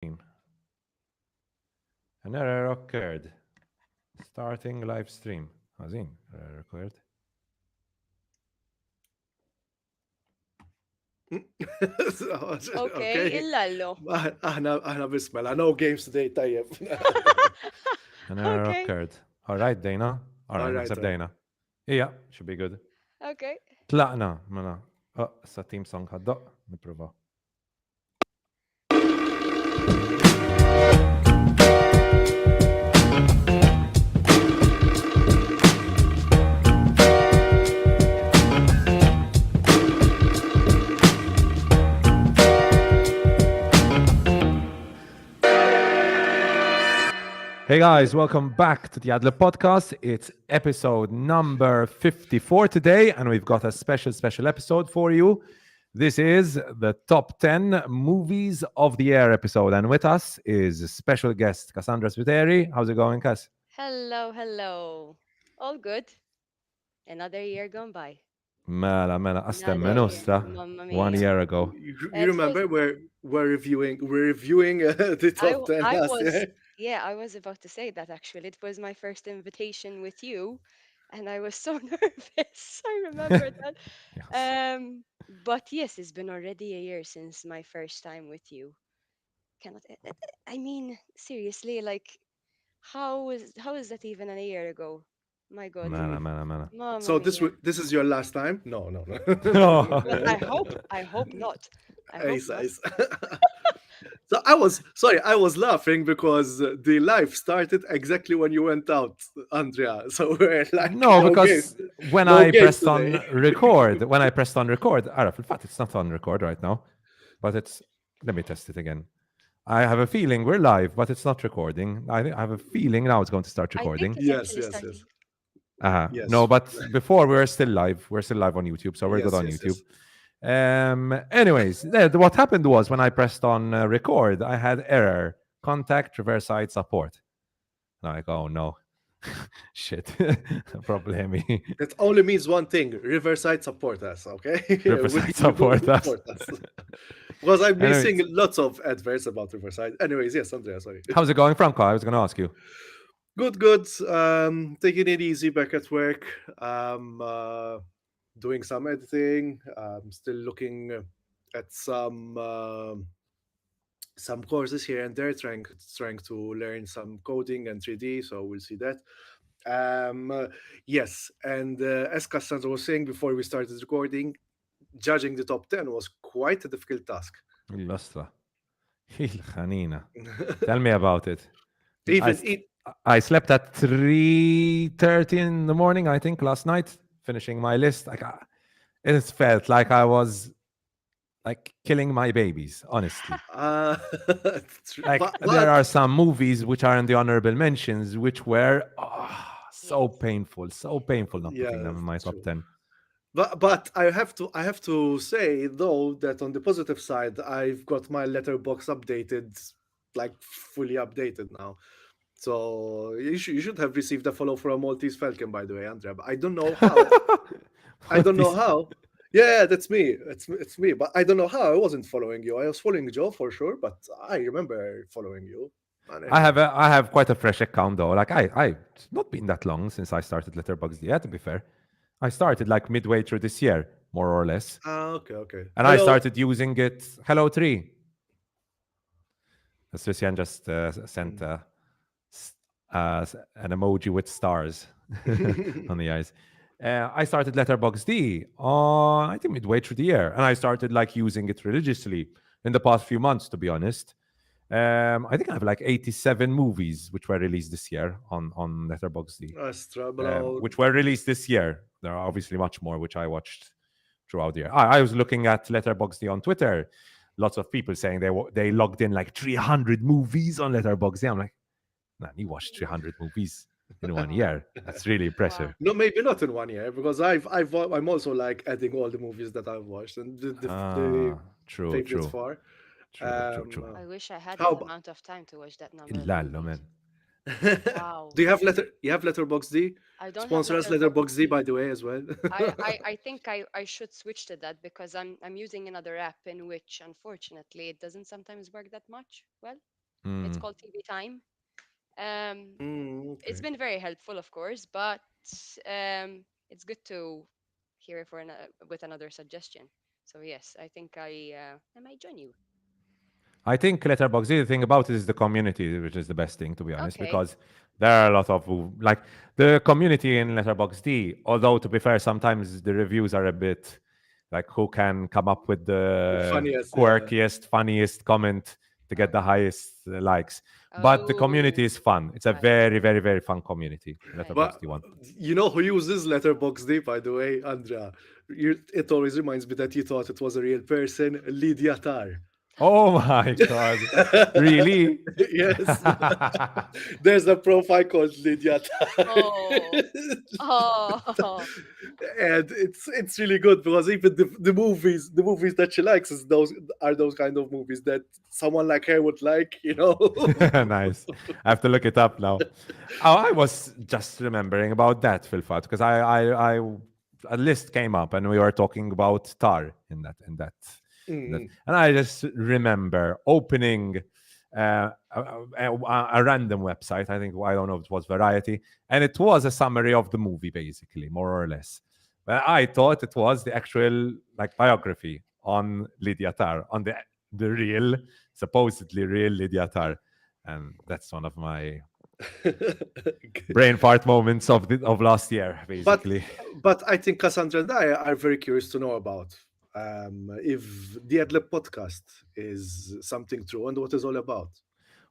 An error occurred. Starting live stream. عظيم. Error occurred. Okay, Okay. illallo. aħna bismela. No games today, tajjeb. An error Okay, occurred. All right, Dana. All All right, right, naħseb right. Dana. Yeah, should be good. okay. Tlaqna, mela. Oh, sa team song ħaddoq. Niprofa. Hey guys, welcome back to the Adler podcast. It's episode number 54 today, and we've got a special episode for you. This is the top 10 movies of the year episode, and with us is a special guest, Cassandra Spiteri. How's it going, Cass? Hello, hello. All good. Another year gone by. Mela, astemma Another year. nostra, Mamma 1 mia. year ago. You It was remember we're reviewing the top 10 I last was year? yeah, I was about to say that actually. It was my first invitation with you and I was so nervous. I remember that. Yes. But yes, it's been already a year since my first time with you. Cannot I mean, seriously, like how is that even a year ago? My God. Mela. Mamma So mia. this is your last time? No. But I hope not. I hope Ace, not. ace. So I was laughing because the live started exactly when you went out, Andrea. So we're like, No, because when no I games pressed on today. record, Araf, in fact, it's not on record right now, but let me test it again. I have a feeling we're live, but it's not recording. I have a feeling now it's going to start I think recording. it's Yes, actually yes, yes, starting. No, yes, but before we were still live. We're still live on YouTube, so we're good yes, on yes, YouTube. yes. Anyways, what happened was when I pressed on record, I had error, contact reverse side support. And I go, oh no, shit, problemi. That only means one thing: Riverside support us, okay? Reverse side You go support us. support us. Because I've been seeing Anyways, lots of adverts about Riverside. Anyways, yes, Andrea, sorry. how's it going, Franco? I was going to ask you. Good. Taking it easy back at work. Doing some editing. Still looking at some courses here and there, trying to learn some coding and 3D. So we'll see that. Um, uh, yes, and as Cassandra was saying before we started recording, judging the top 10 was quite a difficult task. Lustra. Hanina. Tell me about it. I, even s- it, I slept at 3:30 in the morning, I think, last night, finishing my list. It felt like I was like killing my babies, honestly. uh, Like there but are some movies which are in the honorable mentions which were Yes. so painful not putting yeah, them in my top true. 10. But I have to say though that on the positive side, I've got my letterbox updated, like fully updated now. So you should have received a follow from Maltese Falcon, by the way, Andrea. But I don't know how. I What don't know this- how. Yeah, that's me. It's me. But I don't know how I wasn't following you. I was following Joe for sure, but I remember following you. And anyway, I have quite a fresh account though. Like it's not been that long since I started Letterboxd. Yeah, to be fair, I started like midway through this year, more or less, okay. and I Hello. started using it. Hello tree. Susian just sent an emoji with stars on the eyes. I started Letterboxd I think midway through the year, and I started like using it religiously in the past few months. To be honest, I think I have like 87 movies which were released this year on Letterboxd, Trouble. which were released this year. There are obviously much more which I watched throughout the year. I was looking at Letterboxd on Twitter. Lots of people saying they logged in like 300 movies on Letterboxd. I'm like, man, you watched 300 movies in one Wow. year. That's really impressive. Wow. No, maybe not in 1 year because I'm also like adding all the movies that I've watched and the favorites True, for. true. Um, uh, I wish I had how that about amount of time to watch that number of Illallo, movies. man. Wow. Do you have Letterbox D? I don't have Sponsor us Letterboxd. Letterbox D, by the way, as well. I think I should switch to that because I'm using another app in which unfortunately it doesn't sometimes work that much. Well, it's Mm. called TV Time. Um, it's Okay. been very helpful, of course, but it's good to hear it for with another suggestion. So yes, I think I might join you. I think Letterboxd, the thing about it is the community, which is the best thing, to be honest, Okay. because there are a lot of, like, the community in Letterboxd, although, to be fair, sometimes the reviews are a bit like who can come up with the Funniest. quirkiest, funniest comment to get Oh. the highest likes. But the community Oh. is fun. It's a Right. very, very, very fun community, Right. But Letterboxd one. you know who uses Letterbox D, by the way, Andrea? It always reminds me that you thought it was a real person, Lydia Tar. Oh my God. Really? Yes. There's a profile called Lydia Tar. Oh. Oh. And it's really good because even the movies that she likes is those kind of movies that someone like her would like. Nice. I have to look it up now. Oh, I was just remembering about that, Filfat, because a list came up and we were talking about tar in that, Mm. and I just remember opening a random website. I don't know if it was Variety, and it was a summary of the movie, basically, more or less. But I thought it was the actual like biography on Lydia Tar, on the real, supposedly real Lydia Tar, and that's one of my brain fart moments of last year, but basically. but I think Cassandra and I are very curious to know about if the Adlib podcast is something true and what it's all about.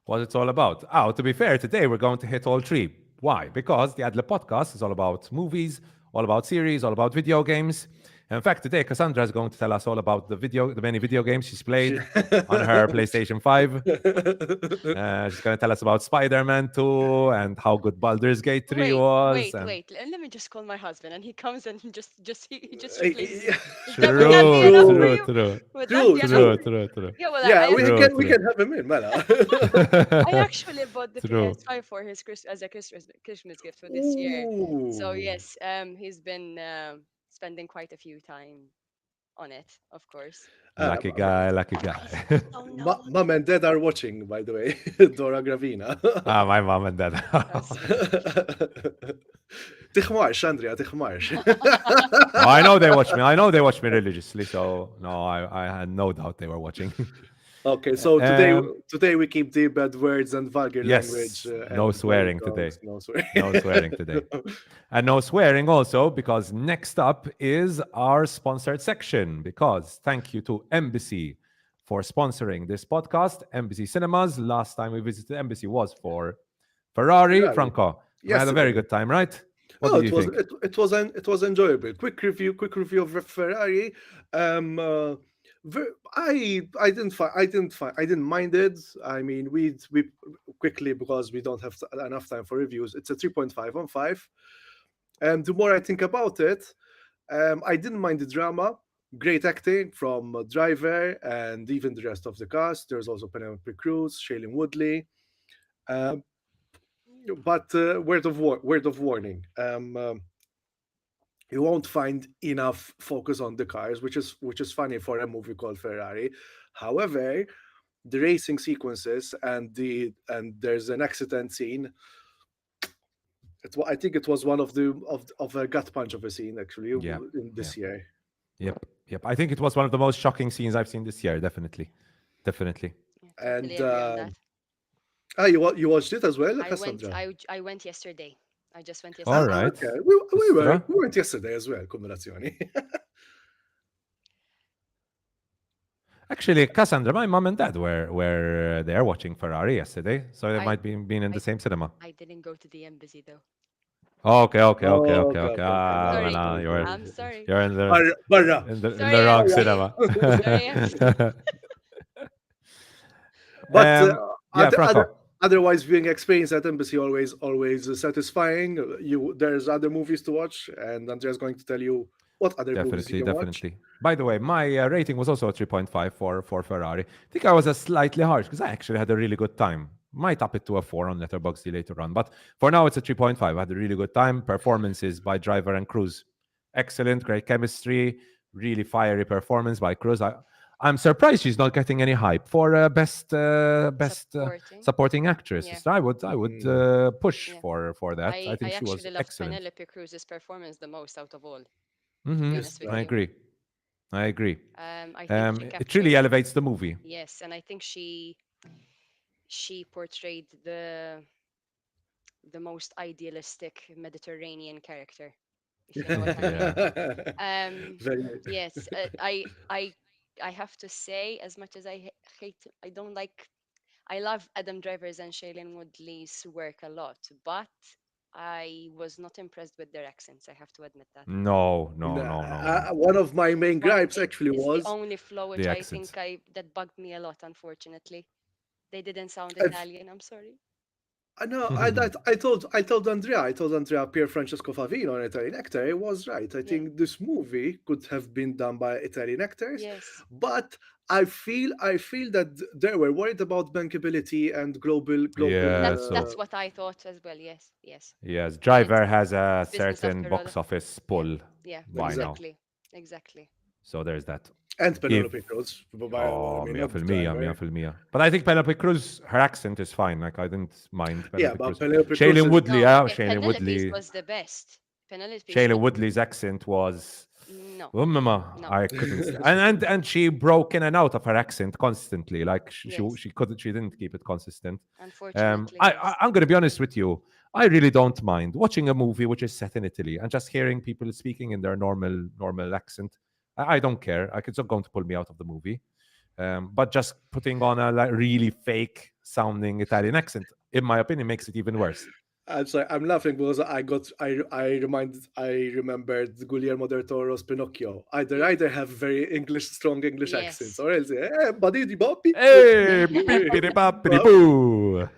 What it's all about. Oh, to be fair, today we're going to hit all three. Why? Because the Adler podcast is all about movies, all about series, all about video games. In fact, today Cassandra is going to tell us all about the many video games she's She- played on her PlayStation 5. She's going to tell us about Spider-Man 2 and how good Baldur's Gate 3 Wait, was. wait, And wait. Let me just call my husband, and he comes and he just replaces Yeah. me. Would that be true, enough for true, True, you? true, Would that true, be enough true, for true. you? true, true, Yeah, well, Yeah, I we true, can we actually, true. can have him in, Mela. I actually bought the True. PS5 for his as a Christmas gift for this year. So Ooh. yes, he's been spending quite a few time on it, of course. Uh, Lucky guy, lucky guy. Oh no, Mom and Dad are watching, by the way. Dora Gravina. My mom and dad. how sweet. تخمارش, Andrea, تخمارش. Oh, I know they watch me. I know they watch me religiously. So no, I had no doubt they were watching. Okay, so today um, today we keep the bad words and vulgar language yes, no and boring swearing today. tongues. No swearing. No swearing today. And no swearing also because next up is our sponsored section. Because thank you to Embassy for sponsoring this podcast. Embassy Cinemas. Last time we visited Embassy was for Ferrari, Ferrari. Franco. We had a very Yesterday. good time, right? What Oh, did you think? it was enjoyable. Quick review of Ferrari. Um, uh, I didn't mind it. I mean, we quickly, because we don't have enough time for reviews. It's a 3.5 on 5. And the more I think about it, I didn't mind the drama. Great acting from Driver and even the rest of the cast. There's also Penelope Cruz, Shailene Woodley. Um, but word of warning. You won't find enough focus on the cars, which is funny for a movie called Ferrari. However, the racing sequences and there's an accident scene. I think it was one of a gut punch of a scene actually Yeah, in yeah. this year. Yep, yep. I think it was one of the most shocking scenes I've seen this year. Definitely, definitely. Yeah, totally And agree on that. you watched it as well, Cassandra? I went yesterday. I just went All yesterday. right, Okay, we Sistra. went yesterday as well. Combinazioni. Actually, Cassandra, my mom and dad were there watching Ferrari yesterday, so they I might be been in the I same cinema. I didn't go to the embassy though. Oh, okay, okay, okay, Oh, okay, okay, okay. okay, okay. I'm Ah, No, well, sorry. nah, no, you're I'm sorry. you're in the Barra, barra, in the Sorry, wrong embassy. cinema. Sorry, embassy. but Yeah, Franco. otherwise, viewing experience at embassy always satisfying. There's other movies to watch, and Andrea's going to tell you what other movies you Definitely, can watch. definitely. By the way, my rating was also a 3.5 for Ferrari. I think I was a slightly harsh because I actually had a really good time Might up it to a 4 on Letterboxd later on. But for now, it's a 3.5. I had a really good time. Performances by Driver and Cruz. Excellent, great chemistry, really fiery performance by Cruz. I'm surprised she's not getting any hype for best Supporting. supporting actress. Yeah. I would push Yeah. for that. I I think she was actually loved excellent. Penelope Cruz's performance the most out of all, to be Hmm. Yes, honest with I you. agree. I agree. I think she It really captured, elevates the movie. yes, and I think she portrayed the most idealistic Mediterranean character, if you know what I mean. Yeah. Um, very. yes, I have to say, as much as hate, I don't like. I love Adam Driver's and Shailene Woodley's work a lot, but I was not impressed with their accents. I have to admit that. No, no, no, no, no. One of my main One gripes it actually is the was only flaw which The I think accents. I that bugged me a lot. Unfortunately, they didn't sound I've, Italian. I'm sorry. I know I told Andrea Pier Francesco Favino, an Italian actor, he was right. I Yeah. think this movie could have been done by Italian actors, Yes. but I feel that they were worried about bankability and global. Yeah, That's so what I thought as well. Yes. Yes. yes, It's Driver has a business certain after all. box office Yeah. pull Yeah. by now. Exactly. Exactly. Exactly. So there's that. And If Penelope Cruz, I oh, mean, mia not the fil mia, mia driver. fil mia. But I think Penelope Cruz, her accent is fine. Like I didn't mind Yeah, Penelope but Cruz. Penelope Cruz Shailene is Woodley, No. yeah, Shailene Penelope's Woodley. was the best. Penelope's Shailene was Woodley's accent was, no. oh, mama, No. I couldn't. And she broke in and out of her accent constantly. Like Yes. she didn't keep it consistent. Unfortunately, yes. I'm going to be honest with you. I really don't mind watching a movie which is set in Italy and just hearing people speaking in their normal accent. I don't care. Like it's not going to pull me out of the movie. But just putting on a like really fake sounding Italian accent, in my opinion, makes it even worse. I'm sorry, I'm laughing because I remembered Guillermo del Toro's Pinocchio. Mm. Either have very strong English accents, Yes. or else, buddy di boppi. Hey, Yeah. bippity boppity boo.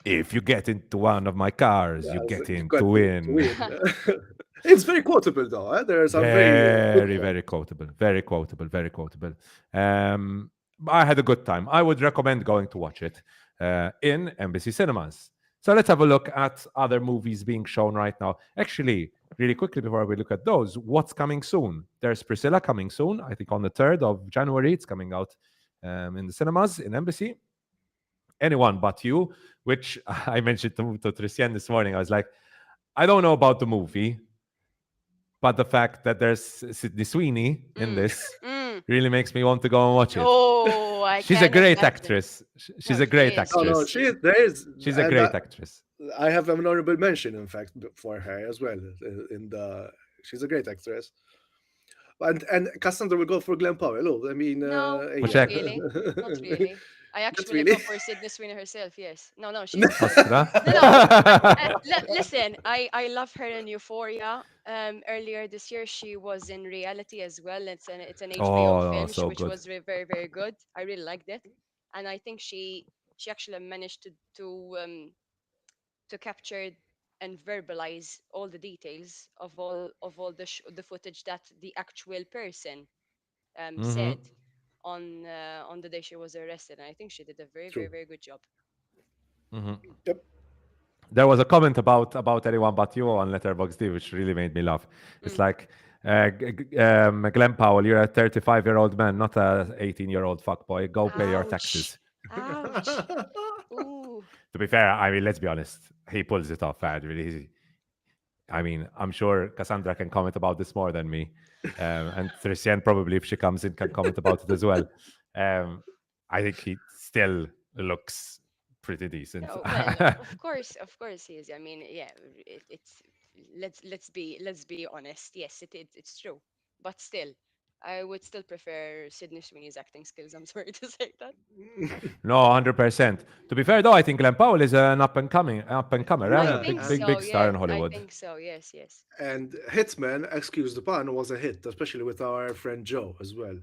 If you get into one of my cars, you Yes, get you in to got to win. win. It's very quotable though. There are some very good Very, ones. very quotable. Very quotable. Very quotable. Um, I had a good time. I would recommend going to watch it in Embassy Cinemas. So let's have a look at other movies being shown right now. Actually, really quickly before we look at those, what's coming soon? There's Priscilla coming soon. I think on the 3rd of January, it's coming out in the cinemas in Embassy. Anyone But You, which I mentioned to Tristian this morning. I was like, I don't know about the movie, but the fact that there's Sydney Sweeney in Mm. this Mm. really makes me want to go and watch it. Oh, I She's a can great imagine. actress. She's No, a she great is. Oh no, actress. She's there is, She's a and great actress. I have an honorable mention, in fact, for her as well. She's a great actress. And Cassandra will go for Glenn Powell. Oh, I mean, no, Which not yeah. act? really. Not really. I Not actually really. go for Sydney Sweeney herself. Yes. No, no, she's Ostra? no, no. Listen, I love her in Euphoria. Earlier this year, she was in Reality as well. It's an HBO Oh, film, so which good. was very very good. I really liked it, and I think she actually managed to capture and verbalize all the details of all the footage that the actual person Hmm. said on the day she was arrested. And I think she did a very very True. very good job. Hmm. Yep. There was a comment about Anyone But You on Letterboxd, which really made me laugh. It's Mm. like, Glenn Powell, you're a 35-year-old man, not a 18-year-old fuckboy. Go pay your Ouch! taxes. Ouch! Ooh! To be fair, I mean, let's be honest. He pulls it off. Really. I mean, I'm sure Cassandra can comment about this more than me. And Tristan probably, if she comes in, can comment about it as well. Um, I think he still looks pretty decent. Oh, well, of course he is. I mean, yeah, it's let's be honest. Yes, it's true, but still, I would still prefer Sydney Sweeney's acting skills. I'm sorry to say that. No, 100%. To be fair, though, I think Glenn Powell is an up and comer, I a Yeah, think big so. star in Yes, I Hollywood. think so. Yes, yes. and Hitman, excuse the pun, was a hit, especially with our friend Joe as well.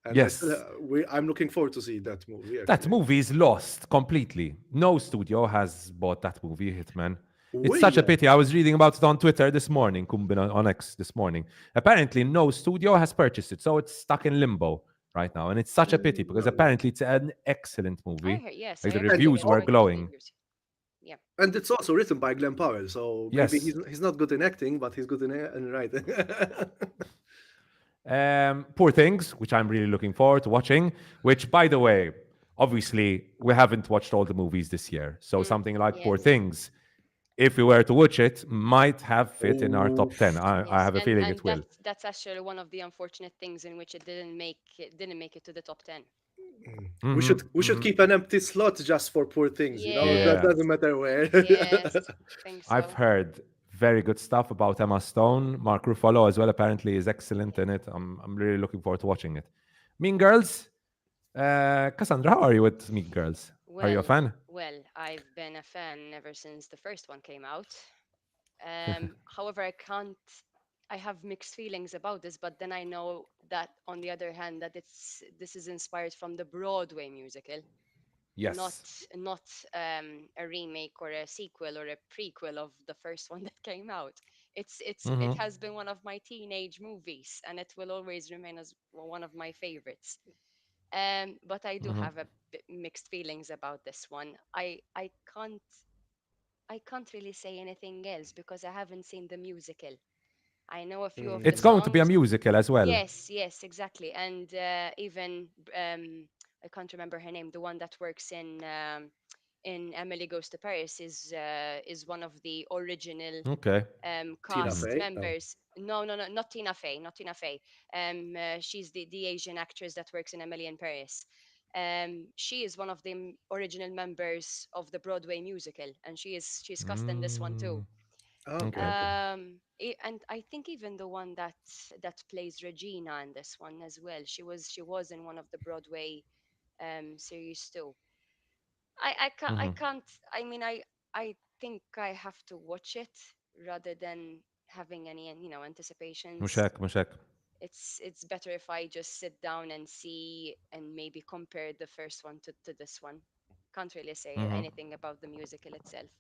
And Yes, I'm looking forward to see that movie that actually. movie is lost completely. No studio has bought that movie, Hitman. It's such a Will. pity. I was reading about it on Twitter this morning, Kumbin on X this morning. Apparently, no studio has purchased it, so it's stuck in limbo right now, and it's such a pity because No. apparently it's an excellent I movie. heard, yes, Like I the heard And really reviews good, were very good glowing. reviews. Yeah. and it's also written by Glenn Powell, so maybe Yes. he's not good in acting, but he's good in writing. Poor Things, which I'm really looking forward to watching. Which, by the way, obviously we haven't watched all the movies this year, so something like Poor Yes. Things, if we were to watch it, might have fit in our top ten. Oof. I Yes, have a feeling and it will. that's actually one of the unfortunate things in which it didn't make it to the top 10. We should keep an empty slot just for Poor Things, that Yeah, Yes, doesn't matter where. yes, think I've so. heard very good stuff about Emma Stone. Mark Ruffalo as well apparently is excellent in it. I'm really looking forward to watching it. Mean Girls. Cassandra, how are you with Mean Girls? Are you a Well, fan? well, I've been a fan ever since the first one came out. However, I have mixed feelings about this, but then I know that on the other hand that this is inspired from the Broadway musical, not Yes. not a remake or a sequel or a prequel of the first one that came out. It has been one of my teenage movies, and it will always remain as one of my favorites. But I do have a bit mixed feelings about this one. I can't really say anything else because I haven't seen the musical. I know a few of the It's going to be a songs. musical as well. Yes, yes, exactly. And even I can't remember her name. The one that works in Emily Goes to Paris is one of the original Okay. Tina cast Fey? No. members. No, no, no, not Tina Fey, not Tina Fey. She's the Asian actress that works in Emily in Paris. She is one of the original members of the Broadway musical, and she's cast in this one too. Mm, Oh, okay, okay. okay. And I think even the one that plays Regina in this one as well. She was in one of the Broadway series too. I can't. I mean, I think I have to watch it rather than having any anticipations. مشاك مشاك. It's better if I just sit down and see and maybe compare the first one to this one. Can't really say anything about the musical itself.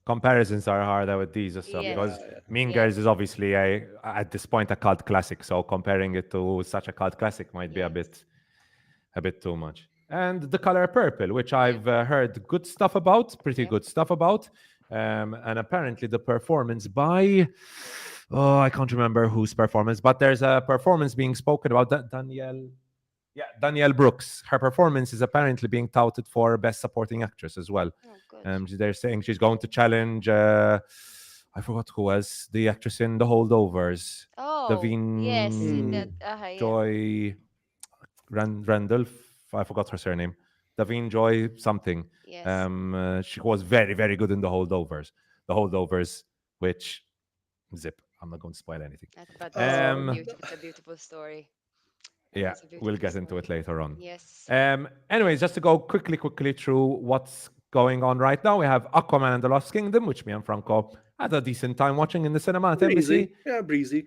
Comparisons are harder with these as well Yes, Yeah, because yeah. Mean yes, Girls is obviously at this point a cult classic. So comparing it to such a cult classic might be yes, a bit too much. And The Color Purple, which yeah, I've heard good stuff about, pretty yeah. good stuff about, and apparently the performance by I can't remember whose performance, but there's a performance being spoken about. Danielle. Yeah, Danielle Brooks. Her performance is apparently being touted for Best Supporting Actress as well. Oh, good. They're saying she's going to challenge. I forgot who was the actress in The Holdovers. Oh, yes, Davine that. Yeah, Joy Randolph. I forgot her surname. Davine Joy something. yes. She was very very good in The Holdovers. The Holdovers, which zip. I'm not going to spoil anything. But it's a Um, Um, beautiful. It's a beautiful story. It Yeah, is a we'll beautiful get into story. it later on. Yes. Anyways, just to go quickly through what's going on right now, we have Aquaman and the Lost Kingdom, which me and Franco had a decent time watching in the cinema at breezy. Embassy. Yeah, breezy.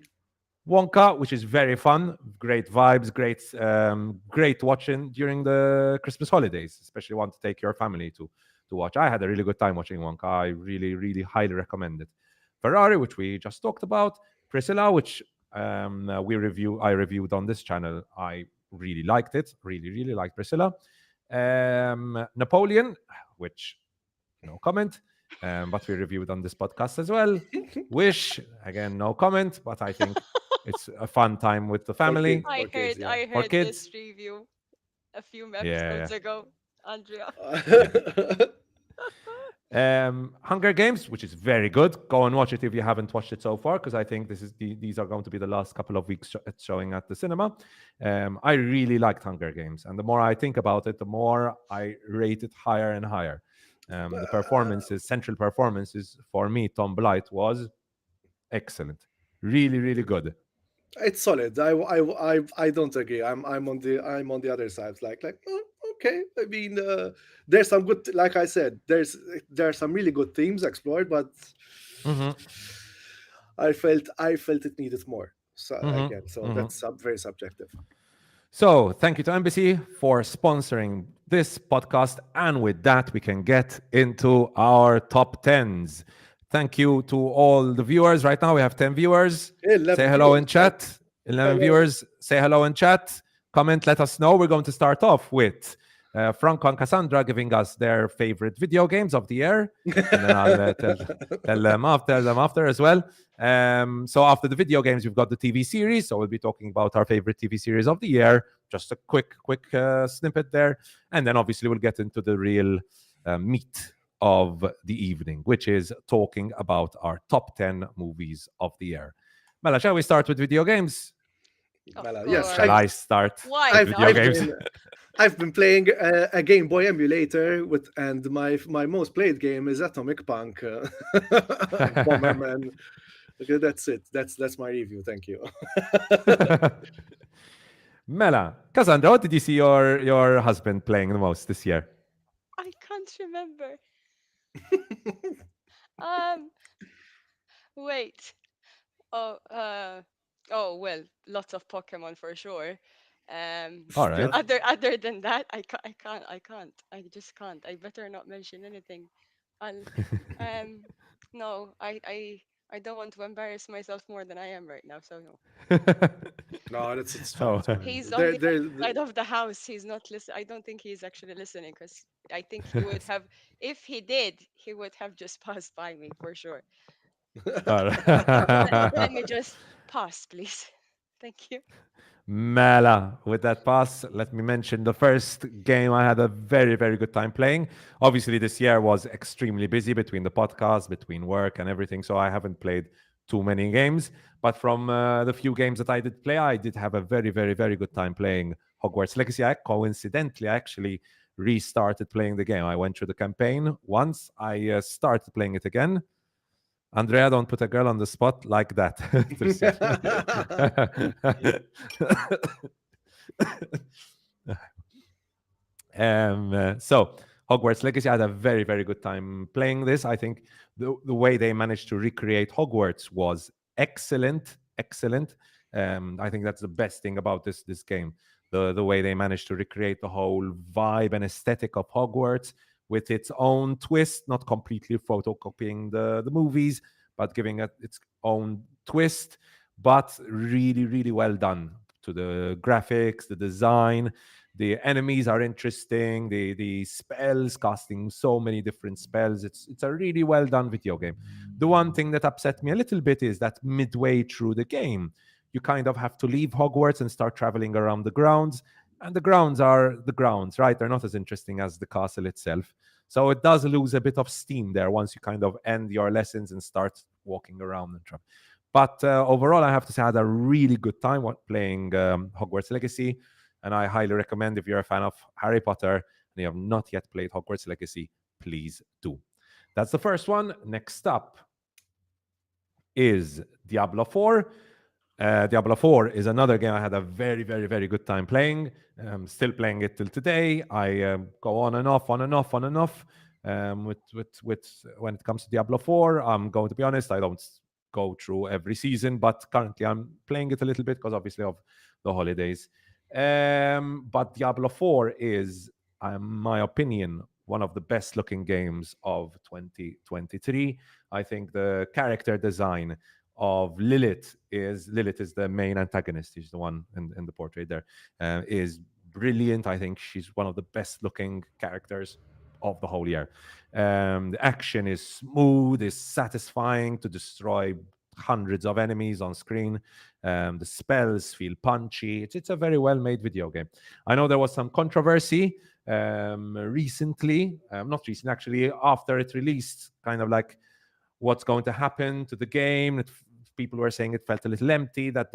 Wonka, which is very fun, great vibes, great watching during the Christmas holidays, especially want to take your family to watch. I had a really good time watching Wonka. I really highly recommend it. Ferrari, which we just talked about. Priscilla, which I reviewed on this channel. I really liked it. Really liked Priscilla. Napoleon, which no comment, but we reviewed on this podcast as well. Wish, again, no comment, but I think it's a fun time with the For kids, family I for kids, heard yeah. I for heard kids. this review a few Yeah. episodes ago, Andrea. Hunger Games, which is very good. Go and watch it if you haven't watched it so far, because I think these are going to be the last couple of weeks showing at the cinema. I really liked Hunger Games, and the more I think about it, the more I rate it higher and higher. The performances, central performances for me, Tom Blight was excellent, really good. It's solid. I don't agree. I'm on the other side. Okay. I mean, there's some good. Like I said, there are some really good themes explored, but Hmm. I felt it needed more. So Hmm. again, so Hmm. that's very subjective. So, thank you to Embassy for sponsoring this podcast. And with that, we can get into our top tens. Thank you to all the viewers. Right now, we have 10 viewers. Say 11 hello viewers. in chat. 11 Hello. viewers. Say hello in chat. comment, let us know. We're going to start off with Franco and Cassandra giving us their favorite video games of the year, and then I'll tell them after as well. So after the video games, we've got the TV series. So we'll be talking about our favorite TV series of the year. Just a quick snippet there, and then obviously we'll get into the real meat of the evening, which is talking about our top 10 movies of the year. Mela, shall we start with video games? Of Yes, Shall I course. start Why with I've video not? I've games? been I've been playing a Game Boy emulator and my most played game is Atomic Punk, Bomberman. Okay, that's it. That's my review. Thank you. Mela, Cassandra, what did you see your husband playing the most this year? I can't remember. Um, wait. Oh, oh well, lots of Pokemon for sure. All Yeah. right. Other than that, I just can't. I better not mention anything. I'll, um, no, I don't want to embarrass myself more than I am right now. So no. No, that's it's fine. Oh, It's fine. He's on the other There. side of the house. He's not listen. I don't think he's actually listening because I think he would have. If he did, he would have just passed by me for sure. all Let right. me just pass, please. Thank you. Mela, with that pass, let me mention the first game I had a very, very good time playing. Obviously, this year was extremely busy between the podcast, between work and everything, so I haven't played too many games. But from the few games that I did play, I did have a very, very, very good time playing Hogwarts Legacy. Coincidentally, I actually restarted playing the game. I went through the campaign once, I started playing it again. Andrea, don't put a girl on the spot like that. So Hogwarts Legacy, I had a very, very good time playing this. I think the way they managed to recreate Hogwarts was excellent, excellent. I think that's the best thing about this game. The way they managed to recreate the whole vibe and aesthetic of Hogwarts with its own twist, not completely photocopying the movies, but giving it its own twist, but really, really well done to the graphics, the design. The enemies are interesting. The spells, casting so many different spells. It's a really well done video game. The one thing that upset me a little bit is that midway through the game, you kind of have to leave Hogwarts and start traveling around the grounds. And the grounds are the grounds, right? They're not as interesting as the castle itself. So it does lose a bit of steam there once you kind of end your lessons and start walking around and travel. But overall, I have to say I had a really good time playing Hogwarts Legacy. And I highly recommend if you're a fan of Harry Potter and you have not yet played Hogwarts Legacy, please do. That's the first one. Next up is Diablo 4. Diablo 4 is another game I had a very, very, very good time playing. Still playing it till today. I go on and off, on and off, on and off. With when it comes to Diablo 4, I'm going to be honest, I don't go through every season, but currently I'm playing it a little bit because obviously of the holidays. But Diablo 4 is, in my opinion, one of the best looking games of 2023. I think the character design of Lilith is the main antagonist. She's the one in the portrait there. Is brilliant. I think she's one of the best looking characters of the whole year. The action is smooth, is satisfying to destroy hundreds of enemies on screen. The spells feel punchy. It's a very well made video game. I know there was some controversy recently, not recent actually, after it released, kind of like what's going to happen to the game. People were saying it felt a little empty, that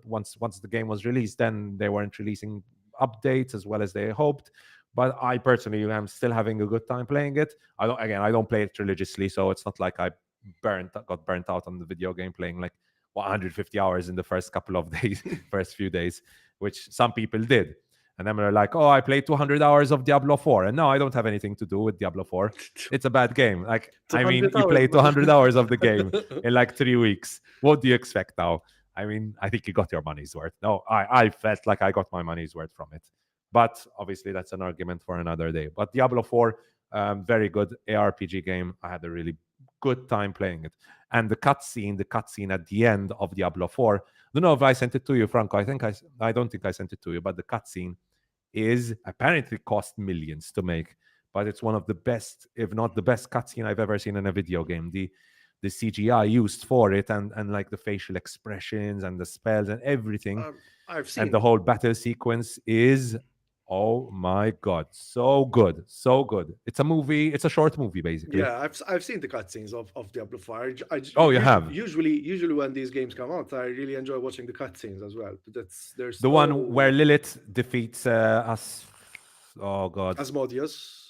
once the game was released, then they weren't releasing updates as well as they hoped. But I personally am still having a good time playing it. I don't play it religiously, so it's not like I got burnt out on the video game playing like 150 hours in the first couple of days, first few days, which some people did. And then they're like, oh, I played 200 hours of Diablo 4. And no, I don't have anything to do with Diablo 4. It's a bad game. Like, I mean, 200 you hours, played man. 200 hours of the game in like 3 weeks. What do you expect now? I mean, I think you got your money's worth. No, I felt like I got my money's worth from it. But obviously, that's an argument for another day. But Diablo 4, very good ARPG game. I had a really good time playing it. And the cutscene at the end of Diablo 4. I don't know if I sent it to you, Franco. I don't think I sent it to you, but the cutscene is apparently cost millions to make, but it's one of the best, if not the best cutscene I've ever seen in a video game. The CGI used for it, and like the facial expressions and the spells and everything, I've and seen the it. whole battle sequence is, oh my god, so good, so good. It's a movie, it's a short movie basically. Yeah, I've seen the cutscenes of Diablo 4. Oh, you have Usually when these games come out, I really enjoy watching the cutscenes as well. They're the one where so Lilith defeats us. Oh god, Asmodeus.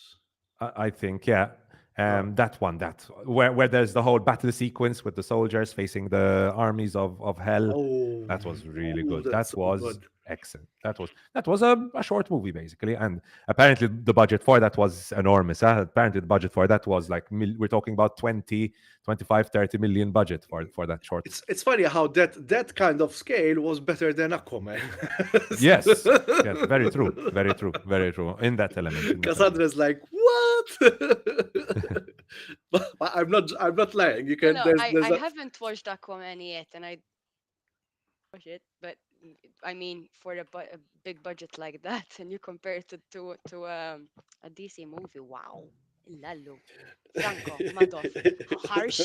I think, yeah. Oh, That one, that where there's the whole battle sequence with the soldiers facing the armies of hell. oh, That was really oh, good. that's That so was good. excellent. That was a short movie basically, and apparently the budget for that was enormous. Apparently the budget for that was like we're talking about 20, 25, 30 million budget for that short. It's funny how that kind of scale was better than Aquaman. Yes, yes, very true, very true, very true. In that element, in that element. Cassandra's like, what? But I'm not lying. You No, can no, there's I a haven't watched Aquaman yet, and I watch it, but I mean, for a big budget like that, and you compare it to a DC movie, wow, Lallo, Franco, Madoff, harsh.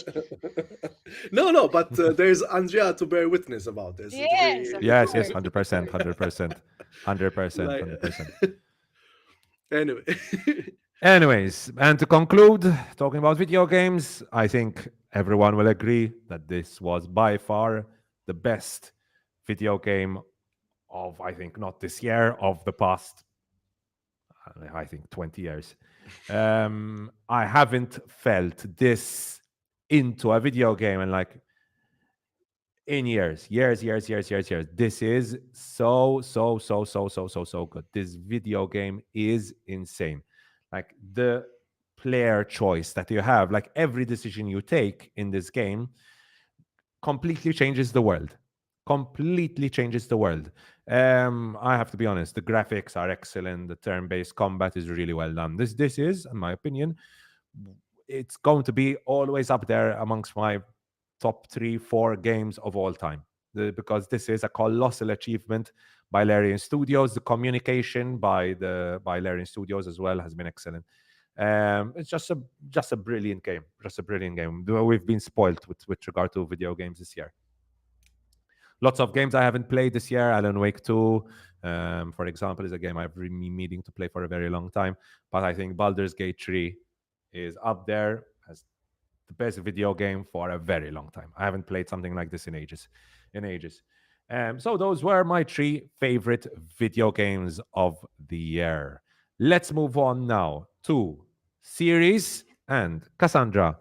no, but there's Andrea to bear witness about this. It's Yes, of Yes, yes, course. 100%, 100%, 100%, like 100%. anyway. Anyways, and to conclude, talking about video games, I think everyone will agree that this was by far the best video game of, I think, not this year, of the past, I think, 20 years. I haven't felt this into a video game and like in years. This is so good. This video game is insane. Like the player choice that you have, like every decision you take in this game completely changes the world. Completely changes the world. I have to be honest, the graphics are excellent. The turn-based combat is really well done. This is, in my opinion, it's going to be always up there amongst my top 3, 4 games of all time. Because this is a colossal achievement by Larian Studios. The communication by Larian Studios as well has been excellent. It's just a brilliant game. Just a brilliant game. We've been spoiled with regard to video games this year. Lots of games I haven't played this year. Alan Wake 2, for example, is a game I've been meaning to play for a very long time. But I think Baldur's Gate 3 is up there as the best video game for a very long time. I haven't played something like this in ages. So those were my 3 favorite video games of the year. Let's move on now to series. And Cassandra,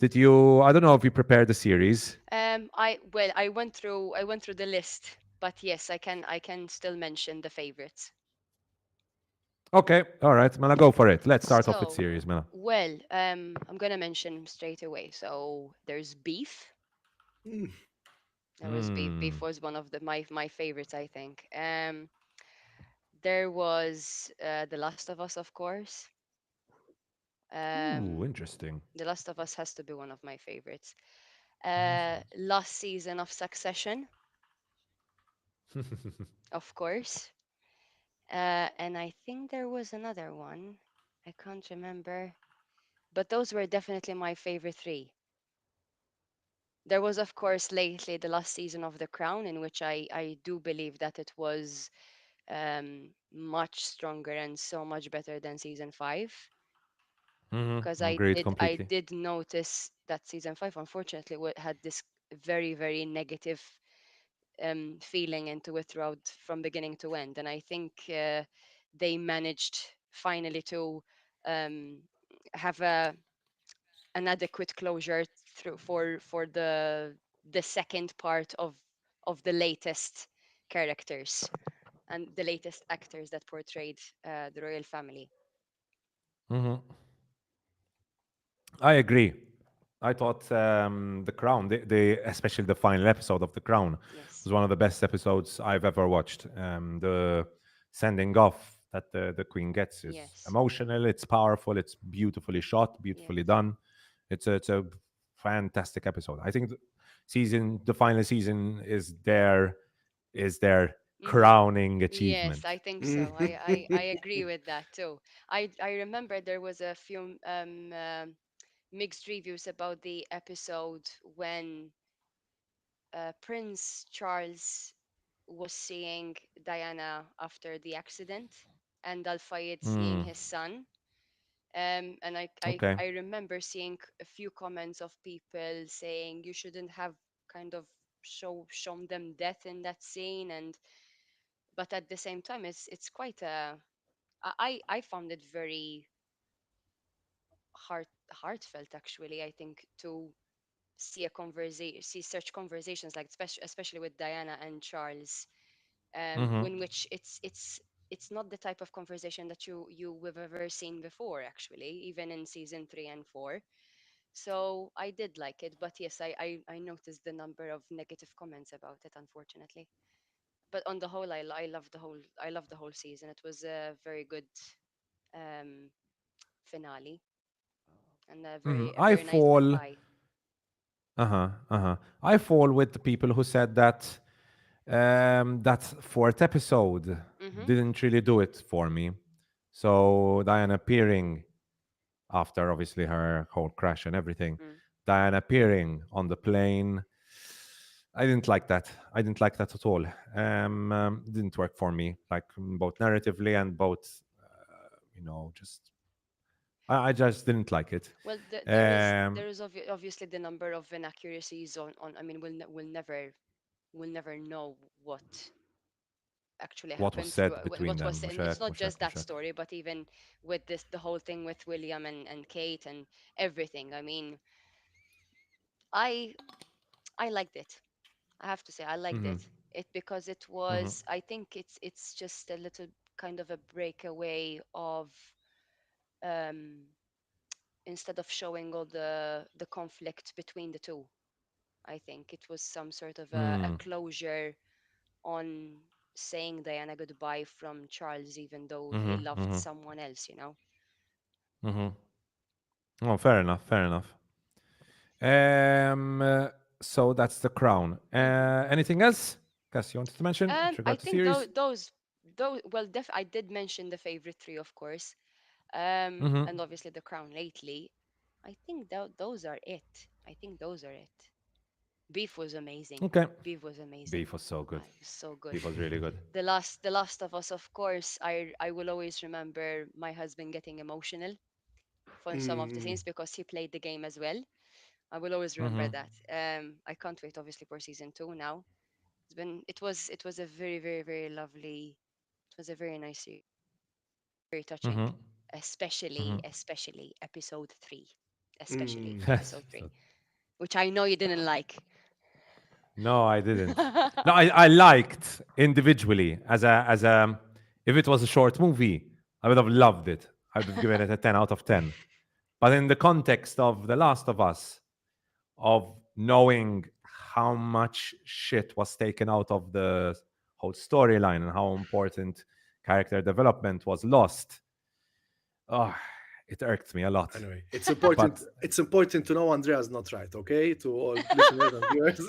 I don't know if you prepared the series. I went through the list, but yes, I can still mention the favorites. Okay, all right, Mela, go for it. Let's start off with So, series, Mela. well, I'm gonna mention straight away. So there's Beef. Mm, There was Beef. Hmm. Beef was one of my favorites, I think. There was The Last of Us, of course. Ooh, Um, interesting. The Last of Us has to be one of my favorites. Last season of Succession, of course. And I think there was another one. I can't remember. But those were definitely my favorite 3. There was, of course, lately the last season of The Crown, in which I do believe that it was much stronger and so much better than season 5. Because I Agreed did I completely. did notice that season 5, unfortunately, had this very, very negative feeling into it throughout from beginning to end. And I think they managed finally to um, have an adequate closure through for the second part of the latest characters and the latest actors that portrayed the royal family. Mhm. I agree. I thought The Crown, especially the final episode of The Crown, Yes. was one of the best episodes I've ever watched. The sending off that the Queen gets is Yes. emotional, it's powerful, it's beautifully shot, beautifully Yes. done. It's a fantastic episode. I think the final season is their Mm-hmm. crowning Yes, achievement. I think so. I agree with that too. I remember there was a few mixed reviews about the episode when Prince Charles was seeing Diana after the accident and Al Fayed seeing Mm, his son. And okay. I remember seeing a few comments of people saying you shouldn't have kind of shown them death in that scene, and but at the same time it's quite a I found it very heartfelt actually. I think to see a conversation, see such conversations like especially with Diana and Charles, Mm-hmm. in which it's not the type of conversation that we've ever seen before actually, even in season 3 and 4. So I did like it, but yes, I noticed the number of negative comments about it, unfortunately. But on the whole, I love the whole season. It was a very good um, finale and a I very nice fall. goodbye. Uh-huh. Uh-huh. I fall with the people who said that fourth episode Mm-hmm. didn't really do it for me. So Diana appearing after obviously her whole crash and everything, Mm. Diana appearing on the plane. I didn't like that. I didn't like that at all. Didn't work for me, like both narratively and both, just I just didn't like it. Well, Um, there is obviously the number of inaccuracies on. I mean, we'll never know what actually what was happened said between what was them? said. And it's not just that story, but even with this the whole thing with William and Kate and everything. I mean, I I liked it. I have to say I liked Mm-hmm. it because it Mm-hmm. was, I think it's just a little kind of a breakaway of um instead of showing all the conflict between the two. I think it was some sort of a Mm, closure on saying Diana goodbye from Charles, even though he mm-hmm. loved Mm-hmm. someone else, you know? Mm-hmm. Oh, fair enough. Fair enough. Um, uh, so that's the crown. Hmm. Anything else? Cass, you wanted to mention with I regard to think series? those, well, I did mention the favorite three, of course, Mm-hmm. and obviously the crown lately. I think those are it. I think those are it. Beef was amazing. Okay. Beef was amazing. Beef was so good. It was so good. Beef was really good. The Last of Us, of course. I will always remember my husband getting emotional for some of the Mm, scenes because he played the game as well. I will always remember Mm-hmm. that. I can't wait, obviously, for season 2 now. It was a very, very, very lovely. It was a very nice series, very touching, Mm-hmm. especially Mm-hmm. episode 3, especially mm. episode 3, So- which I know you didn't like. no, I didn't. No, I liked individually as a if it was a short movie, I would have loved it. I would have given it a 10 out of 10. But in the context of The Last of Us, of knowing how much shit was taken out of the whole storyline and how important character development was lost, oh, it irked me a lot. Anyway, it's important. But It's important to know Andrea's not right. Okay, to all listeners and viewers.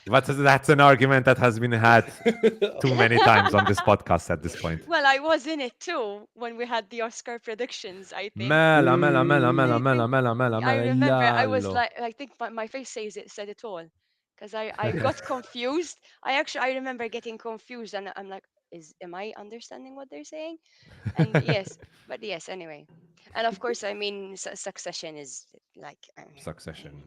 that's an argument that has been had too many times on this podcast at this point. Well, I was in it too when we had the Oscar predictions, I think. Mela, mela, mela, mela, I Mm, mela, think mela, mela, I mela, remember I was yallo. like, I think my face said it all because I got confused. I remember getting confused and I'm like, am I understanding what they're saying? And yes, but yes, anyway. And of course, I mean, Succession is like, Succession.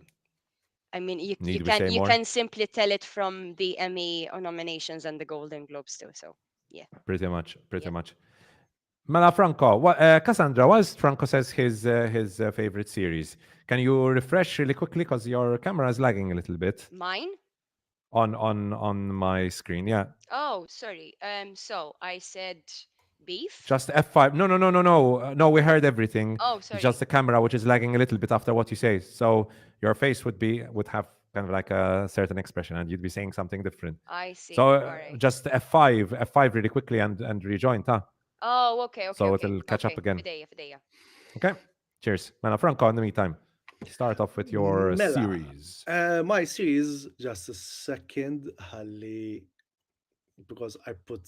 I mean, Need we say you more? can simply tell it from the Emmy nominations and the Golden Globes too. So yeah, Pretty much, pretty yeah. much. Mela Franco, Cassandra, what is Franco says his favorite series? Can you refresh really quickly because your camera is lagging a little bit Mine? on my screen? Yeah, Oh, sorry. So I said beef. just F5. No, no, no, no, no, no. We heard everything. Oh, It's sorry. just the camera which is lagging a little bit after what you say. So your face would have kind of like a certain expression, and you'd be saying something different. I So see. All right. just F5 really quickly and rejoin, huh? Oh, okay, okay, So okay, it'll catch up okay. again. Fidea, Fidea. Okay. Cheers, Mela Franco. In the meantime. Start off with your Mela. series. My series, just a second, Halli, because I put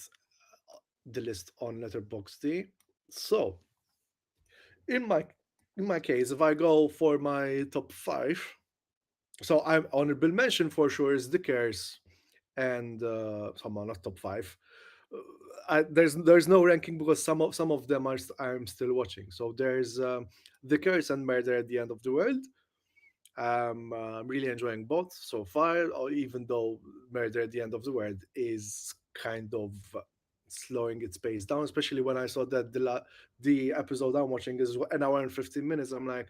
the list on Letterboxd. So, in my in my case, if I go for my top five, so I'm honorable mention for sure is The Cares and somehow not top five. There's no ranking because some of them I'm still watching. So there's The Curse and Murder at the End of the World. I'm really enjoying both so far, or even though Murder at the End of the World is kind of slowing its pace down, especially when I saw that the episode I'm watching is an hour and 15 minutes. I'm like,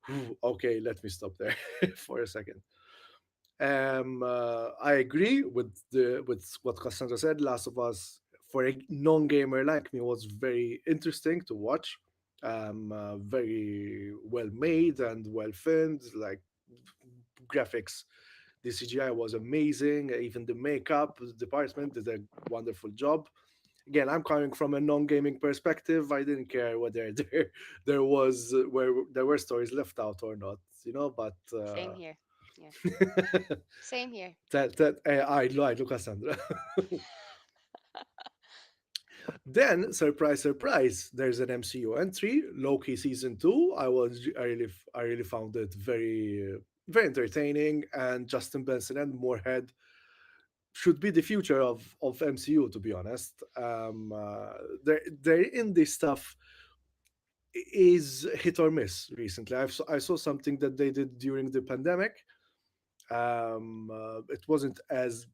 "Whew, okay, let me stop there for a second. I agree with what Cassandra said. Last of Us, for a non-gamer like me, was very interesting to watch. Very well made and well filmed. Like graphics, the CGI was amazing. Even the makeup department did a wonderful job. Again, I'm coming from a non-gaming perspective. I didn't care whether there was where there were stories left out or not, But Same here. Yeah. Same here. I lied, Cassandra. Then, surprise, surprise, there's an MCU entry, Loki season two. I really found it very entertaining, and Justin Benson and Moorhead should be the future of MCU. To be honest, they're in this stuff is hit or miss recently. I saw something that they did during the pandemic. It wasn't as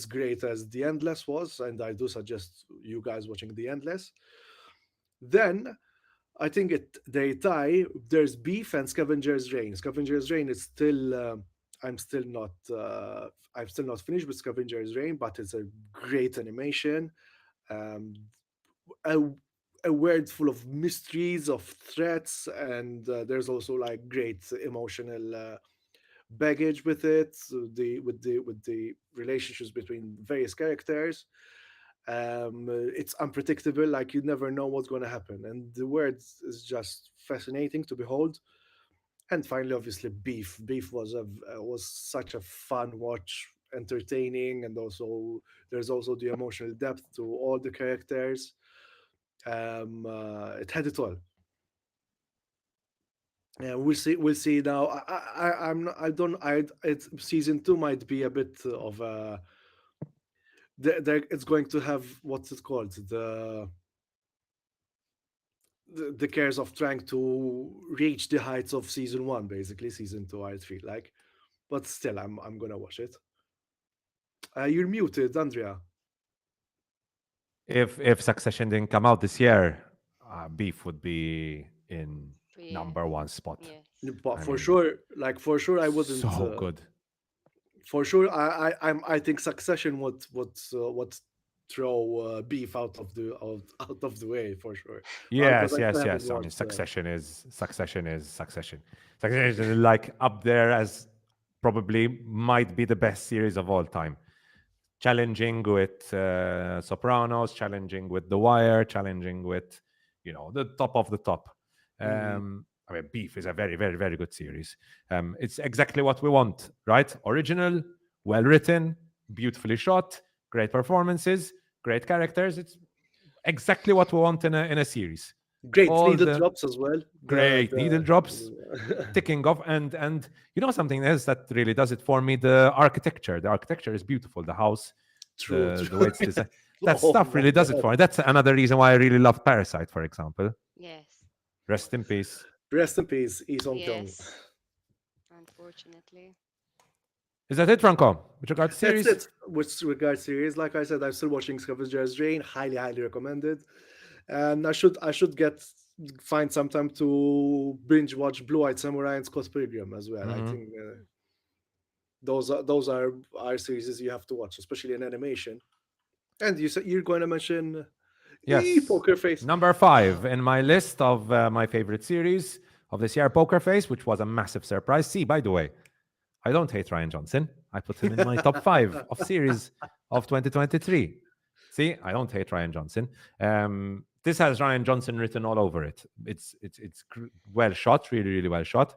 great as The Endless was, and I do suggest you guys watching The Endless. Then I think they tie. There's Beef and Scavenger's Reign. Scavenger's Reign is still. I'm still not. I'm still not finished with Scavenger's Reign, but it's a great animation. Um, a, a world full of mysteries, of threats, and there's also like great emotional baggage with it. So with the relationships between various characters. It's unpredictable, like you never know what's going to happen, and the word is just fascinating to behold. And finally, obviously, beef was such a fun watch, entertaining, and also there's also the emotional depth to all the characters. It had it all. Yeah, we'll see now. I'm not, I don't I it's season two might be a bit of a it's going to have what's it called, the cares of trying to reach the heights of season one, basically season two. I feel like, but still, I'm gonna watch it. You're muted, Andrea. If Succession didn't come out this year, Beef would be in Yeah. number one spot. Yes. But I for mean, sure, for sure, I wouldn't. so good. For sure, I think Succession would throw beef out of the way for sure. Because Yes, I still yes, haven't yes. I mean, watched. Succession. Succession is like up there as probably might be the best series of all time. Challenging with Sopranos, challenging with The Wire, challenging with the top of the top. Mm, I mean, Beef is a very, very, very good series. It's exactly what we want, right? Original, well written, beautifully shot, great performances, great characters. It's exactly what we want in a series. great All needle the drops as well. great needle drops, The ticking off, and something else that really does it for me. The architecture is beautiful. The house, true, the true. way it's designed, that Oh stuff my really does it god! for me. That's another reason why I really love Parasite, for example. Yes. Rest in peace. Rest in peace, Lee Song Kyung. Yes. Unfortunately. Is that it, Franco, with regard to That's series? it. With regards series, like I said, I'm still watching Scavenger's Reign. Highly, highly recommended. And I should find some time to binge watch Blue Eyed Samurai and Scott Pilgrim as well. I Hmm. think those are series you have to watch, especially in animation. And you said you're going to mention Yes. Poker Face. Number five in my list of my favorite series of this year, Poker Face, which was a massive surprise. See, by the way, I don't hate Ryan Johnson. I put him in my top five of series of 2023. See, I don't hate Ryan Johnson. This has Ryan Johnson written all over it. It's well shot, really, really well shot.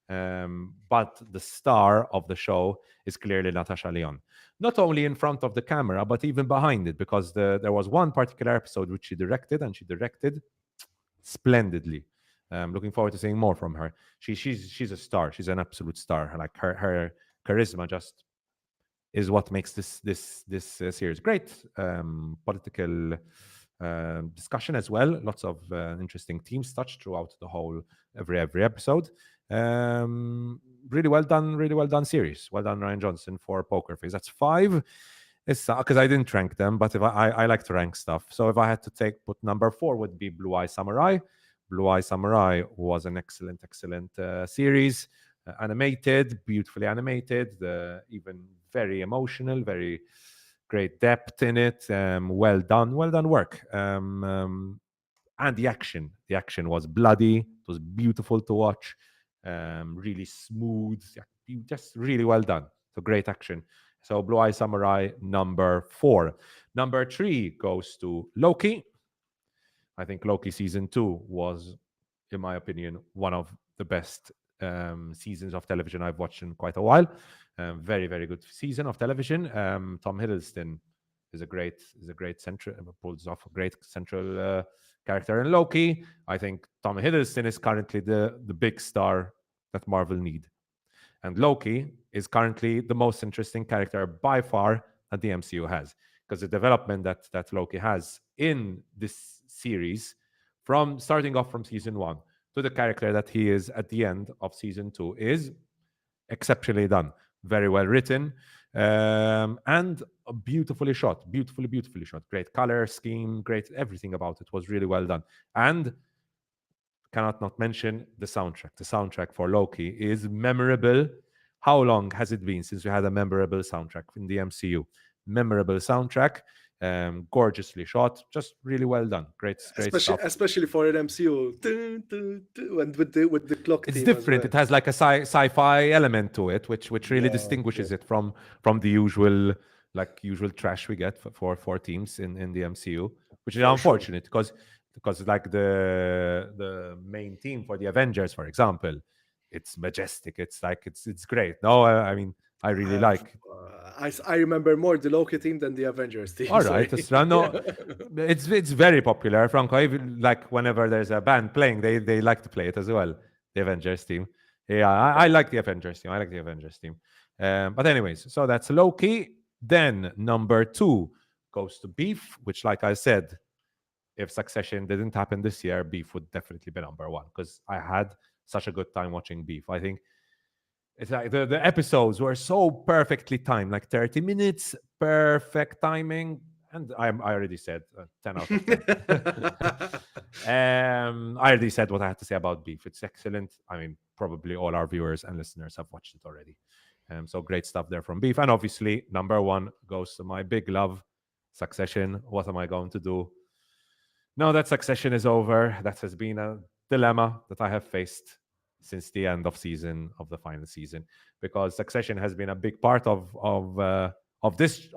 But the star of the show is clearly Natasha Lyonne, not only in front of the camera but even behind it, because there was one particular episode which she directed, and she directed splendidly. Looking forward to seeing more from her. She's a star. She's an absolute star. Like her charisma just is what makes this series great. Political discussion as well. Lots of interesting themes touched throughout the whole every episode. Really well done. Really well done series. Well done, Ryan Johnson, for Poker Face. That's five. It's because I didn't rank them, but if I like to rank stuff. So if I had to put number four, would be Blue Eye Samurai. Blue Eye Samurai was an excellent series, animated, beautifully animated, even very emotional, very great depth in it. Well done work. And the action was bloody. It was beautiful to watch. Really smooth, yeah, just really well done. So great action. So Blue Eye Samurai number four. Number three goes to Loki. I think Loki season two was, in my opinion, one of the best seasons of television I've watched in quite a while. Very good season of television. Tom Hiddleston is a great central, pulls off a great central character in Loki. I think Tom Hiddleston is currently the big star that Marvel need. And Loki is currently the most interesting character by far that the MCU has. Because the development that Loki has in this series, from starting off from season one to the character that he is at the end of season two, is exceptionally done. Very well written. And beautifully shot. Beautifully shot. Great color scheme, great everything about it was really well done. And cannot not mention the soundtrack. The soundtrack for Loki is memorable. How long has it been since we had a memorable soundtrack in the MCU? Memorable soundtrack, gorgeously shot, just really well done. Great especially stuff. especially for an MCU, and with the clock It's theme as different. well. It has like a sci-fi element to it, which really Yeah, distinguishes true, it from the usual trash we get for teams in the MCU, which is for sure. unfortunate because like the main team for the Avengers, for example, it's majestic. It's like it's great. No, I mean I really I've, like. I remember more the Loki team than the Avengers team. All right, Sorry. that's no, it's very popular. Franco, even like whenever there's a band playing, they like to play it as well. The Avengers team. Yeah, I like the Avengers team. I like the Avengers team. But anyways, so that's Loki. Then number two goes to Beef, which, like I said, if Succession didn't happen this year, Beef would definitely be number one because I had such a good time watching Beef. I think it's like the episodes were so perfectly timed, like 30 minutes, perfect timing. And I already said 10 out of 10. I already said what I had to say about Beef. It's excellent. I mean, probably all our viewers and listeners have watched it already. So great stuff there from Beef. And obviously, number one goes to my big love, Succession. What am I going to do? Now that Succession is over, that has been a dilemma that I have faced since the end of the final season, because Succession has been a big part of this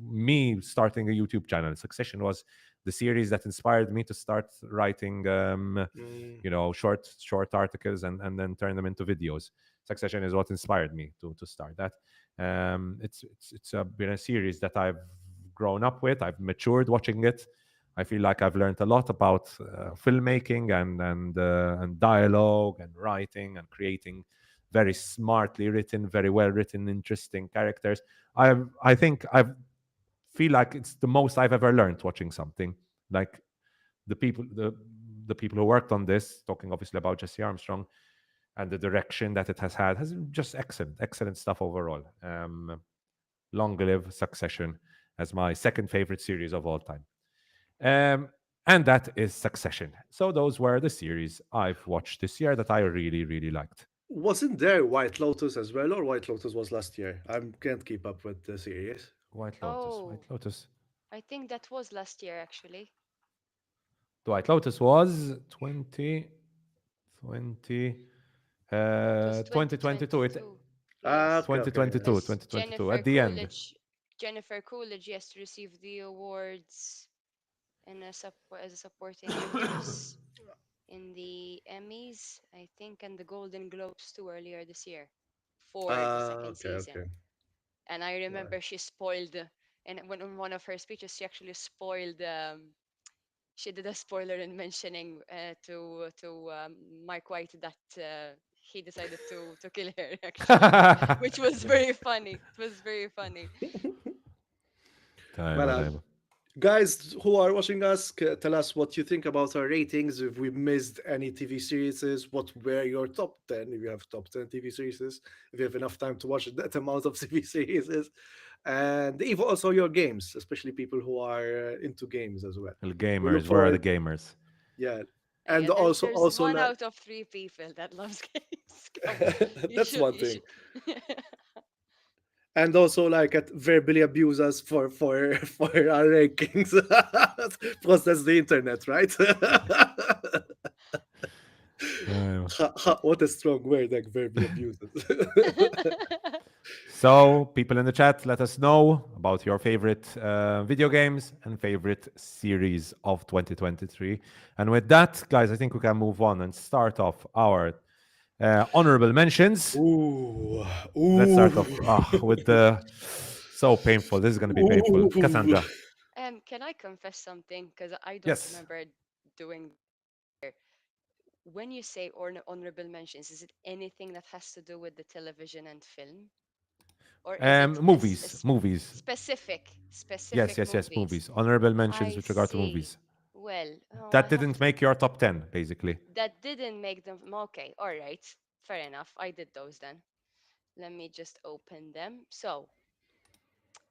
me starting a YouTube channel. Succession was the series that inspired me to start writing, Mm. short articles and then turn them into videos. Succession is what inspired me to start that. It's been a series that I've grown up with. I've matured watching it. I feel like I've learned a lot about filmmaking and dialogue and writing and creating very smartly written, very well written, interesting characters. I think I feel like it's the most I've ever learned watching something. Like the people the people who worked on this, talking obviously about Jesse Armstrong and the direction that it has been just excellent stuff overall. Long live Succession as my second favorite series of all time. Um, and that is Succession. So those were the series I've watched this year that I really liked. Wasn't there White Lotus as well, or White Lotus was last year? I can't keep up with the series. White Lotus. Oh, White Lotus. I think that was last year actually. The White Lotus was 2020, It was 2022. 2022. Ah, Yes, okay, okay, yeah. 2022, because 2022. At the end. Jennifer Coolidge, yes, received the awards in as a supporting actress. in the Emmys, I think, and the Golden Globes too earlier this year for the Ah, second okay, season. okay. And I Right. remember she spoiled, and when in one of her speeches, she actually spoiled. She did a spoiler in mentioning to Mike White that he decided to kill her actually, which was very funny. It was very funny. طيب Well, طيب. guys who are watching us, tell us what you think about our ratings. If we missed any TV series, what were your top 10? If you have top 10 TV series, if you have enough time to watch that amount of TV series, and even also your games, especially people who are into games as well. The We look gamers, where are the forward, gamers? yeah, Yeah, and there's also one like out of three people that loves games. Come, that's one you thing. should. And also like at verbally abuse us for for our rankings because that's the internet, right? طيب. What a strong word, like verbally abuses. So, people in the chat, let us know about your favorite video games and favorite series of 2023. And with that, guys, I think we can move on and start off our honorable mentions. Ooh, Let's start ooh, off with the so painful. This is going to be painful. ooh. Cassandra. Can I confess something? Because I don't Yes. remember doing here. When you say honorable mentions, is it anything that has to do with the television and film, or is it Movies. Movies. specific Yes, yes, yes, movies? movies. Honorable mentions I with regard to see. movies. Well, oh, I That have didn't make your top 10, basically. that didn't make them okay. All right, fair enough. I did those then. Let me just open them. So,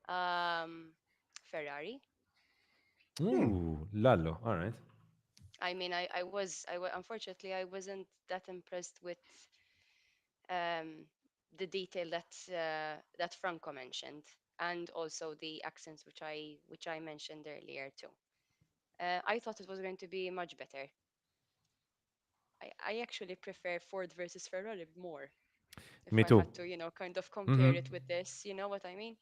um, Ferrari. Hmm. Ooh, Lalo. All right. I mean, unfortunately, I wasn't that impressed with um, the detail that Franco mentioned, and also the accents which I mentioned earlier too. I thought it was going to be much better. I actually prefer Ford versus Ferrari more. If Me I too. had to, kind of compare Hmm. it with this, you know what I mean?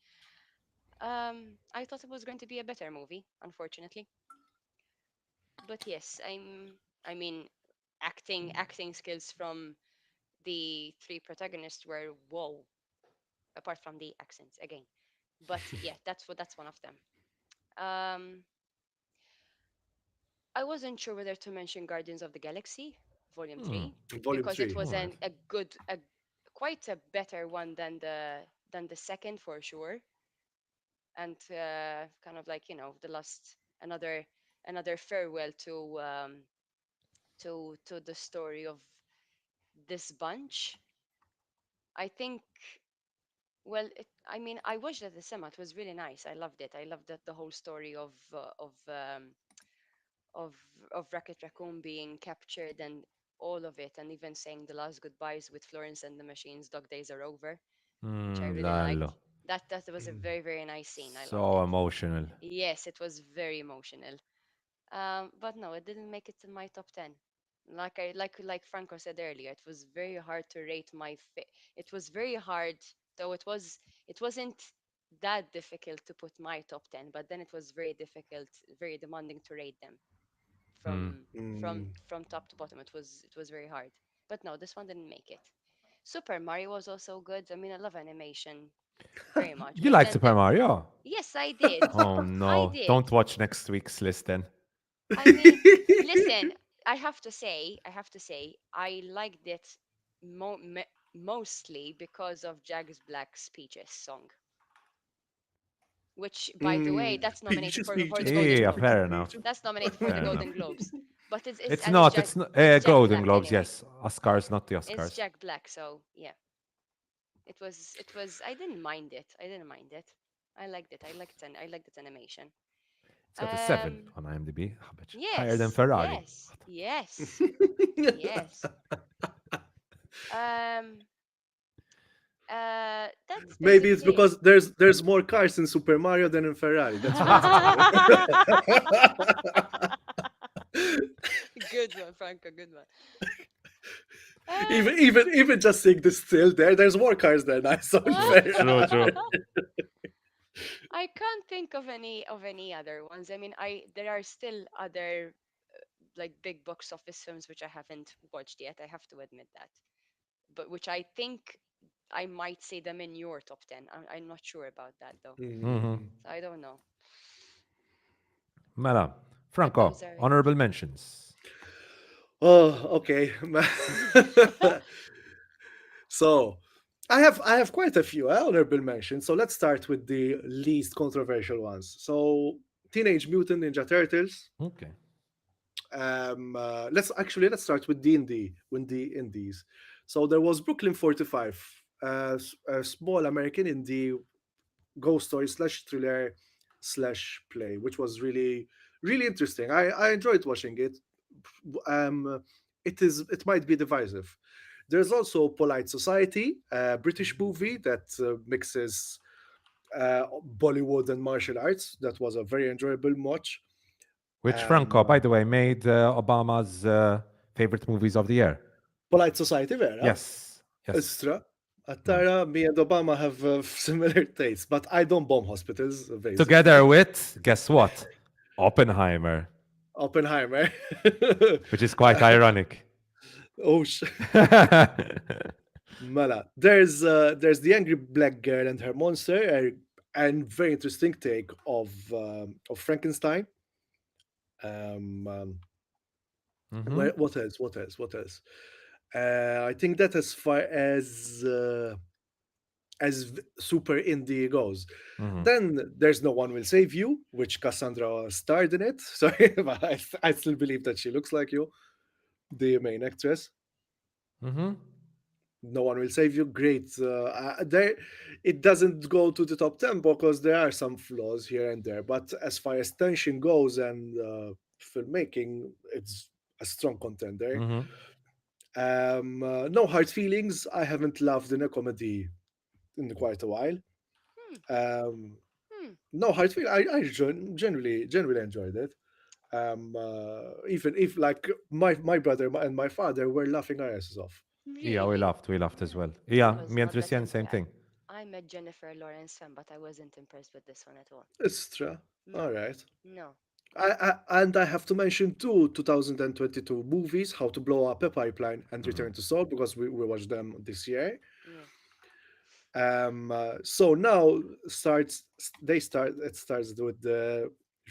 I thought it was going to be a better movie, unfortunately. But yes, I mean, acting skills from the three protagonists were whoa, apart from the accents again. But yeah, that's one of them. Um, I wasn't sure whether to mention Guardians of the Galaxy Volume Hmm. 3 Volume because it 3. was All right. a good a quite a better one than the second for sure, and kind of like the last another farewell to the story of this bunch. I think. Well, I mean, I watched it at the cinema. It was really nice. I loved it. I loved the whole story of of Rocket Raccoon being captured and all of it, and even saying the last goodbyes with Florence and the Machines. Dog days are over, which I really liked. Lalo. That was a very very nice scene. I loved So it. emotional. Yes, it was very emotional. But no, it didn't make it to my top 10. Like Franco said earlier, it was very hard to rate it was very hard, though it wasn't that difficult to put my top 10, but then it was very difficult, very demanding to rate them Hmm. from Mm. from top to bottom. It was very hard. But no, this one didn't make it. Super Mario was also good. I mean, I love animation very much, You but like then Super Mario? yes, I did. Oh I no. did. Don't watch next week's list then. I mean, listen, I have to say, I liked it mostly because of Jags Black's Speeches song, which, by the way, that's nominated Peaches, for the peaches, Golden peaches, Yeah, Globes. peaches, fair enough. peaches. That's nominated for the Fair enough. Golden Globes, but it's It's and it's not. Jack It's not, it's Jack Golden Black Globes. anyway. Yes, Oscars, not the It's Oscars. Jack Black, so yeah, it was. I didn't mind it. I didn't mind it. I liked it. I liked its animation. It's got a 7 Um, on IMDb. How much higher than yes, Ferrari? yes, yes, yes. Um, that's Maybe it's basically because there's more cars in Super Mario than in Ferrari. That's why it's higher. it. Good one, Franco. Good one. even Um, even even just seeing this still there's more cars there now. So unfair. True, true. I can't think of any other ones. I mean, there are still other like big box office films which I haven't watched yet. I have to admit that, but which I think I might say them in your top 10. I'm not sure about that though. Mm. So I don't know. Mela. But Franco, those are it. honorable mentions. Oh, okay. So I have quite a few honorable mentions. So let's start with the least controversial ones. So Teenage Mutant Ninja Turtles. Okay. Let's start with the indies. So there was Brooklyn 45, a small American indie ghost story slash thriller slash play, which was really interesting. I enjoyed watching it. It might be divisive. There's also Polite Society, a British movie that mixes Bollywood and martial arts. That was a very enjoyable watch. Which Um, Franco, by uh, the way, made Obama's favorite movies of the year. Polite Society, vera? Yes. Yes. Istra. Mm. Tara, me and Obama have similar tastes, but I don't bomb hospitals, basically. Together with, guess what? Oppenheimer, Oppenheimer. which is quite ironic. Oh, Mala. There's the angry black girl and her monster, and very interesting take of Frankenstein. Um, um, Hmm. what else? What else? What else? I think that as far as super indie goes. Hmm. Then there's No One Will Save You, which Cassandra starred in it. Sorry, but I still believe that she looks like you, the main actress. Hmm. No One Will Save You. Great. There, it doesn't go to the top 10 because there are some flaws here and there. But as far as tension goes and filmmaking, it's a strong contender. Hmm. No Hard Feelings. I haven't loved in a comedy in quite a while. Hmm. Um, Hmm. no Hard Feelings. I generally enjoyed it. Even if like my brother and my father were laughing our asses off. Yeah, Really? we laughed as well. I Yeah, was me and not that Tristian, same impressed. thing. I'm a Jennifer Lawrence fan, but I wasn't impressed with this one at all. It's true. All No, right. no. And I have to mention two 2022 movies, How to Blow Up a Pipeline and Mhm. Return to Soul, because we watched them this year. Yeah. So now it starts with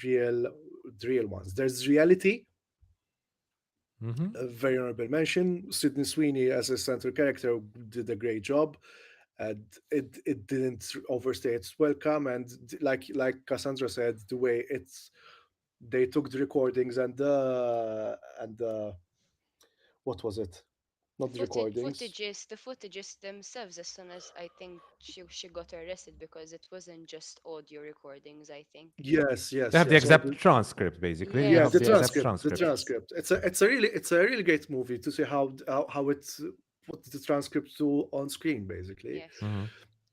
real the real ones. There's Reality, Mhm. a very honorable mention. Sydney Sweeney as a central character did a great job. And it didn't overstay its welcome. And like Cassandra said, the way they took the recordings and what was it? The Not the recordings. footages themselves. As soon as I think she got arrested because it wasn't just audio recordings. I think. Yes, They yes, have the yes. So exact transcript, basically. They yeah, have the the Yes. exact transcript, the transcript. Yes. transcript. It's a really great movie to see how it's put the transcript to on screen basically. Yes. Mhm.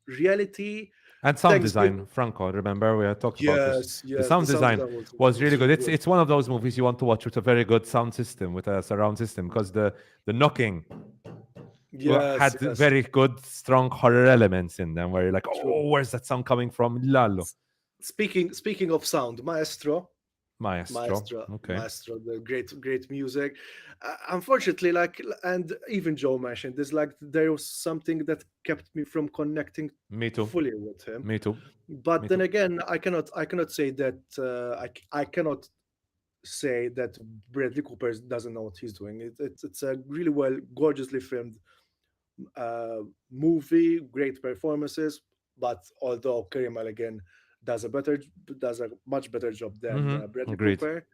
Reality, And sound Thanksgiving. design, Franco. Remember we had talked about this. Yes, The yes. The sound sound design design was was was really good. really It's good. it's one of those movies you want to watch with a very good sound system, with a surround system, because the knocking Yes, had yes. very good, strong horror elements in them, where you're like, True. oh, where's that sound coming from? Lalo. Speaking of sound, Maestro. Maestro. Okay. Maestro, the great music. Unfortunately, and even Joe mentioned, there was something that kept me from connecting Me too. fully with him. Me too. But Me then too. again, I cannot say that I cannot say that Bradley Cooper doesn't know what he's doing. It's a really well, gorgeously filmed uh, movie, great performances. But although Kerry Mulligan does a better does a much better job than Bradley Agreed. Cooper,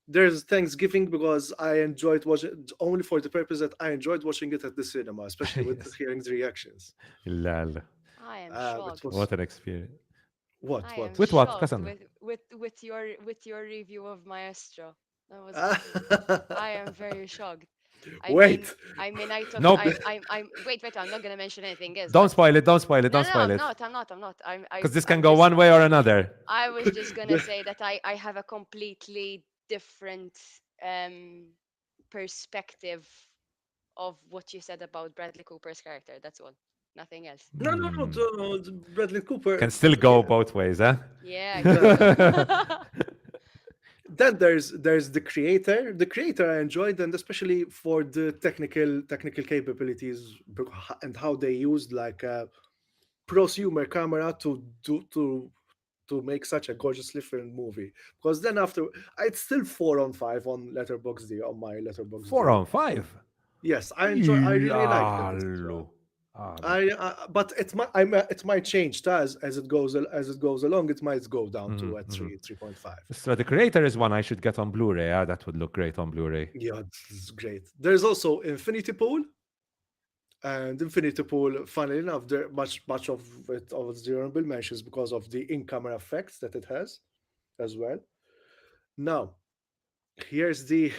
there's Thanksgiving because I enjoyed watching only for the purpose that I enjoyed watching it at the cinema, especially with Yes. hearing the reactions. Lal. I am It shocked. was What an experience. I am what. With what, shocked Cassandra? with your review of Maestro. That was Ah, I am very shocked. I mean, wait, I thought Nope. I'm wait, I'm not gonna mention anything else, Don't but spoil it. Don't spoil it. no, Don't no, no, spoil I'm it. not, Because this can I'm go just, one way or another. I was just gonna say that I have a completely different um perspective of what you said about Bradley Cooper's character. That's all. Nothing else. no, Hmm. Bradley Cooper. Can still go both ways, huh? Yeah, I guess Yeah, so. Then there's the creator. The creator I enjoyed, and especially for the technical capabilities and how they used like a prosumer camera to make such a gorgeously filmed movie. Because then after, it's still 4 on 5 on Letterboxd on my Four Letterboxd. on five. Yes, I really liked it. Allo. Allo. But it might change as it goes along. It might go down to a 3.5. So the creator is one I should get on Blu-ray. That would look great on Blu-ray. Yeah, this is great. There's also Infinity Pool, and Infinity Pool. Funnily enough, there much of its honorable mentions because of the in-camera effects that it has as well. Now, here's the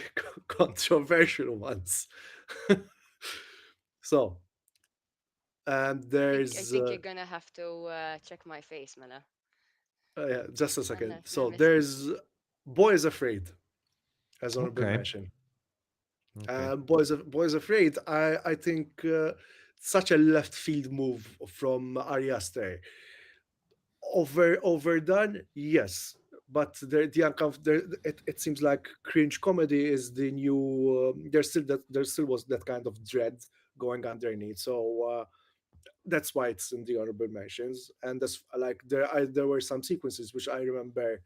controversial ones. So, I there's think you're gonna have to check my face, Mela. yeah, just a I'm second. not So missing. there's Boys Afraid as honorable Okay. mention. Okay. Boys Afraid. I think such a left field move from Ari Aster. Overdone, yes, but it seems like cringe comedy is the new. There still was that kind of dread going underneath. So that's why it's in the honorable mentions. And that's like there were some sequences which I remember,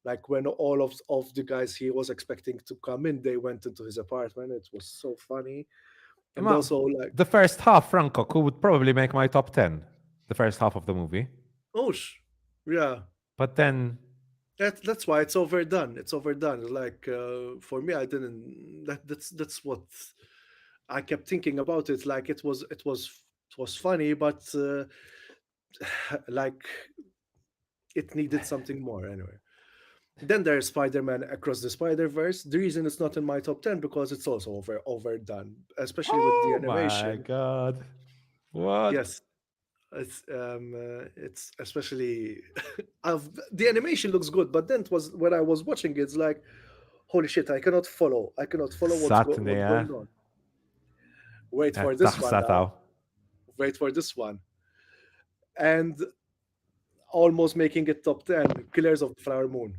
like when all of the guys he was expecting to come in, they went into his apartment. It was so funny, and Well, also like, the first half, Franco, would probably make my top 10. The first half of the movie. oh, yeah. But then, That's why it's overdone. It's overdone. Like for me, I didn't. That's what I kept thinking about it. Like it was funny, but like it needed something more anyway. Then there's Spider-Man Across the Spider-Verse. The reason it's not in my top 10 because it's also overdone, especially with the oh my animation. God. What? Yes, it's especially the animation looks good, but then it was when I was watching it's like, holy shit, I cannot follow Satni, what's eh? going on. Wait for this one now. Taħsataw. Wait for this one. And almost making it top 10, Killers of the Flower Moon.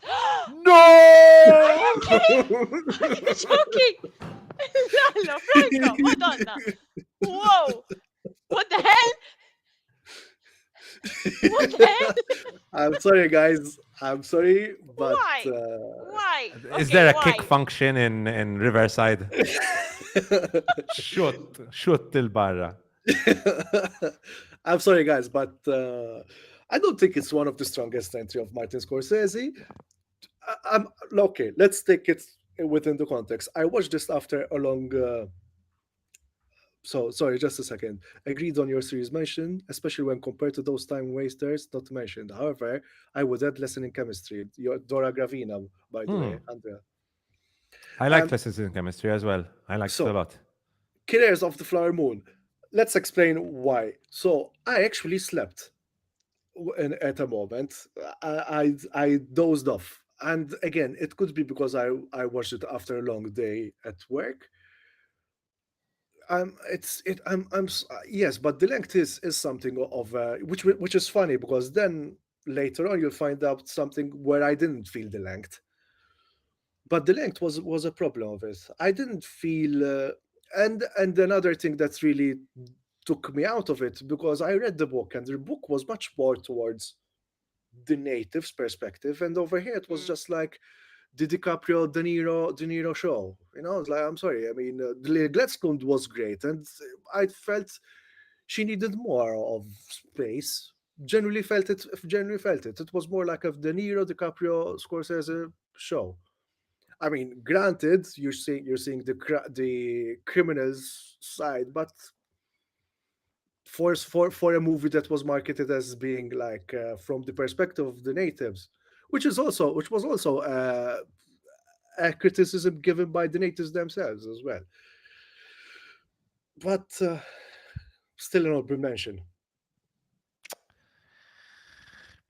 Are No! you kidding? Are you joking? Lalo, Franco, Madonna. Whoa! What the hell? What the hell? I'm sorry, guys. I'm sorry, but Why? Why? Is Okay, there a why? kick function in Riverside? Shoot till barra. I'm sorry, guys, but I don't think it's one of the strongest entry of Martin Scorsese. I'm okay. Let's take it within the context. I watched this after a long. So sorry, just a second. Agreed on your series mention, especially when compared to those time wasters not mentioned. However, I would add lesson in chemistry. Your Dora Gravina, by the way, Andrea. I liked lessons in chemistry as well. I liked it a So, lot. Killers of the Flower Moon. Let's explain why. So I actually slept at a moment. I dozed off, and again, it could be because I watched it after a long day at work. It's it I'm s- Yes, but the length is something of which is funny because then later on you'll find out something where I didn't feel the length, but the length was a problem of it. I didn't feel, and another thing that's really took me out of it because I read the book and the book was much more towards the natives' perspective, and over here it was Mm. just like the DiCaprio De Niro show. It's like, I'm sorry. I mean, the Gladstone was great, and I felt she needed more of space. Generally felt it. It was more like a De Niro, DiCaprio, Scorsese show. I mean, granted, you're seeing the criminals side, but for a movie that was marketed as being like from the perspective of the natives, which was also a criticism given by the natives themselves as well. But still an honorable mention.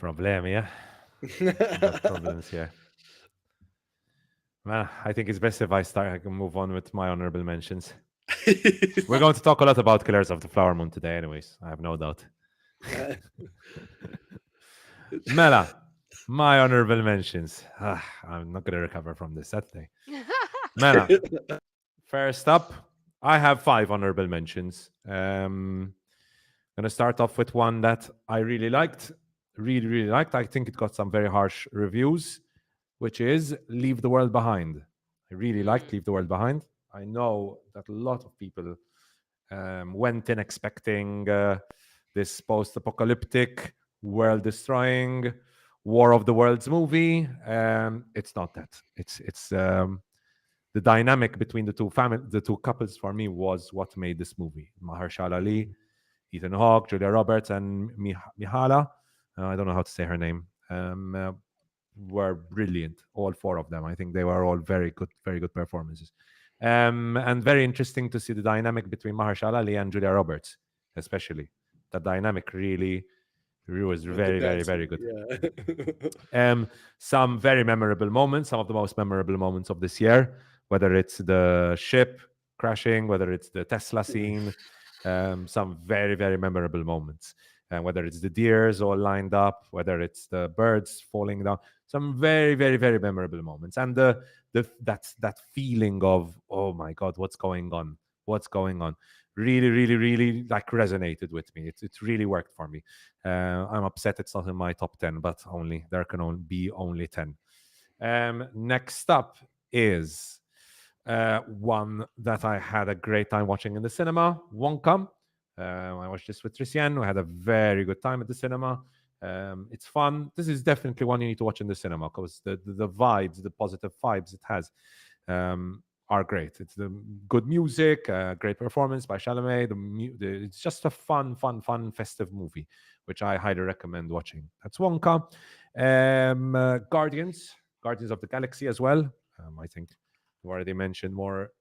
Problemi, yeah? We got problems here. Man, I think it's best if I can move on with my honorable mentions. We're going to talk a lot about Killers of the Flower Moon today anyways. I have no doubt. Mela, My honorable mentions. I'm not going to recover from this Saturday. Mela, first up, I have 5 honorable mentions. Going to start off with one that I really liked. Really, really liked. I think it got some very harsh reviews, which is Leave the World Behind. I really liked Mm. Leave the World Behind. I know that a lot of people went in expecting this post-apocalyptic, world-destroying, War of the Worlds movie. It's not that. It's the dynamic between the two couples for me was what made this movie. Mahershala Ali, Mm. Ethan Hawke, Julia Roberts, and Mihala. I don't know how to say her name. Were brilliant, all 4 of them. I think they were all very good performances. And very interesting to see the dynamic between Mahershala Ali and Julia Roberts, especially. The dynamic really was On the very, bad very side, good. yeah. Some very memorable moments, some of the most memorable moments of this year, whether it's the ship crashing, whether it's the Tesla scene, some very memorable moments. And whether it's the deers all lined up, whether it's the birds falling down, some very memorable moments. And that feeling of, oh my God, what's going on? What's going on? Really like resonated with me. It really worked for me. I'm upset it's not in my top 10, but only there can only be only 10. Next up is one that I had a great time watching in the cinema, Wonka. I watched this with Tristian. We had a very good time at the cinema. It's fun. This is definitely one you need to watch in the cinema because the vibes, the positive vibes it has, are great. It's the good music, great performance by Chalamet. It's just a fun, festive movie, which I highly recommend watching. That's Wonka. Guardians of the Galaxy as well. I think we already mentioned more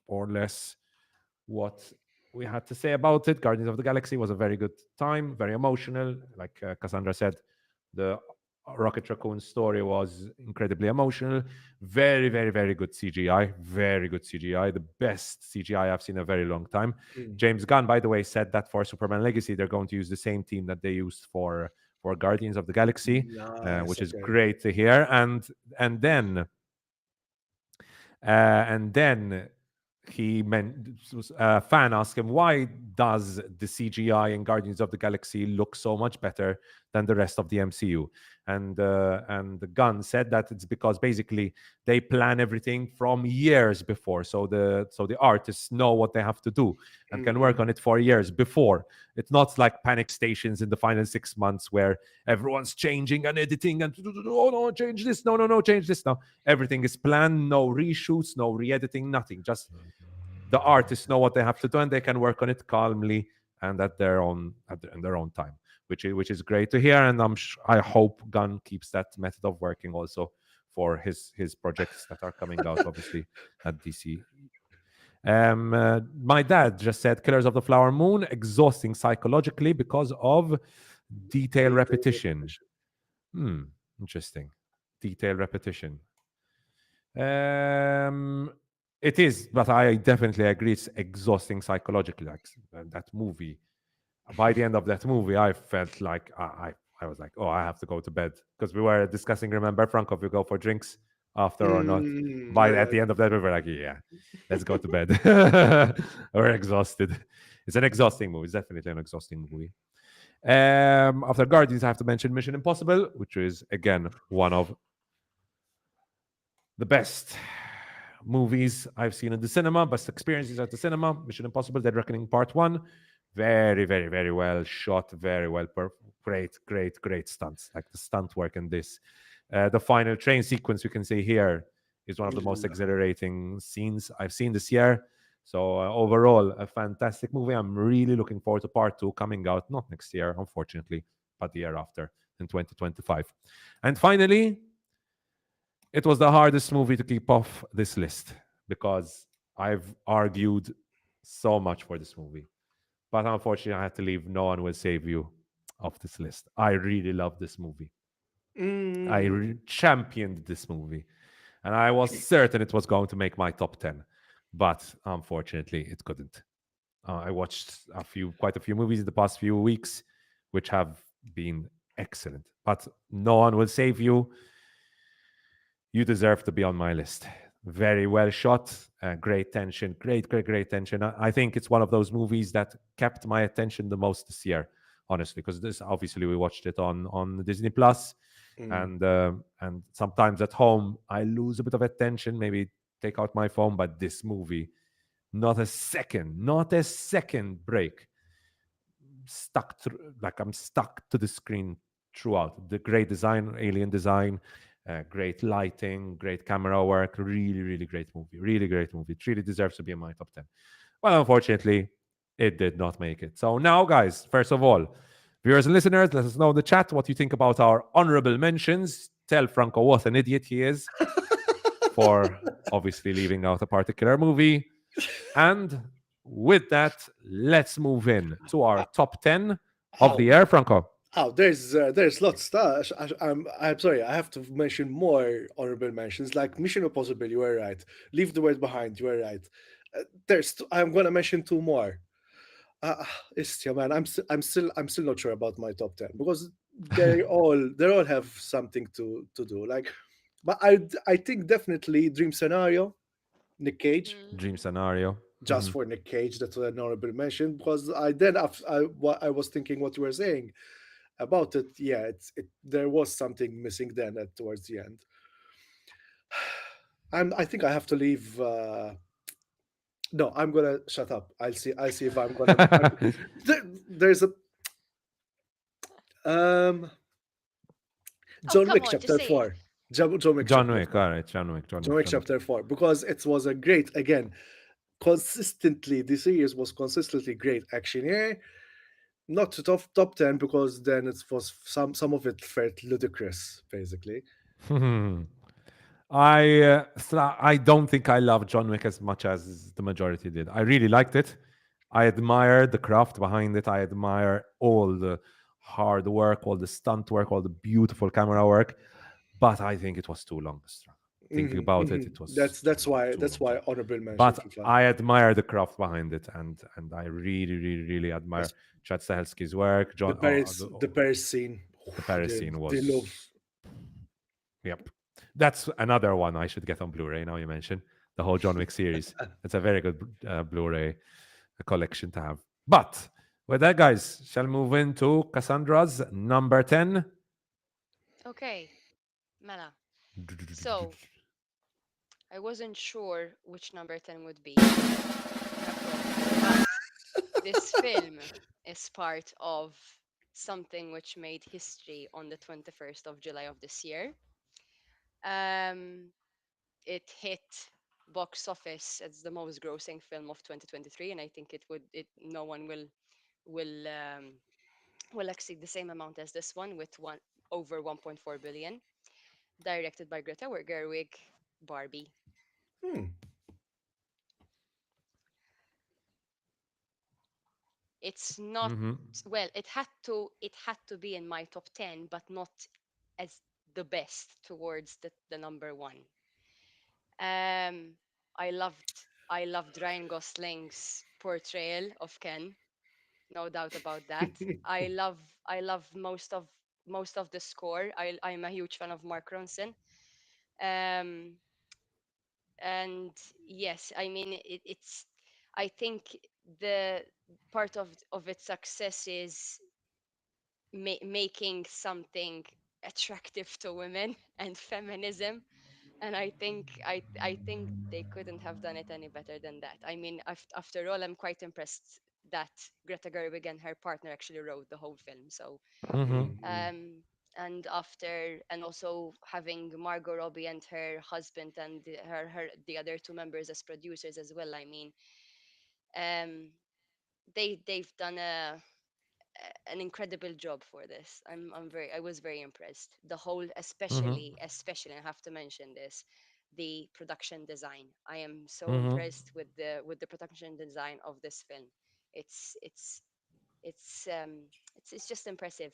or less what we had to say about it. Guardians of the Galaxy was a very good time, very emotional. Like Cassandra said, the Rocket Raccoon story was incredibly emotional. Very good CGI. Very good CGI. The best CGI I've seen in a very long time. Mm. James Gunn, by the way, said that for Superman Legacy, they're going to use the same team that they used for Guardians of the Galaxy, Nice. which is Okay. great to hear. And then and then he meant a fan asked him, why does the CGI in Guardians of the Galaxy look so much better than the rest of the MCU? And the Gunn said that it's because basically they plan everything from years before, so the artists know what they have to do and can work Mm. on it for years before. It's not like panic stations in the final 6 months where everyone's changing and editing and, oh no, change this, no, change this now. Everything is planned, no reshoots, no re-editing, nothing. Just the artists know what they have to do and they can work on it calmly and in their own time, which is great to hear. And I hope Gunn keeps that method of working also for his projects that are coming out, obviously, at DC. My dad just said Killers of the Flower Moon, exhausting psychologically because of detail Detailed repetition. repetition. Hmm, interesting. Detail repetition. Um, it is, but I definitely agree. It's exhausting psychologically. Like that movie. By the end of that movie, I felt like I was like, oh, I have to go to bed because we were discussing. Remember, Franco, if we go for drinks after or not? By Yeah, at yeah. the end of that, we were like, yeah, let's go to bed. We're exhausted. It's an exhausting movie. It's definitely an exhausting movie. After Guardians, I have to mention Mission Impossible, which is again one of the best movies I've seen in the cinema, best experiences at the cinema. Mission Impossible: Dead Reckoning Part One, very well shot, very well, great stunts. Like the stunt work in this, the final train sequence you can see here is one of the most exhilarating scenes I've seen this year. So overall, a fantastic movie. I'm really looking forward to Part Two coming out not next year, unfortunately, but the year after in 2025. And finally, it was the hardest movie to keep off this list because I've argued so much for this movie. But unfortunately, I had to leave No One Will Save You off this list. I really love this movie. I Mm. championed this movie. And I was certain it was going to make my top 10. But unfortunately, it couldn't. I watched quite a few movies in the past few weeks, which have been excellent. But no one will save you. You deserve to be on my list. Very well shot, great tension, great tension. I think it's one of those movies that kept my attention the most this year, honestly, because this obviously we watched it on Disney Plus, Mm. and sometimes at home I lose a bit of attention, maybe take out my phone, but this movie, not a second break, stuck through, like I'm stuck to the screen throughout. The great design, alien design, great lighting, great camera work. Really great movie. Really great movie. It really deserves to be in my top 10. Well, unfortunately, it did not make it. So now, guys, first of all, viewers and listeners, let us know in the chat what you think about our honorable mentions. Tell Franco what an idiot he is for obviously leaving out a particular movie. And with that, let's move in to our Uh, top 10 of the oh, year, Franco. there's lots. I'm sorry. I have to mention more honorable mentions, like Mission Impossible. You were right. Leave the World Behind. You were right. I'm gonna mention two more. Uh, yeah, man. I'm still not sure about my top 10 because they all have something to do. Like, but I think definitely Dream Scenario, Nick Cage. Dream Mm. scenario. Just for Nick Cage, that's an honorable mention because I was thinking what you were saying about it. Yeah, there was something missing then towards the end. I think I have to leave. No, I'm gonna shut up. I'll see if there's a um Oh, John come Wick on, just chapter say it. 4. John Wick John chapter Wick. 4. All right. John Wick. John John Wick. Wick John Wick. chapter 4 because it was a great, again, consistently the series was consistently great action. Yeah, not to top 10 because then it was some of it felt ludicrous basically. I don't think I love John Wick as much as the majority did. I really liked it. I admire the craft behind it. I admire all the hard work, all the stunt work, all the beautiful camera work. But I think it was too long. Thinking about it, it was That's why too long. honorable mention But for fun. I admire the craft behind it, and I really admire Yes, Chad Stahelski's work. the Paris scene. The Oof, Paris scene the love. was, yep. That's another one I should get on Blu-ray. Now you mention the whole John Wick series. It's a very good Blu-ray collection to have. But with that, guys, shall we move into Cassandra's number 10? Okay, Mela. So, I wasn't sure which number 10 would be, but this film is part of something which made history on the 21st of July of this year. Um, it hit box office as the most grossing film of 2023, and I think no one will will exceed the same amount as this one with one over 1.4 billion. Directed by Greta Gerwig, Barbie. Hmm. It's not, Hmm. well, it had to be in my top 10, but not as the best towards the number one. Um, I loved Ryan Gosling's portrayal of Ken, no doubt about that. I love most of the score. I'm a huge fan of Mark Ronson. Um, and yes, I mean it's I think the part of its success is making something attractive to women and feminism, and I think they couldn't have done it any better than that. I mean, after all, I'm quite impressed that Greta Gerwig and her partner actually wrote the whole film. So Hmm. um and also having Margot Robbie and her husband and the other two members as producers as well. I mean, um they've done an incredible job for this. I was very impressed. The whole, Hmm. especially I have to mention this, the production design. I am so Hmm. impressed with the production design of this film. It's it's it's it's just impressive.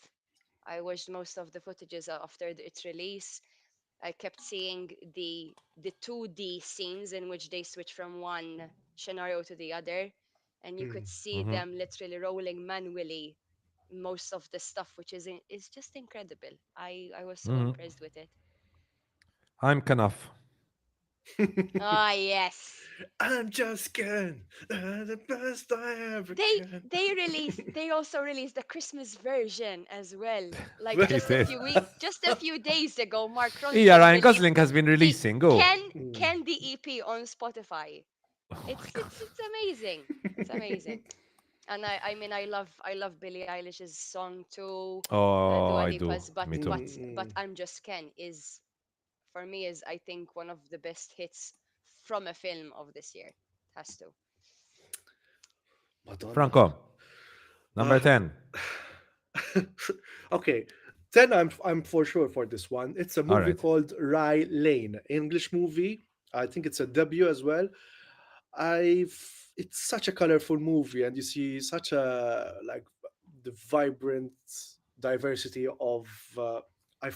I watched most of the footages after its release. I kept seeing the 2D scenes in which they switch from one scenario to the other, and you could see Hmm. them literally rolling manually most of the stuff, which is just incredible. I was so Mhm. impressed with it. I'm Kanaf. Ah, yes. I'm just kidding. The best I ever They can. they also released the Christmas version as well. Like They did. just a few days ago, Mark Yeah, Ronson Ryan released Gosling has been the releasing. Go. Mm. Candy EP on Spotify. Oh my god. It's amazing. It's amazing. And I mean I love Billie Eilish's song too, Oh, Dua I do. Lipa's, Me too. but Mm. I'm Just Ken is for me is I think one of the best hits from a film of this year. It has to. Madonna. Franco, number Uh, 10. okay, then I'm for sure for this one. It's a All movie right. called Rye Lane, English movie. I think it's a debut as well. I've It's such a colorful movie, and you see such a like the vibrant diversity of. I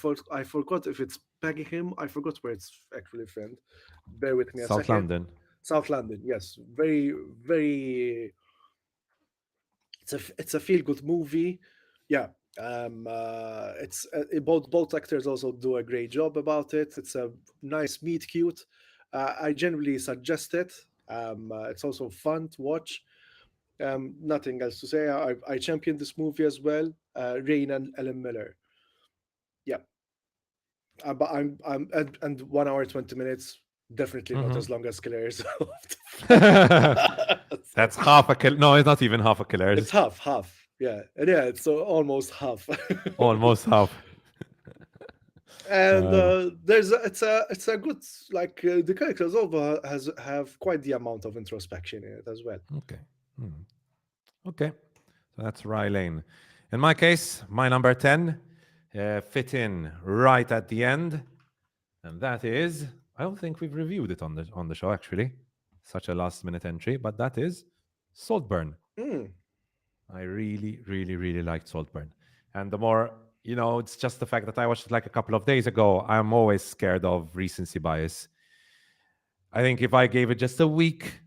forgot if it's Pagham. I forgot where it's actually filmed. Bear with me a South second. London. South London, yes, very. It's a feel good movie. Yeah, both actors also do a great job about it. It's a nice meet cute. I generally suggest it. It's also fun to watch. Nothing else to say. I champion this movie as well. Rain and Ellen Miller. Yeah, but and 1 hour 20 minutes. Definitely not Hmm. as long as Killers. That's half a kill. No, it's not even half a It's killers. half. Yeah, and yeah, it's almost half. Almost half. And Uh, it's a good the characters over has have quite the amount of introspection in it as well. okay. Hmm. Okay. So that's Rye Lane. In my case, my number 10 fit in right at the end. And that is, I don't think we've reviewed it on the show actually. Such a last minute entry, but that is Saltburn. Mm. I really, really, really liked Saltburn. And the more, it's just the fact that I watched it like a couple of days ago. I'm always scared of recency bias. I think if I gave it just a week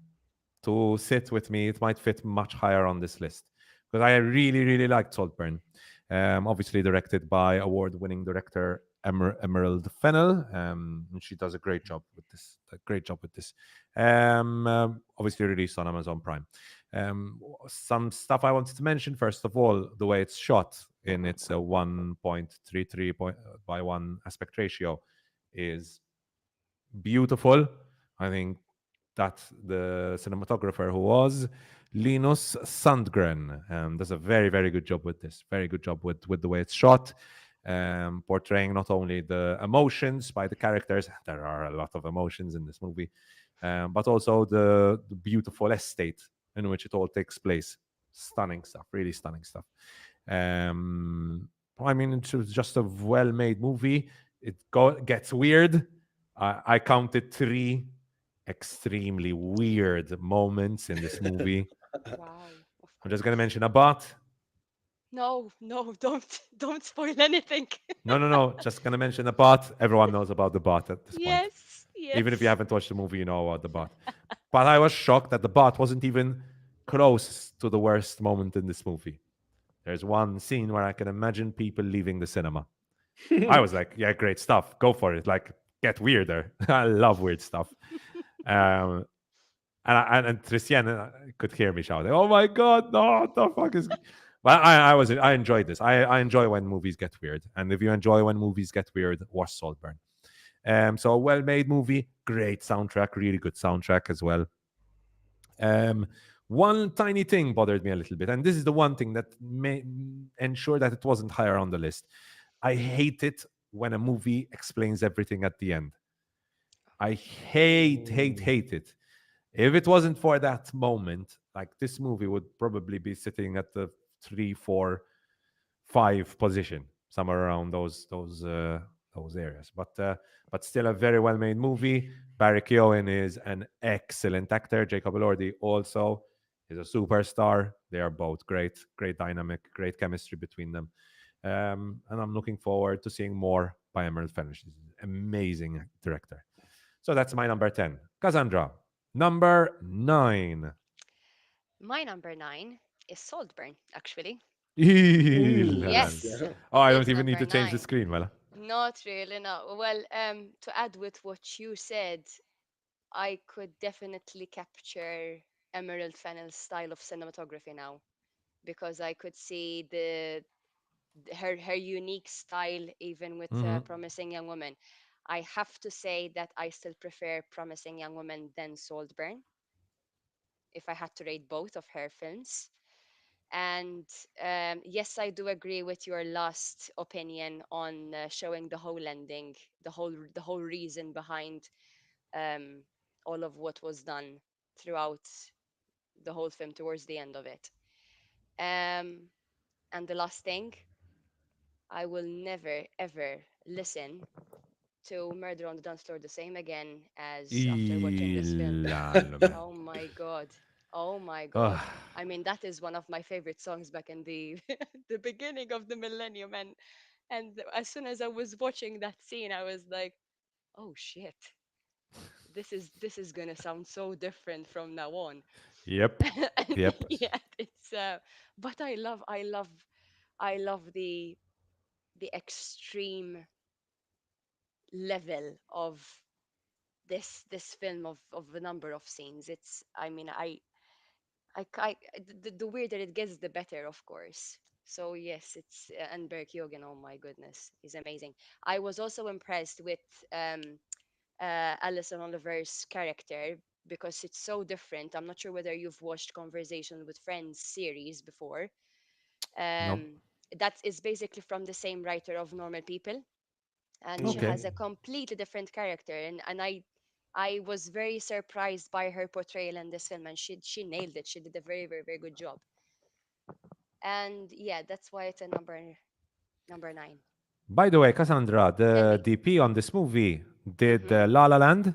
to sit with me, it might fit much higher on this list because I really, really liked Saltburn. Obviously, directed by award-winning director Emerald Fennell, and she does a great job with this. A great job with this. Obviously, released on Amazon Prime. Some stuff I wanted to mention. First of all, the way it's shot in its 1.33 by 1 aspect ratio is beautiful. I think that the cinematographer who was Linus Sandgren does a very, very good job with this. Very good job with the way it's shot, portraying not only the emotions by the characters, there are a lot of emotions in this movie, but also the beautiful estate in which it all takes place. Stunning stuff, really stunning stuff. Um, I mean, it's just a well-made movie. Gets weird. I counted 3 extremely weird moments in this movie. Wow, of I'm just going to course. mention a bot. No, no, don't spoil anything. No, no, no. Just going to mention a bot. Everyone knows about the bot at this point. Yes, Even if you yes. haven't watched the movie, you know about the bot. But I was shocked that the bot wasn't even close to the worst moment in this movie. There's one scene where I can imagine people leaving the cinema. I was like, yeah, great stuff. Go for it. Like, get weirder. I love weird stuff. Um, and Tristian could hear me shouting, "Oh my god, no! What the fuck is?" But I enjoyed this. I enjoy when movies get weird, and if you enjoy when movies get weird, watch Saltburn. So a well-made movie, great soundtrack, really good soundtrack as well. Um, one tiny thing bothered me a little bit, and this is the one thing that may ensure that it wasn't higher on the list. I hate it when a movie explains everything at the end. I Mm. hate it. If it wasn't for that moment, like this movie would probably be sitting at the 3, 4, 5 position, somewhere around those areas. But still a very well made movie. Barry Keoghan is an excellent actor. Jacob Elordi also is a superstar. They are both great, great dynamic, great chemistry between them. And I'm looking forward to seeing more by Emerald Fennell. She's an amazing director. So that's my number 10. Cassandra, number 9. My number 9 is Saltburn, actually. Yes, Yes, yeah. Oh, I it's don't even need number to change the 9. screen. Well, Not really, no. Well, to add with what you said, I could definitely capture Emerald Fennell's style of cinematography now, because I could see her unique style even with hmm, Promising Young Woman. I have to say that I still prefer Promising Young Woman than Saltburn if I had to rate both of her films. And yes, I do agree with your last opinion on showing the whole ending, the whole reason behind um, all of what was done throughout the whole film towards the end of it. Um, and the last thing, I will never ever listen to Murder on the Dance Floor the same again as after watching this film. Ilalme. Oh my god. Oh my Oh, god. I mean, that is one of my favorite songs back in the the beginning of the millennium, and as soon as I was watching that scene, I was like, "Oh shit. This is going to sound so different from now on." yep, And yep. yeah, it's but I love the extreme level of this film of a number of scenes. It's I mean the weirder it gets, the better, of course. So yes, it's and Berkyogen, oh my goodness, is amazing. I was also impressed with um Alison Oliver's character because it's so different. I'm not sure whether you've watched Conversation with Friends series before. Nope. um that is basically from the same writer of Normal People, and she Okay. has a completely different character, and I was very surprised by her portrayal in this film, and she nailed it. She did a very very very good job. And yeah, that's why it's a number 9. By the way, Cassandra, Tell the me. DP on this movie did Hmm. La La Land.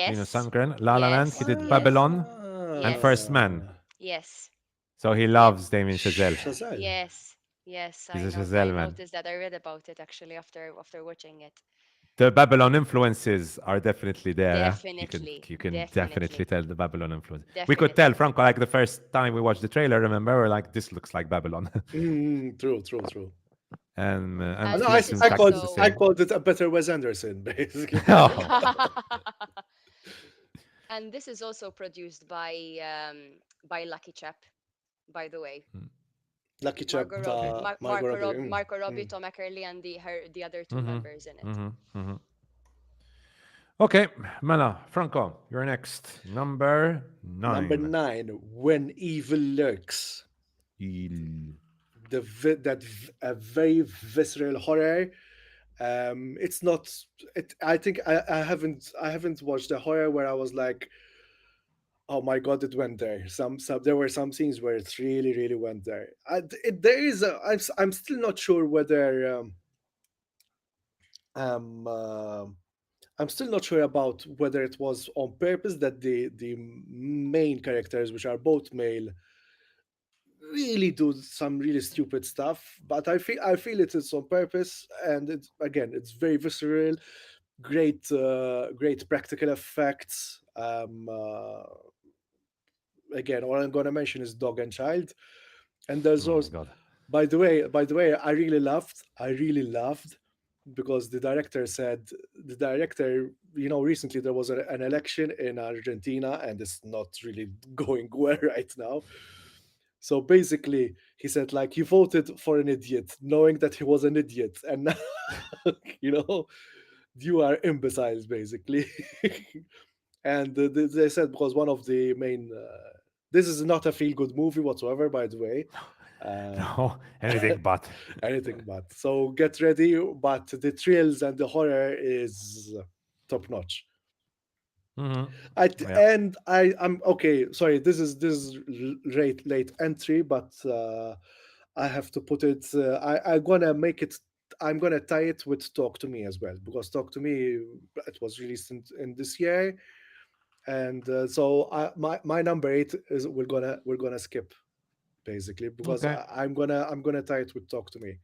Linus Yes, Sandgren, La La Land. He yes, did yes, Babylon and yes, First Ah, Man. yes. So he Yep. loves Damien Chazelle. Chazelle. Yes, yes, He's I a know. I Chazelle man. noticed that. I read about it actually after watching it. The Babylon influences are definitely there. Eh? Definitely, You can definitely definitely, tell the Babylon influence. We could tell definitely. Franco like the first time we watched the trailer. Remember, we're like, this looks like Babylon, True, true, true. and And No, he this seems is I like it's called the also I same. called it a better Wes Anderson, basically. Oh, and this is also produced by Lucky Chap, by the way. Lucky Chap, okay. Margot Robbie. Marco Robbie, Mm. Tom Eckerly, and the other two Mm-hmm. members in it. Mm-hmm. Mm-hmm. Okay, Mela, Franco, you're next. Number Number 9. 9, When Evil Lurks. Il... A very visceral horror. It's not. I think I haven't watched a horror where I was like, oh my god, it went there. Some there were some scenes where it really really went there. There is a. I'm still not sure whether um. um I'm still not sure about whether it was on purpose that the main characters, which are both male, really do some really stupid stuff. But I feel it is on purpose, and it's again it's very visceral, great practical effects. Again, all I'm gonna mention is Dog and Child, and there's Oh my also, god. by the way, I really loved because the director, recently there was an election in Argentina and it's not really going well right now. So basically, he said like he voted for an idiot, knowing that he was an idiot, and now, you know, you are imbeciles basically. And they said because one of the main, this is not a feel good movie whatsoever, by the way. Um, No, anything but. anything but. So get ready, but the thrills and the horror is top notch. Mm-hmm. Yeah. I'm okay. Sorry, this is late entry, but I have to put it. I'm gonna make it. I'm gonna tie it with Talk to Me as well because Talk to Me it was released in this year, and so my number 8 is we're gonna skip basically because Okay. I'm gonna tie it with Talk to Me.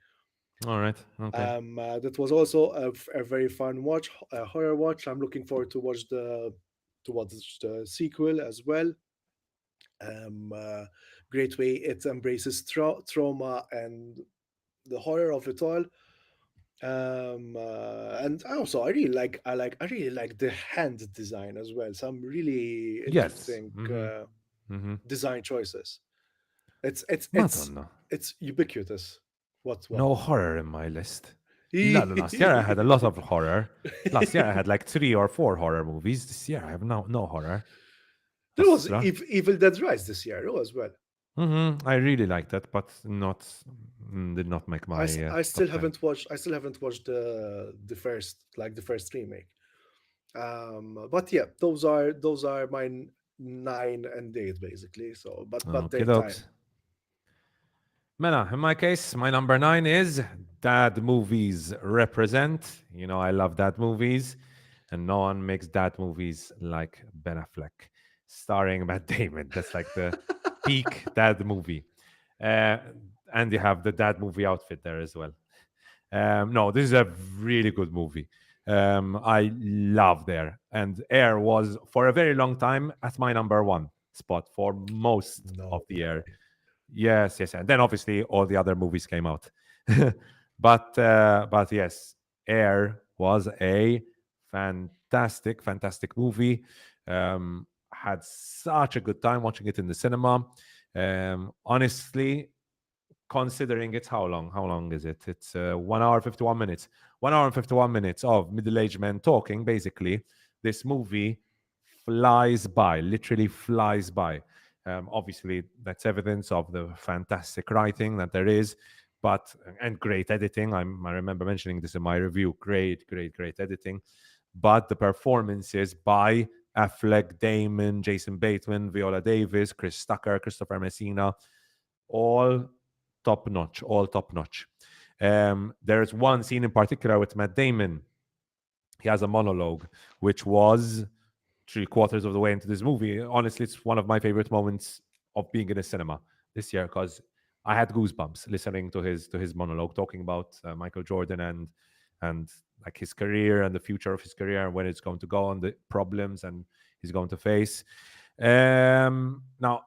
All right. Okay. That was also a very fun watch, a horror watch. I'm looking forward to watch the sequel as well. um, great way it embraces trauma and the horror of it all. And also I really like the hand design as well. Some really Yes. interesting Hmm. design choices. It's it's it's Madonna. it's ubiquitous. What? No horror in my list. Last year I had a lot of horror. Last year I had like 3 or 4 horror movies. This year I have no horror. There was Astra. Evil Dead Rise this year as well. I really liked that, but not did not make my I top still 10. haven't watched. I still haven't watched the first remake. But yeah, those are my nine and eight basically. So, but Okay, their time. dokes. Mena, in my case, my number 9 is dad movies represent. I love dad movies, and no one makes dad movies like Ben Affleck, starring Matt Damon. That's like the peak dad movie. Uh, and you have the dad movie outfit there as well. No, this is a really good movie. I love Air, and Air was for a very long time at my number 1 spot for most of No the year. way. Yes, yes, and then obviously all the other movies came out. But yes, Air was a fantastic, fantastic movie. Had such a good time watching it in the cinema. Honestly, considering it's how long is it? It's 1 hour 51 minutes. 1 hour and 51 minutes of middle-aged men talking. Basically, this movie flies by, literally flies by. Obviously, that's evidence of the fantastic writing that there is, but and great editing. I remember mentioning this in my review. Great, great, great editing. But the performances by Affleck, Damon, Jason Bateman, Viola Davis, Chris Tucker, Christopher Messina, all top notch, all top notch. There's one scene in particular with Matt Damon. He has a monologue, which was 3/4 of the way into this movie. Honestly, it's one of my favorite moments of being in a cinema this year because I had goosebumps listening to his monologue, talking about Michael Jordan and like his career and the future of his career and when it's going to go and the problems and he's going to face. Now,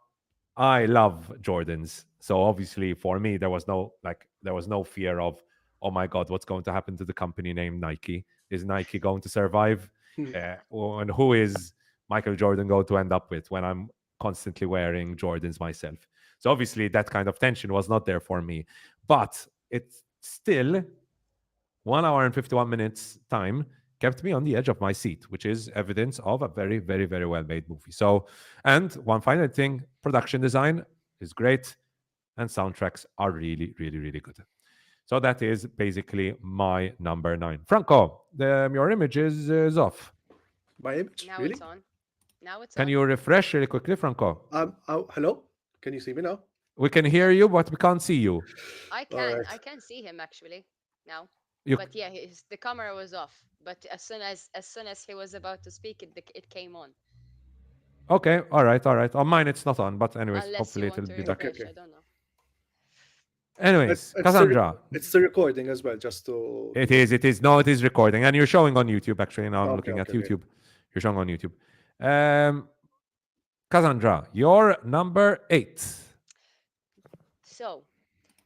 I love Jordans, so obviously for me there was no fear of, oh my god, what's going to happen to the company named Nike? Is Nike going to survive? And who is Michael Jordan going to end up with when I'm constantly wearing Jordans myself? So obviously that kind of tension was not there for me, but it's still 1 hour and 51 minutes time kept me on the edge of my seat, which is evidence of a very, very, very well made movie. So, and one final thing, production design is great and soundtracks are really, really, really good. So that is basically my number 9. Franco, your image is off. My image, Now it's really? on. Now it's Can on. you refresh really quickly, Franco? Hello. Can you see me now? We can hear you, but we can't see you. I All can. right. I can see him actually now. You But yeah, the camera was off. But as soon as he was about to speak, it came on. okay? All right, all right. On mine, it's not on, but anyways, Unless you hopefully want it'll to be back. Okay, refresh, okay. I don't know. Anyways, Cassandra, It's the recording as well, just to it is. It is. No, it is recording, and you're showing on YouTube. Actually, now I'm okay, looking at okay, okay. YouTube. You're showing on YouTube. Um, Cassandra, you're number 8. So,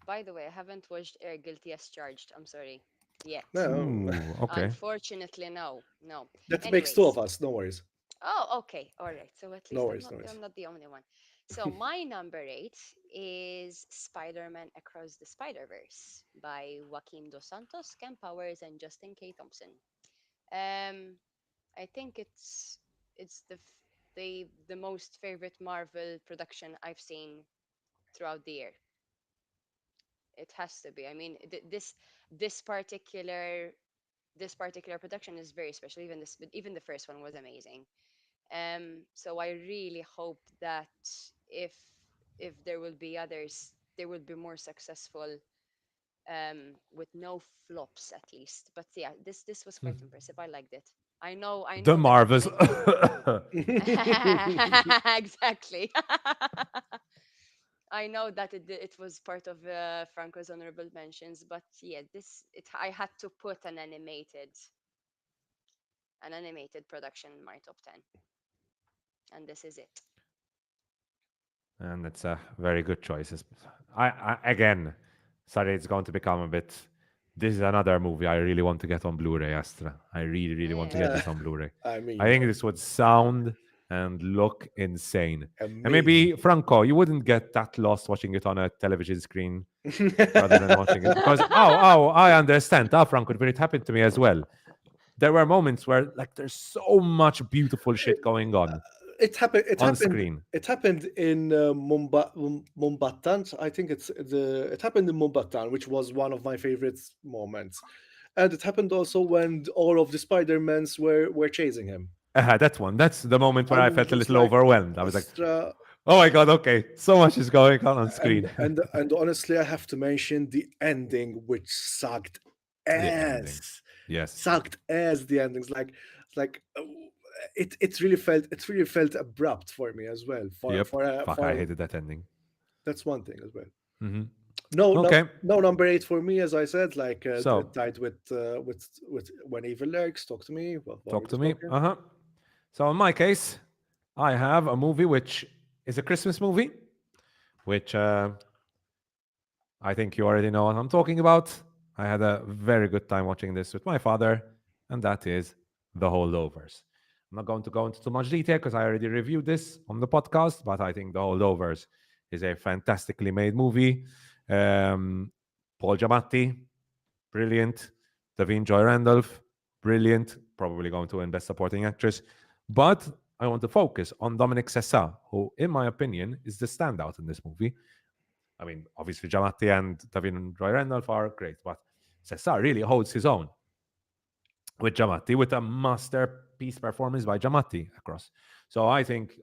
by the way, I haven't watched Air Guilty as Charged. I'm sorry. Yet. No, Ooh, okay. Unfortunately, no. No. that makes two of Anyways. us. No worries. Oh, okay. All right. So at No least I'm worries. not No worries. I'm not the only one. So my number 8 is Spider-Man Across the Spider-Verse by Joaquin Dos Santos, Ken Powers, and Justin K. Thompson. Um, I think it's the most favorite Marvel production I've seen throughout the year. It has to be. I mean, this particular this particular production is very special. Even the first one was amazing. So I really hope that if if there will be others, they will be more successful, with no flops at least. But yeah, this was quite impressive. I liked it. I The know that it Marvels. didn't. Exactly. I know that it was part of Franco's honorable mentions, but yeah, I had to put an animated production in my top 10, and this is it. And it's a very good choice. Again, sorry, it's going to become a bit. This is another movie I really want to get on Blu-ray, Astra. I really, really want to get Mm. Uh, this on Blu-ray. I I mean, think this would sound and look insane. And amazing. maybe Franco, you wouldn't get that lost watching it on a television screen rather than watching it because I understand. Ah, Franco, but it happened to me as well. There were moments where like there's so much beautiful shit going on It happened. It on happened. screen. It happened in Mumbattan. I think it happened in Mumbattan, which was one of my favorite moments. And it happened also when all of the Spider-Mans were chasing him. That's one. That's the moment where I I was felt a just little like, overwhelmed. I was like, Astra, oh my God, okay. So much is going on and screen. honestly, I have to mention the ending, which sucked The ending. ass. Yes. Sucked ass. The endings, like it really felt abrupt for me as well. Yep. Fuck, I For hated that ending. That's one thing as well. Hmm. No, no, Okay. no. Number eight for me, as I said, So tied with when evil lurks. Talk to me. What talk already to me. spoken. Uh huh. So in my case, I have a movie which is a Christmas movie, which I think you already know what I'm talking about. I had a very good time watching this with my father, and that is The Holdovers. I'm not going to go into too much detail because I already reviewed this on the podcast, but I think The Holdovers is a fantastically made movie. Um, Paul Giamatti, brilliant. Davine Joy Randolph, brilliant. Probably going to win Best Supporting Actress. But I want to focus on Dominic Sessa, who, in my opinion, is the standout in this movie. I mean, obviously, Giamatti and Davin Joy Randolph are great, but Sessa really holds his own with Giamatti, with a masterpiece performance by Giamatti across. So I think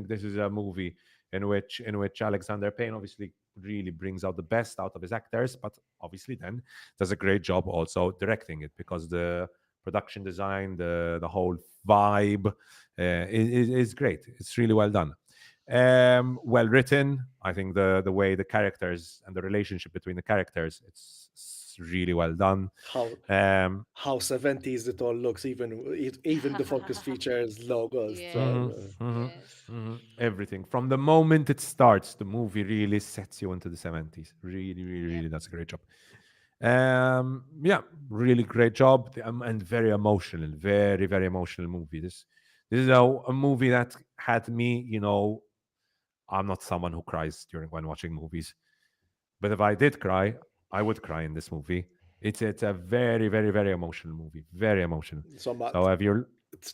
this is a movie in which Alexander Payne obviously really brings out the best out of his actors, but obviously then does a great job also directing it because the production design, the whole vibe is great. It's really well done. Well written. I think the way the characters and the relationship between the characters, it's really well done. How Um, how 70s it all looks, even the focus features, logos. mhm, Yes, mhm, yes. everything from the moment it starts, the movie really sets you into the 70s. Really, really, Yep. really, that's a great job. Yeah, really great job and very emotional, very, very emotional movie. This is a movie that had me. I'm not someone who cries during when watching movies, but if I did cry, I would cry in this movie. It's a very, very, very emotional movie, very emotional. Insomma, So have you?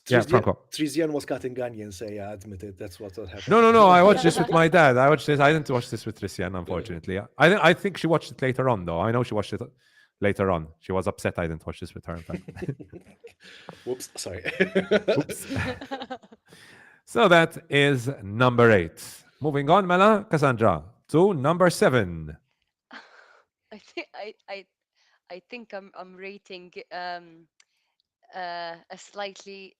Yeah, Trizian, Franco. Trizian was cutting onions. I admit it. That's what happened. No. I watched this with my dad. I watched this. I didn't watch this with Tristian, unfortunately. I think she watched it later on, though. I know she watched it later on. She was upset I didn't watch this with her. In fact. Whoops, sorry. Oops. So that is number 8. Moving on, Mela, Cassandra, to number 7. I think I think I'm rating a slightly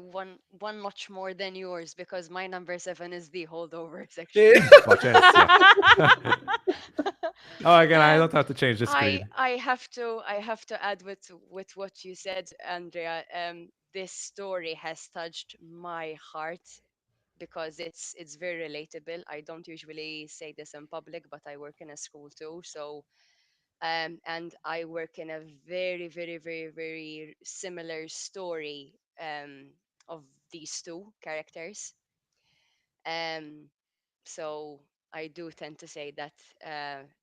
one notch more than yours because my number seven is the holdovers actually. Watch yeah. Oh, again, I um don't have to change the I screen. I have to I have to add with what you said, Andrea. This story has touched my heart because it's very relatable. I don't usually say this in public, but I work in a school too, so and I work in a very similar story of these two characters. Um, so I do tend to say that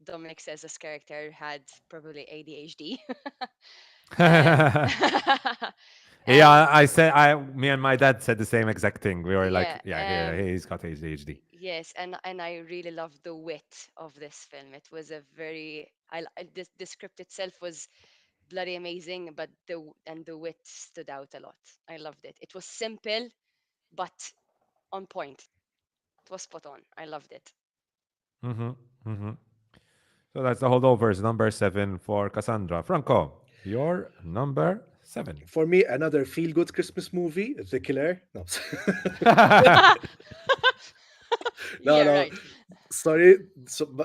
Dominic says this character had probably ADHD. um, Yeah, and me and my dad said the same exact thing. We were like, yeah, yeah, he's got ADHD. yes, and I really loved the wit of this film. It was a very the script itself was bloody amazing, but the wit stood out a lot. I loved it. It was simple but on point. It was spot on. I loved it. Hmm. Hmm. So that's the holdovers, number 7 for Cassandra. Franco, your number 7. For me, another feel-good Christmas movie, The Killer. No, no, Yeah, no. right. Sorry,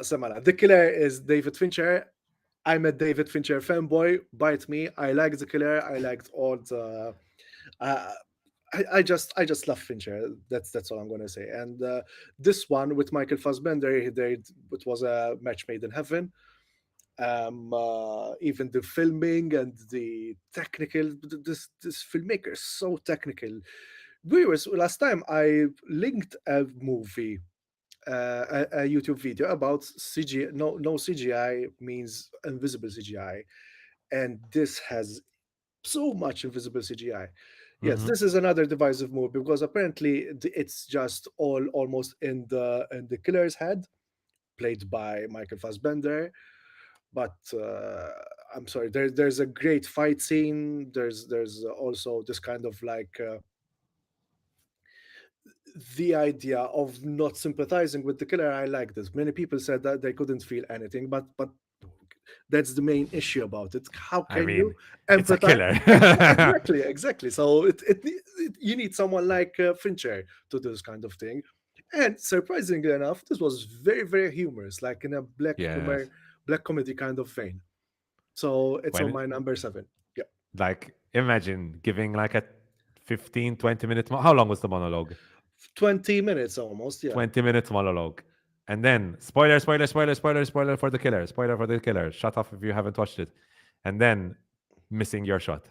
Samara. The Killer is David Fincher. I'm a David Fincher fanboy. Bite me. I like The Killer. I liked all the. Uh, I just love Fincher. That's all I'm gonna say. And this one with Michael Fassbender, it was a match made in heaven. Even the filming and the technical, this filmmaker is so technical. Viewers, last time I linked a movie, a YouTube video about CGI. No CGI means invisible CGI, and this has so much invisible CGI. Yes, Hmm. this is another divisive movie because apparently it's just all almost in the killer's head, played by Michael Fassbender. But I'm sorry, there's a great fight scene. There's also this kind of like the idea of not sympathizing with the killer. I like this. Many people said that they couldn't feel anything, but that's the main issue about it. How I can you mean, it's a empathize? killer. Exactly, exactly. So you need someone like Fincher to do this kind of thing. And surprisingly enough, this was very, very humorous, like in a Yes. black comedy kind of vein. So it's on When, my number seven. Yeah, like, imagine giving like a 15, 20 minute, how long was the monologue? 20 minutes almost. Yeah. 20 minutes monologue. And then, spoiler, spoiler, spoiler, spoiler, spoiler for the killer, spoiler for the killer. Shut off if you haven't watched it. And then, missing your shot.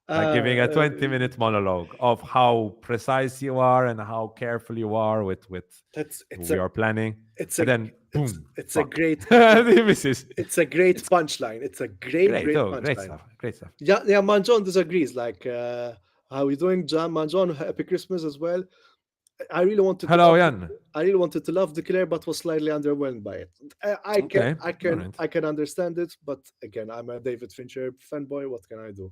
Like giving a Uh, 20-minute monologue of how precise you are and how careful you are with that's it's a your planning. it's And a then, it's boom, it's a fuck. great He misses. it's a great It's punchline. It's a great great. great Oh, great punchline. stuff. Great stuff. Yeah, yeah. Manjon disagrees. Like, how are you doing, John? Manjon, happy Christmas as well. I really wanted to Hello, love. Jan. I really wanted to love the killer, but was slightly underwhelmed by it. Okay. All right. I can understand it, but again, I'm a David Fincher fanboy. What can I do?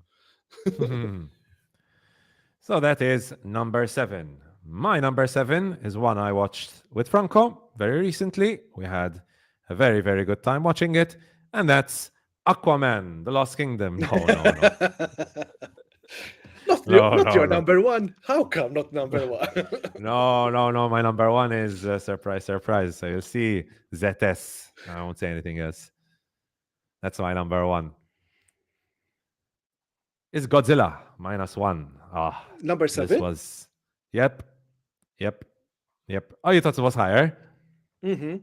So that is number seven. My number seven is one I watched with Franco very recently. We had a very, very good time watching it. And that's Aquaman, The Lost Kingdom. No, no, no. No, Not no, your no. number one. How come not number one? No, no, no. My number one is surprise, surprise. So you'll see ZS. I won't say anything else. That's my number one. It's Godzilla -1. Ah, Number this seven. was. Yep, yep, yep. Oh, you thought it was higher? Mm-hmm.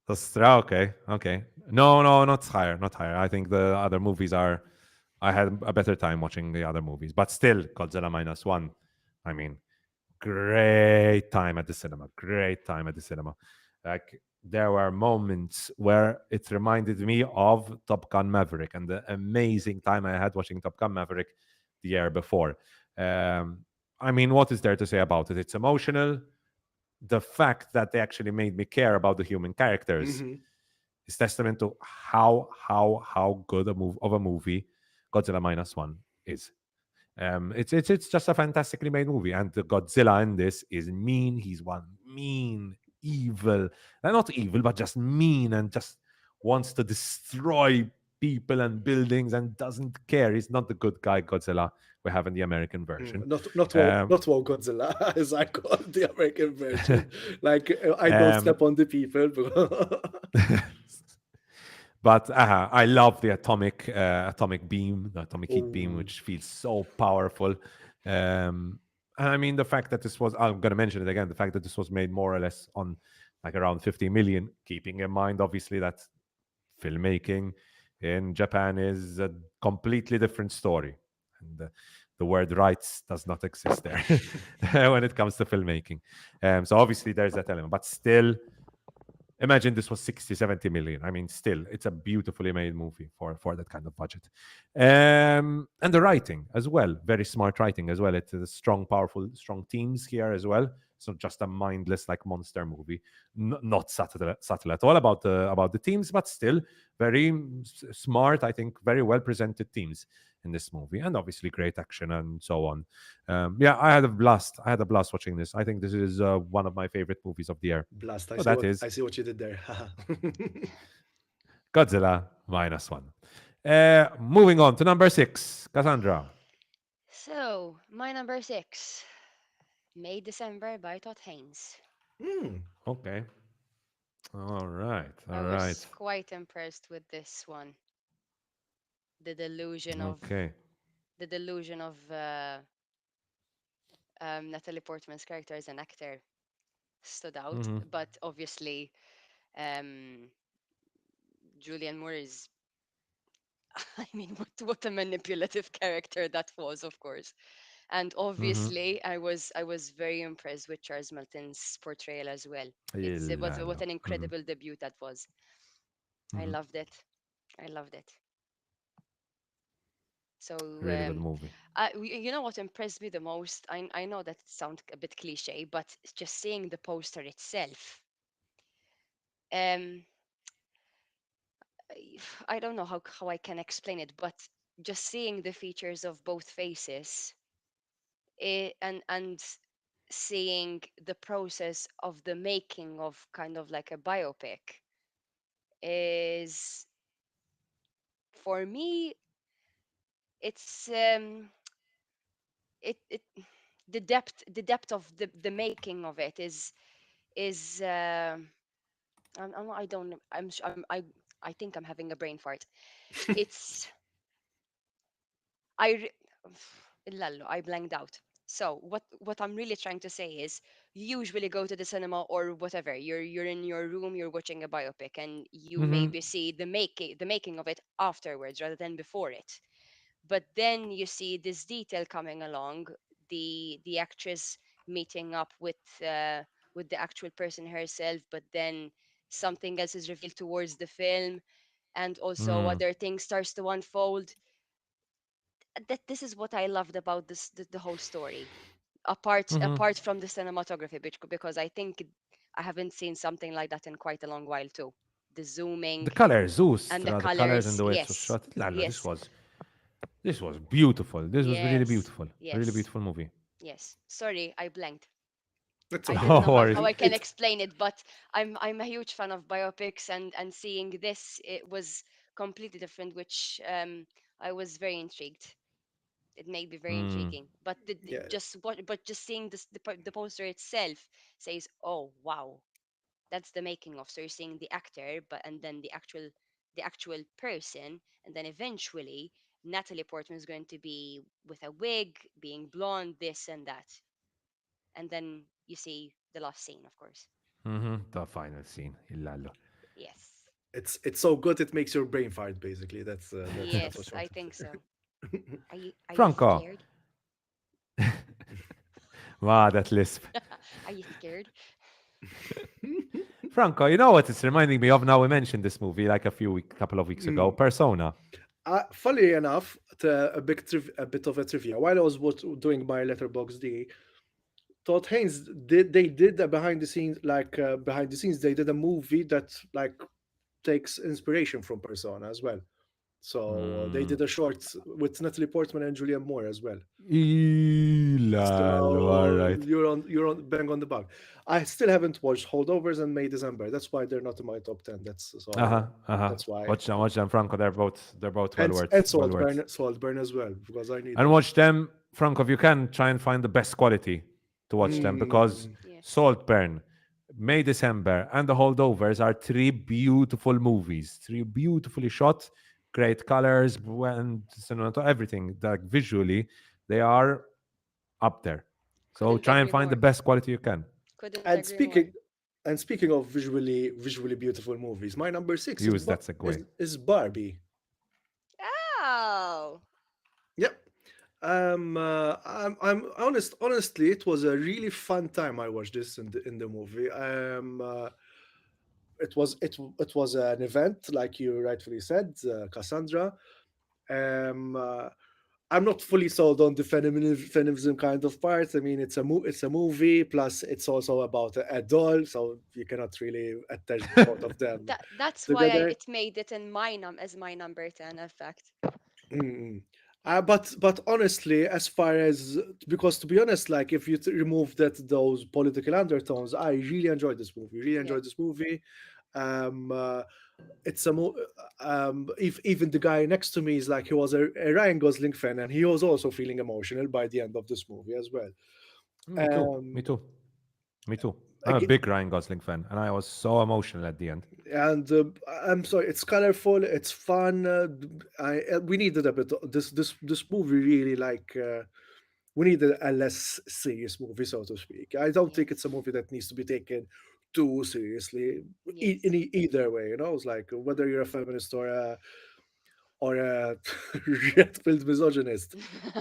That's okay, okay. No, no, not higher, not higher. I think the other movies are. I had a better time watching the other movies, but still, Godzilla -1. I mean, great time at the cinema. Great time at the cinema. Like there were moments where it reminded me of Top Gun Maverick and the amazing time I had watching Top Gun Maverick the year before. Um, I mean, what is there to say about it? It's emotional. The fact that they actually made me care about the human characters Mm-hmm. is testament to how good of a movie Godzilla -1 is. It's just a fantastically made movie, and the Godzilla in this is mean. He's one mean, evil, not evil, but just mean, and just wants to destroy people and buildings, and doesn't care. He's not the good guy Godzilla we have in the American version. Um, Not wow Godzilla as I call the American version. Like I don't um, step on the people. but I love the atomic beam, the atomic heat beam, Oh, which feels so powerful. And I mean, the fact that this was, I'm going to mention it again, the fact that this was made more or less on like around 50 million, keeping in mind, obviously, that filmmaking in Japan is a completely different story. And the word rights does not exist there when it comes to filmmaking. So obviously, there's that element, but still, imagine this was 60, 70 million. I mean, still, it's a beautifully made movie for that kind of budget. And the writing as well, very smart writing as well. It's a strong, powerful, strong themes here as well. It's not just a mindless like monster movie, not subtle at all about the themes, but still very smart. I think very well presented themes in this movie, and obviously great action and so on. Yeah, I had a blast. I had a blast watching this. I think this is one of my favorite movies of the year. blast! So that is I see what you did there. Godzilla -1. Moving on to number six, Cassandra. So, my number six, May December by Todd Haynes. Hmm. Okay. All right. I All right. was quite impressed with this one. The delusion of Okay. the delusion of Natalie Portman's character as an actor stood out, Mm-hmm. but obviously, um, Julianne Moore is. I mean, what a manipulative character that was, of course. And Mm-hmm. obviously, I was very impressed with Charles Melton's portrayal as well. It was Ilala. what an Mm-hmm. incredible debut that was. I Mm-hmm. loved it. I loved it. So, Really good movie. you know what impressed me the most? I know that it sounds a bit cliche, but just seeing the poster itself. Um, I don't know how I can explain it, but just seeing the features of both faces, and seeing the process of the making of kind of like a biopic is, for me, it's it the depth of the making of it is I don't know, I think I'm having a brain fart. It's I re- Lallo, I blanked out. So what I'm really trying to say is, you usually go to the cinema or whatever. You're in your room, you're watching a biopic, and you Mm-hmm. maybe see the making of it afterwards rather than before it. But then you see this detail coming along, the actress meeting up with the actual person herself, but then something else is revealed towards the film, and also Mm. other things starts to unfold. That This is what I loved about the whole story. Mm-hmm. Apart from the cinematography, because I think I haven't seen something like that in quite a long while too. The The zooming colors, Zeus, and the the colors and colors. the way it was Yes, shot. Lala, yes, this was beautiful. This was really yes, beautiful. Really yes, beautiful movie. yes. Sorry, I blanked. That's I okay. don't No know how worries. I can It's explain it, but I'm a huge fan of biopics, and seeing this, it was completely different, which I was very intrigued. It may be very Mm. intriguing, but yeah. just seeing the poster itself says, oh wow, that's the making of. So you're seeing the actor, but and then the actual person, and then eventually Natalie Portman is going to be with a wig, being blonde, this and that, and then you see the last scene, of course. Mm-hmm. The final scene. Ilala. Yes, It's so good it makes your brain fart. Basically, that's what yes, you I want to think so. say. Are you Franco. scared? Wow, that lisp. Are you scared? Franco, you know what it's reminding me of now? We mentioned this movie like couple of weeks ago. Mm. Persona. Funnily enough, a bit of a trivia. While I was doing my letterbox D, Todd Haynes they did a behind the scenes they did a movie that like takes inspiration from Persona as well. So they Mm. did a short with Natalie Portman and Julianne Moore as well. Ilala. All So right. you're on bang on the bug. I still haven't watched Holdovers and May December. That's why they're not in my top 10. Uh-huh. Uh-huh. That's why. Watch them, Franco. They're both well And worth well worth. Saltburn as well because I need And them. watch them, Franco, if you can try and find the best quality to watch them, Yes, because Mm, yes. Saltburn, May December, and The Holdovers are three beautiful movies. Three beautifully shot, great colors, and everything. Like visually, they are up there. So Couldn't try and agree find the more. best quality you can. Couldn't And agree more. speaking of visually beautiful movies, my number six Use that segue. is Barbie. Oh, Yep. I'm honest. Honestly, it was a really fun time. I watched this in the movie. It was an event, like you rightfully said, Cassandra. Um, uh, I'm not fully sold on the feminism kind of part. I mean, it's a movie. Plus, it's also about a doll, so you cannot really attach both of them that's why together. it made it in as my number 10, in fact. Mm. But honestly, as far as because to be honest, like if you remove those political undertones, I really enjoyed this movie. Really Yeah. enjoyed this movie. Um, uh, it's a if even the guy next to me is like he was a Ryan Gosling fan, and he was also feeling emotional by the end of this movie as well. Me too. Me Um, too. Me too. I'm a again, big Ryan Gosling fan, and I was so emotional at the end. and I'm sorry, it's colorful, it's fun. We needed a bit. This movie really like. we need a less serious movie, so to speak. I don't think it's a Yes. movie that needs to be taken too seriously Yes. either way. It's like whether you're a feminist or a red-pilled misogynist,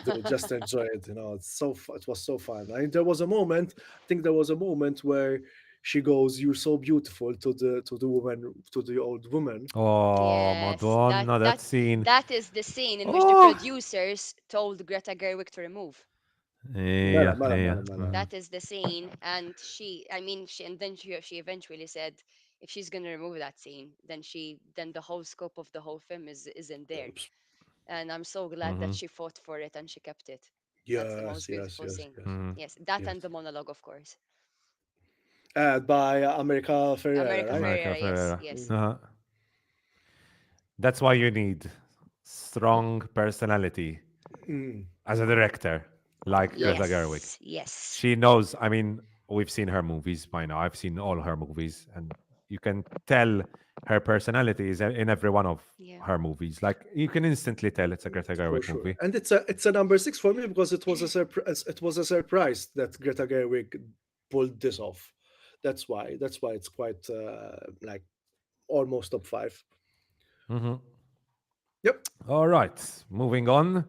to just enjoy it. It was so fun. I mean, there was a moment. I think there was a moment where she goes, "You're so beautiful" to the old woman. Oh, Yes, that Madonna, that that scene. that is the scene in which the Oh, producers told Greta Gerwig to remove. Mela, yeah, mela, yeah. mela, mela. Mhm. That is the scene, and and then she eventually said, if she's gonna remove that scene, then the whole scope of the whole film is in there. And I'm so glad that Mhm. she fought for it and she kept it. That's the Yes, most yes, beautiful yes, scene. yes, Mhm. Yes, that yes. and the monologue, of course. By America Ferrera, America right? America Ferrera, yes, Ferrera. yes. Mm, Uh-huh. That's why you need strong personality mm, as a director, like Greta yes. Gerwig. Yes, yes. She knows. I mean, we've seen her movies by now. I've seen all her movies, and you can tell her personality is in every one of Yeah. her movies. Like you can instantly tell it's a Greta For Gerwig sure. movie. And it's a number six for me because it was a surprise that Greta Gerwig pulled this off. That's why it's quite like almost top five. Mhm. Yep. All right, moving on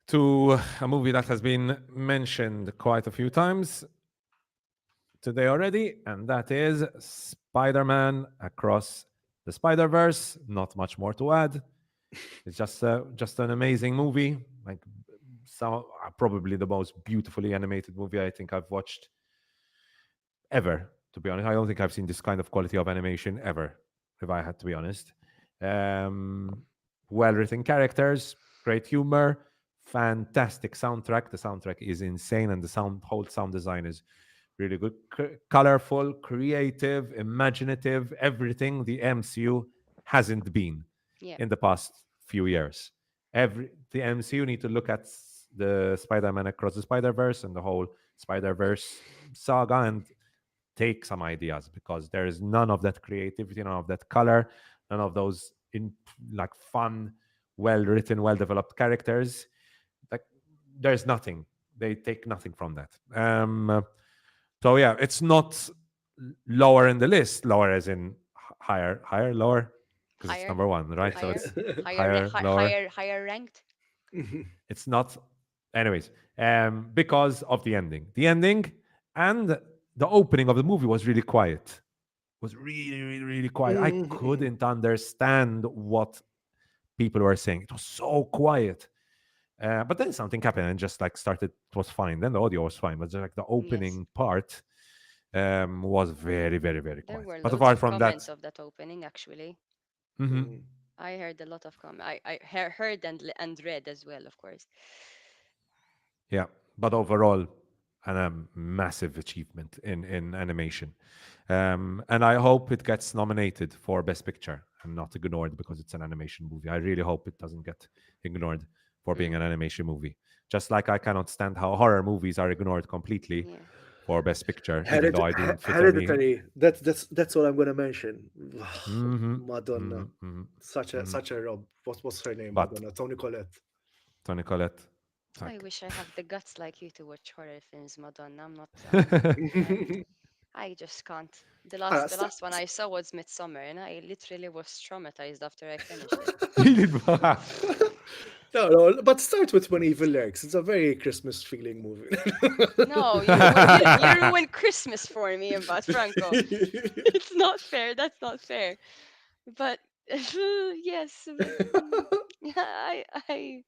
to a movie that has been mentioned quite a few times today already, and that is Spider-Man Across the Spider-Verse. Not much more to add. It's just an amazing movie, like some probably the most beautifully animated movie I think I've watched ever. To be honest, I don't think I've seen this kind of quality of animation ever. If I had to be honest, um, well written characters, great humor, fantastic soundtrack. The soundtrack is insane, and the whole sound design is really good, colorful, creative, imaginative. Everything the MCU hasn't been Yeah. in the past few years. The MCU need to look at the Spider-Man Across the Spider-Verse and the whole Spider-Verse saga and take some ideas because there is none of that creativity, none of that color, none of those in like fun, well written, well developed characters. Like there's nothing. They take nothing from that. So yeah, it's not lower in the list. Lower as in higher, lower because it's Higher, number one, right? So higher, it's higher, lower. higher ranked. It's not. Anyways, because of the ending. The ending and the opening of the movie was really quiet. Was really, really, really quiet. I Mhm. couldn't understand what people were saying. It was so quiet. But then something happened and just like started. It was fine. Then the audio was fine, but just like the Yes. opening part was very, very, very There quiet. were But loads apart of from comments that, of that opening, actually. mhm, Mhm. I heard a lot of comments. Heard and read as well, of course. yeah. But overall, and a massive achievement in animation. And I hope it gets nominated for Best Picture and not ignored because it's an animation movie. I really hope it doesn't get ignored for being Mm, an animation movie. Just like I cannot stand how horror movies are ignored completely yeah. for Best Picture, even though I didn't fit any. Hereditary. That's what I'm gonna mention. Hmm. Madonna, Hmm. Hmm. such a Hmm. such a rob. What was her name? But Madonna. Tony Collette. Tony Collette, I like, wish I have the guts like you to watch horror films, Madonna. I'm not. I just can't. The Ah, last the last one I saw was Midsummer, and I literally was traumatized after I finished it. he did. no, no, but start with When Evil Lurks. It's a very Christmas feeling movie. No, you ruined Christmas for me, but Franco. It's not fair. That's not fair. But yes, but, I I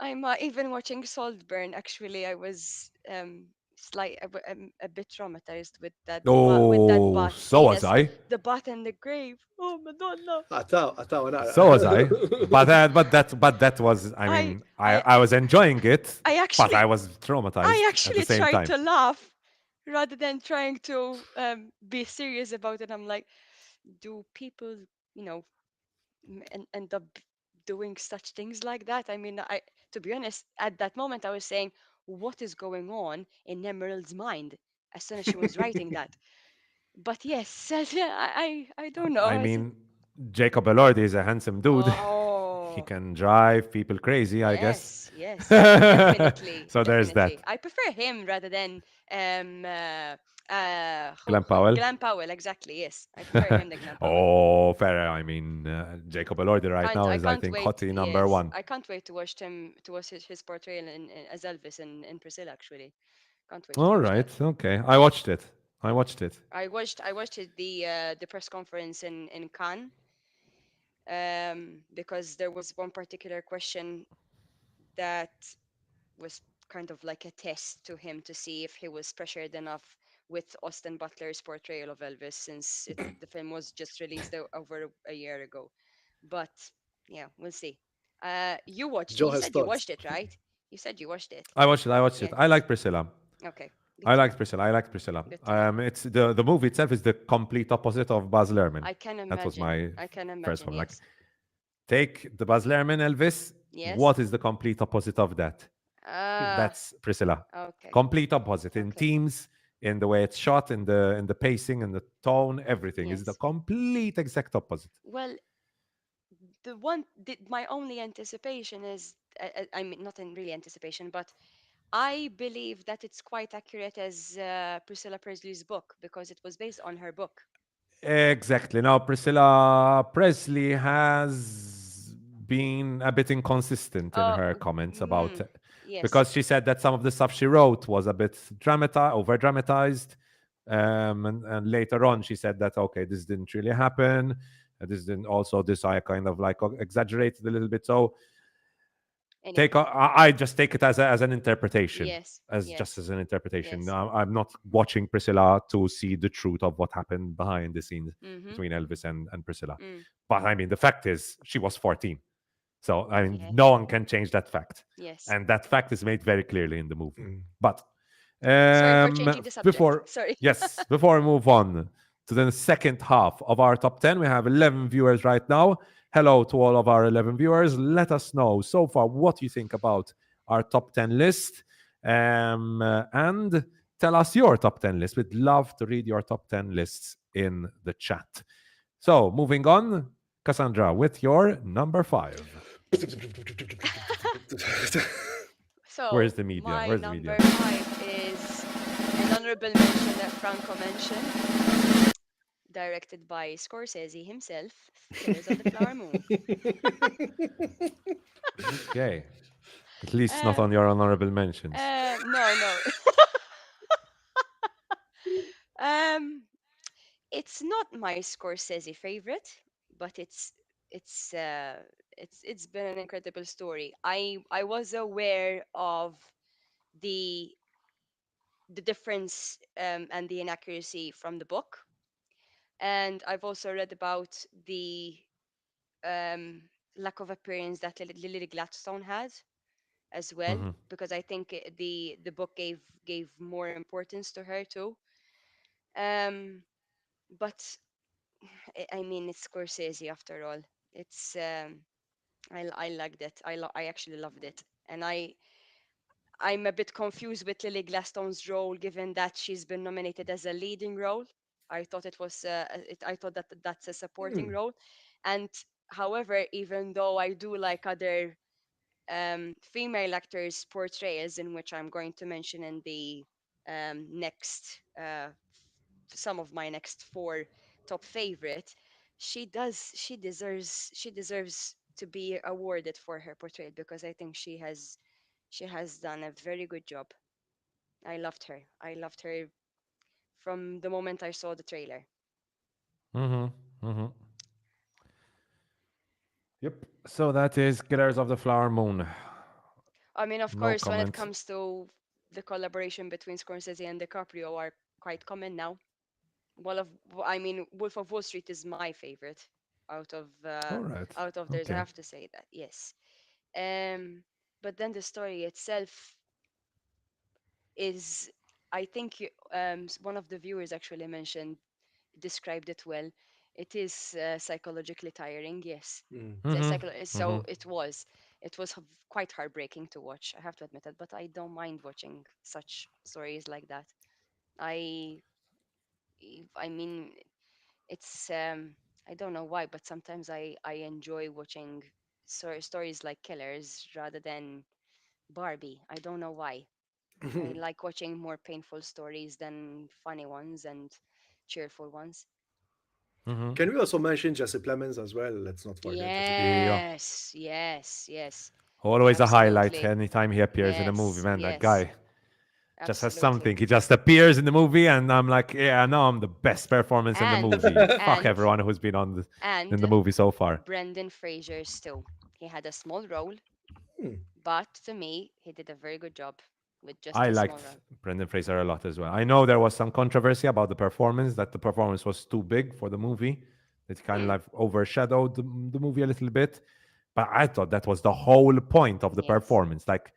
I'm even watching Saltburn. Actually, I was a bit traumatized with with that Oh, bot so scene was as I. the bot in the grave. Oh Madonna! Ataw, So was I. But nara. that was. I I mean, I I was enjoying it, I but actually I was I traumatized at the actually same tried time. to laugh rather than trying to be serious about it. I'm like, do people, you know, end up doing such things like that? I mean, to be honest, at that moment, I was saying, what is going on in Emerald's mind as soon as she was writing that? But yes, I don't know. I mean, Jacob Elordi is a handsome dude. Oh he Oh, can drive people crazy, I guess. yes, yes, definitely, So there's that. definitely. I prefer him rather than Glenn Powell. Glenn Powell. Exactly, yes, I prefer him than Glenn Powell. Oh, fair. I mean, Jacob Elordi right now I is, I can't think, wait. hottie number Yes, one. I can't wait to watch his portrayal as Elvis in Priscilla. Actually, can't wait to All watch right. that. Okay. I watched it. I watched it. The press conference in Cannes, because there was one particular question that was kind of like a test to him to see if he was pressured enough with Austin Butler's portrayal of Elvis, since the film was just released over a year ago. But yeah, we'll see. You watched? Joe You has said you thoughts. watched it, right? You said you watched it. I watched it. I watched it. Yeah. I like Priscilla. Okay. Good I to liked know. Priscilla. I liked Priscilla. Good to know. It's the movie itself is the complete opposite of Baz Luhrmann. I can That was imagine. my I can first imagine. one. Like, Yes. take the Baz Luhrmann Elvis. Yes. What is the complete opposite of that? Ah. That's Priscilla. Okay. Complete opposite in Okay. themes, in the way it's shot, in the pacing, in the tone. Everything is the Yes. complete exact opposite. Well, my only anticipation is, I mean, not in really anticipation, but I believe that it's quite accurate as Priscilla Presley's book, because it was based on her book. Exactly. Now, Priscilla Presley has been a bit inconsistent in Oh, her comments about yes. because she said that some of the stuff she wrote was a bit over dramatized. And later on, she said that, okay, this didn't really happen. This didn't also, this I kind of like exaggerated a little bit. So Anyway, I just take it as an interpretation, yes, as just yes, as an interpretation. yes. I'm not watching Priscilla to see the truth of what happened behind the scenes Mm-hmm. between Elvis and Priscilla. Mm, But I mean, the fact is, she was 14. So I mean, yeah, no one can change that fact, yes. and that fact is made very clearly in the movie. Mm. But Sorry for changing the subject. before Sorry. before we move on to the second half of our top 10, we have 11 viewers right now. Hello to all of our 11 viewers. Let us know so far what you think about our top 10 list, and tell us your top 10 list. We'd love to read your top 10 lists in the chat. So moving on, Cassandra, with your number 5. Where's So, the media? my Where's the media? number five is an honorable mention that Franco mentioned, directed by Scorsese himself, Killers of the Flower Moon. Okay. At least not Uh, on your honorable mentions. no, no. um, it's not my Scorsese favorite, but it's been an incredible story. I was aware of the the difference, and the inaccuracy from the book, and I've also read about the um, lack of appearance that Lily Gladstone had as well, Hmm. because I think the book gave more importance to her too. Um, but I mean, it's Scorsese after all. It's I liked it. I actually loved it, and I'm a bit confused with Lily Gladstone's role, given that she's been nominated as a leading role. I thought that that's a supporting Mm. role, and however, even though I do like other female actors' portrayals, in which I'm going to mention in the next some of my next four top favorite, she deserves to be awarded for her portrayal, because I think she has done a very good job. I loved her. I loved her from the moment I saw the trailer. Hmm. Hmm. Yep. So that is Killers of the Flower Moon. I mean, of No course, when it comment. comes to the collaboration between Scorsese and DiCaprio are quite common now. I mean, Wolf of Wall Street is my favorite out of All right. theirs. I Okay. have to say that, yes. Um, but then the story itself is, I think one of the viewers actually mentioned described it well. It is psychologically tiring, yes. Mm. Hmm. Hmm. So it was quite heartbreaking to watch. I have to admit it, but I don't mind watching such stories like that. I I mean, it's I don't know why, but sometimes I enjoy watching stories like Killers rather than Barbie. I don't know why. I like watching more painful stories than funny ones and cheerful ones. Hmm. Can we also mention Jesse Plemons as well? Let's not forget Jesse Plemons. Yeah. Yes, yes, yes, Always a highlight absolutely. anytime he appears in a movie, Yes, man. That yes, guy just has absolutely. something. He just appears in the movie, and I'm like, yeah, no, I'm the best performance in the And movie. Fuck and everyone who's been on in the and movie so far. Brendan Fraser's too. He had a small role, Hmm. but to me, he did a very good job with just I a small liked role. Brendan Fraser a lot as well. I know there was some controversy about the performance, that the performance was too big for the movie. It kind of Hmm. like overshadowed the movie a little bit. But I thought that was the whole point of the Yes, performance. Like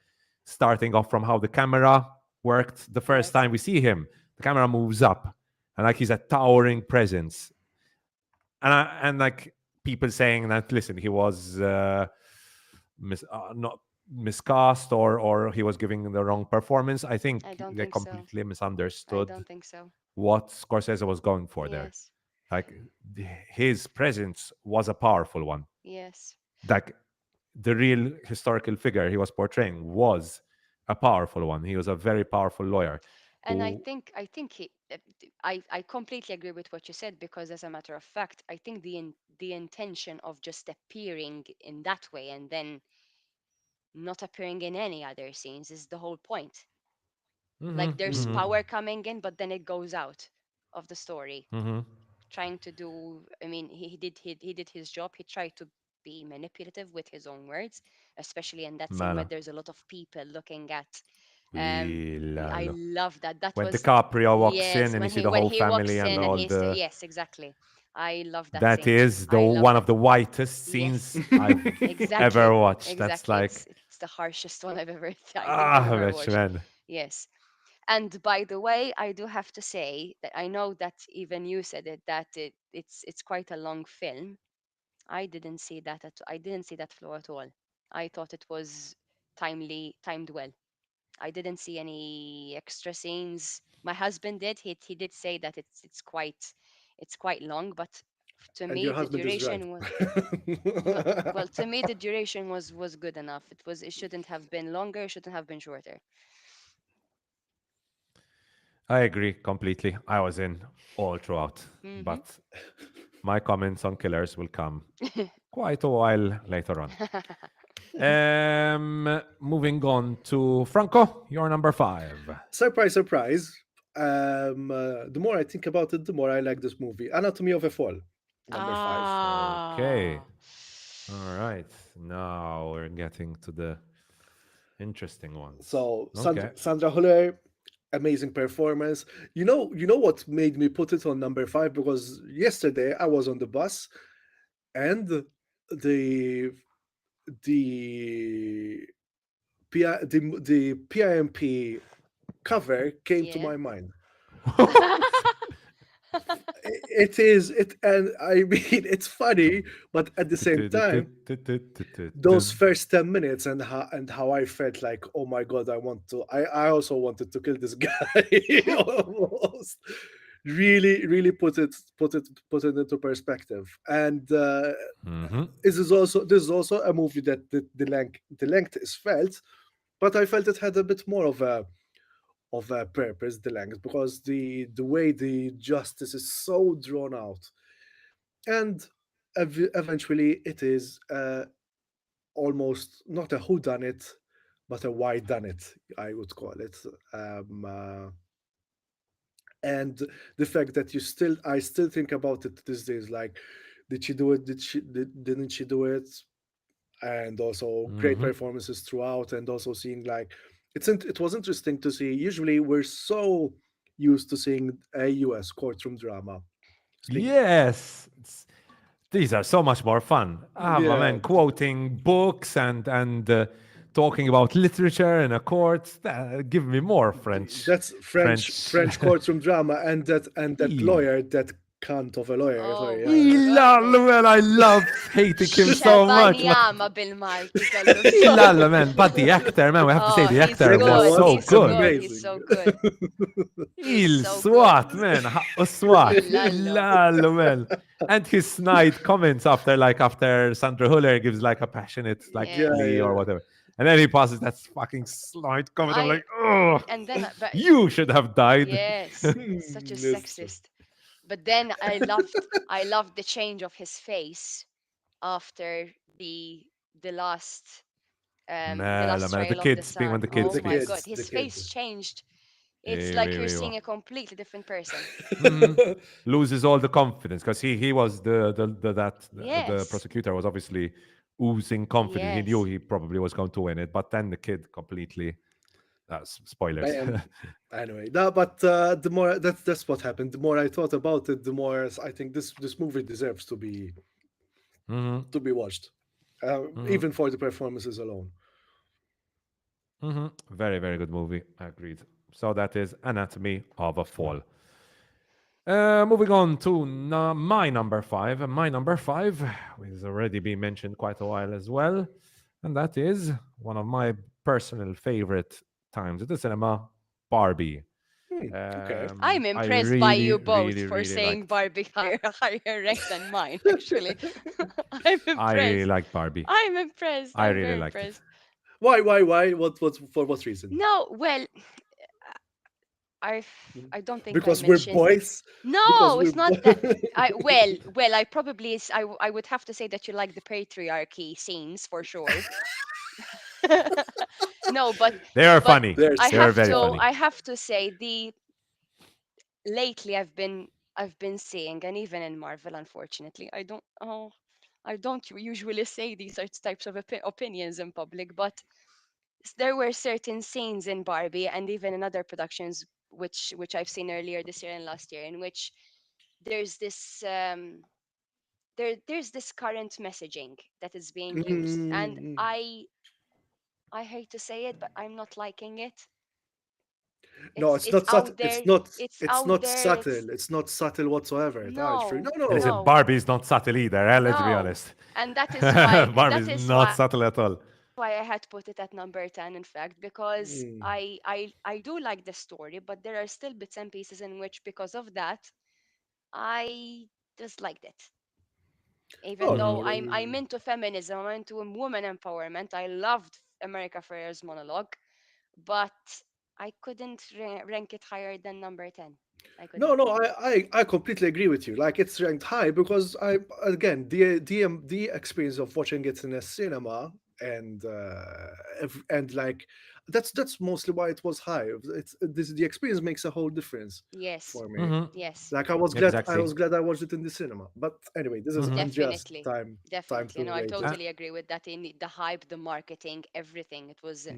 starting off from how the camera worked the first yes, time we see him, the camera moves up and like he's a towering presence. And like people saying that, listen, he was not miscast or he was giving the wrong performance. I I think don't they think so. completely I misunderstood don't think so. what Scorsese was going for there. Yes, Like his presence was a powerful one. yes. Like the real historical figure he was portraying was a powerful one. He was a very powerful lawyer And I who. think I think he, I completely agree with what you said because as a matter of fact, I think the intention of just appearing in that way and then not appearing in any other scenes is the whole point. Hmm. Like there's Hmm. power coming in, but then it goes out of the story. Hmm. Trying to do, I mean, he did his job. He tried to be manipulative with his own words, especially in that scene where Mala. there's a lot of people looking at. I Lalo. love that. That When was DiCaprio walks in yes and you see the when whole he family walks and in and all he's the. yes exactly. I love that That scene. is the I love one of that. the whitest Yes, scenes I've ever exactly, watched. That's exactly. like It's the harshest one I think I've ah, ever bitch, watched. man. Yes. And by the way, I do have to say that I know that even you said it that it's quite a long film. I didn't see that flaw at all. I thought it was timed well. I didn't see any extra scenes. My husband did. He did say that it's quite long, but to And me your the husband is right. duration was well to me the duration was good enough. It shouldn't have been longer, it shouldn't have been shorter. I agree completely. I was in all throughout, Hmm. but my comments on killers will come quite a while later on. Moving on to Franco, your number five. Surprise, surprise. The more I think about it, the more I like this movie. Anatomy of a Fall, number five. Okay. Ah. All right. Now we're getting to the interesting ones. So Okay. Sandra Huller, amazing performance. You know what made me put it on number five, because yesterday I was on the bus and the the the PIMP cover came to Yeah. my mind. It is it, and I mean it's funny, but at the same time, those first 10 minutes and how I felt like, oh my god, I also wanted to kill this guy almost. Really put it into perspective. And Hmm. this is also a movie that the length is felt, but I felt it had a bit more of a purpose, the length, because the way the justice is so drawn out, and eventually it is almost not a who done it, but a why done it, I would call it. Um, uh, and the fact that I still think about it these days, like, did she do it? Didn't she do it? And also great Hmm. performances throughout, and also seeing like it was interesting to see. Usually we're so used to seeing a US courtroom drama. Speak, Yes. These are so much more fun. Ah, my yeah, man, quoting books and talking about literature in a court. Give me more French. that's French French. French courtroom drama, and that Eee. lawyer that cunt of a lawyer. Oh Sorry, my Ilallo, goodness. man, I love hating him so much. Xebanjama bil-Malti kellu Ilallo, bżonn. man, but the actor, man, we have to say Oh, the he's actor Degla was good. was so He's good. good. He's amazing. so good. He's Il so good. swat, man. Swat. Ilallo. Ilallo, man. And his snide comments after, like, after Sandra Huller gives, like, a passionate, like, Yeah, Yes. plea or yeah. whatever. And then he passes that fucking snide comment. I'm I like, oh, and then but you should have died. yes, such a It's true. sexist. But then I loved the change of his face after the last the Man, last man, the trial of the kids, being when sun. the The, Oh kids the my speaks. god, kids, the his face kids. changed. It's Eh, like wee, you're wee, seeing wee. a completely different person. Mhm. Loses all the confidence because he was the Yes. prosecutor was obviously oozing confidence. He knew Yes. he probably was going to win it, but then the kid completely spoilers. And anyway, no, but the more that's what happened. The more I thought about it, the more I think this movie deserves Hmm. to be watched, Hmm. even for the performances alone. Hmm. Very, very good movie. Agreed. So that is Anatomy of a Fall. Moving on to my number five. My number five has already been mentioned quite a while as well, and that is one of my personal favorite times at the cinema, Barbie. Okay. I'm I impressed by really, you both really, for really saying liked. Barbie higher rank than mine, actually. I'm I really impressed. liked Barbie. I'm impressed. I I'm really very liked it. impressed. Why? What? For what reason? No, well, I I don't think I Because we're mentioned. boys. Because No, we're it's not that. boys. I probably I would have to say that you like the patriarchy scenes for sure. No, They are but funny. There's They are very yeah. funny. I have to say the lately I've been seeing, and even in Marvel, unfortunately, I don't usually say these types of opinions in public, but there were certain scenes in Barbie and even in other productions which I've seen earlier this year and last year, in which there's this there's this current messaging that is being used, and Mm, I hate to say it, but I'm not liking it. no, It's it's it's not out subtle. there. It's not subtle. It's not subtle whatsoever. Ah, it's true. No, No, Listen, no. no, Barbie's not subtle either, let's be no, honest. and that Barbie's is not why subtle at all. I had put it at number 10, in fact, because Mm. I do like the story, but there are still bits and pieces in which, because of that, I disliked it. Even Oh, though Mhm. I'm into feminism, I'm into woman empowerment. I loved America Ferrer's monologue, but I couldn't rank it higher than number 10. I no, couldn't. no. I completely agree with you. Like it's ranked high because I again the experience of watching it in a cinema and and like that's mostly why it was high. The experience makes a whole difference Yes, for me. Mhm. yes, Like I Exactly. was glad I watched it in the cinema. But anyway, this is Mhm. unjust definitely. time Definitely. to No, I rate it. Uh, totally agree with that. In the hype, the marketing, everything. It was the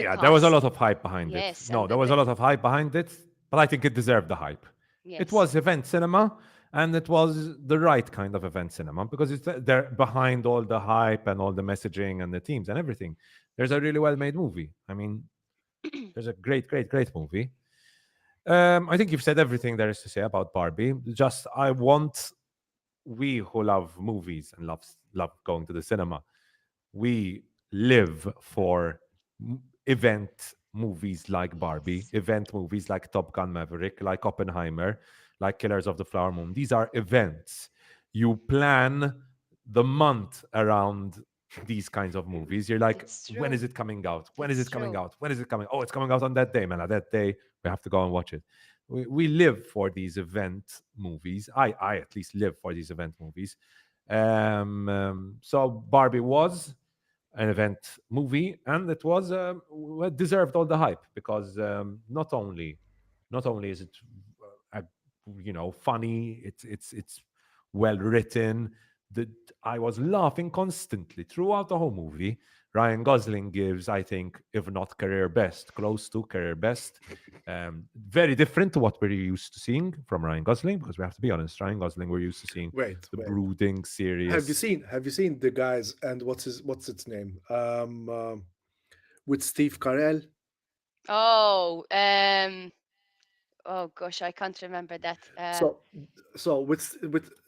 yeah, there was a cast. lot of hype behind it. Yes, No, and there was a lot of hype behind it, but I think it deserved the hype. It yes, was event cinema, and it was the right kind of event cinema because it's there behind all the hype and all the messaging and the teams and everything. There's a really well made movie. I mean, there's a great, great, great movie. I think you've said everything there is to say about Barbie. Just I want we who love movies and love going to the cinema, we live for event movies like Barbie, yes, event movies like Top Gun Maverick, like Oppenheimer, like Killers of the Flower Moon. These are events. You plan the month around these kinds of movies. You're like, it's when is true. it coming out? When is It's it coming true. out? When is it coming? Oh, it's coming out on that day, man. On that day, we have to go and watch it. We live for these event movies. I at least live for these event movies. So Barbie was an event movie, and it was deserved all the hype because not only is it funny, it's well written. The, I was laughing constantly throughout the whole movie. Ryan Gosling gives, I think, if not career best, close to career best. Very different to what we're used to seeing from Ryan Gosling, because we have to be honest, Ryan Gosling, we're used to seeing the Wait. brooding, serious. Have you seen the guys and what's its name? With Steve Carell. Oh, Oh gosh, I can't remember that. So so with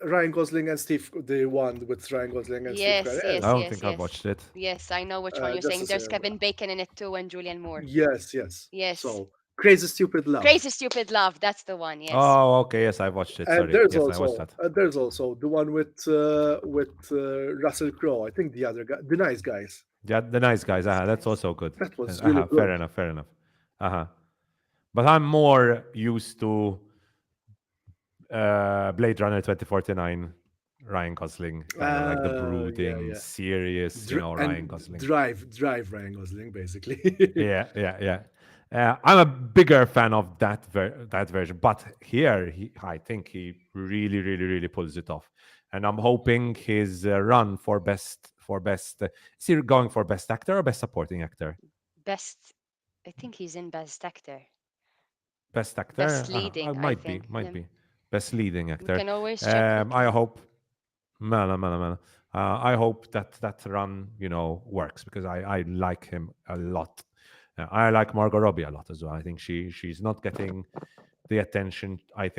Ryan Gosling and Steve, the one with Ryan Gosling and Steve Yes, Carell. I yes, don't yes, think I've yes. watched it. Yes, I know which one you're That's saying. the There's same. Kevin Bacon in it too and Julian Moore. Yes, yes. Yes. So Crazy Stupid Love. Crazy Stupid Love, that's the one, yes. Oh, okay. Yes, I've watched it. And Sorry. Yes, I watched that. there's also the one with Russell Crowe. I think the other guy, the nice guys. Yeah, the nice guys. Nice That's guys. also good. That was really Fair good. enough. Fair enough. Uh-huh. But I'm more used to Blade Runner 2049, Ryan Gosling, kind of like the Yeah, brooding, yeah. serious, Ryan And Gosling. drive Ryan Gosling basically. Yeah, yeah, yeah. I'm a bigger fan of that version, but here I think he really, really, really pulls it off, and I'm hoping his run for best. Is he going for best actor or best supporting actor? Best, I think he's in Best Actor. Best Best actor, leading, I might be, think. might be best leading We actor. can always check I quickly. hope. Man, man, man. I hope that run, works because I like him a lot. I like Margot Robbie a lot as well. I think she's not getting the attention. I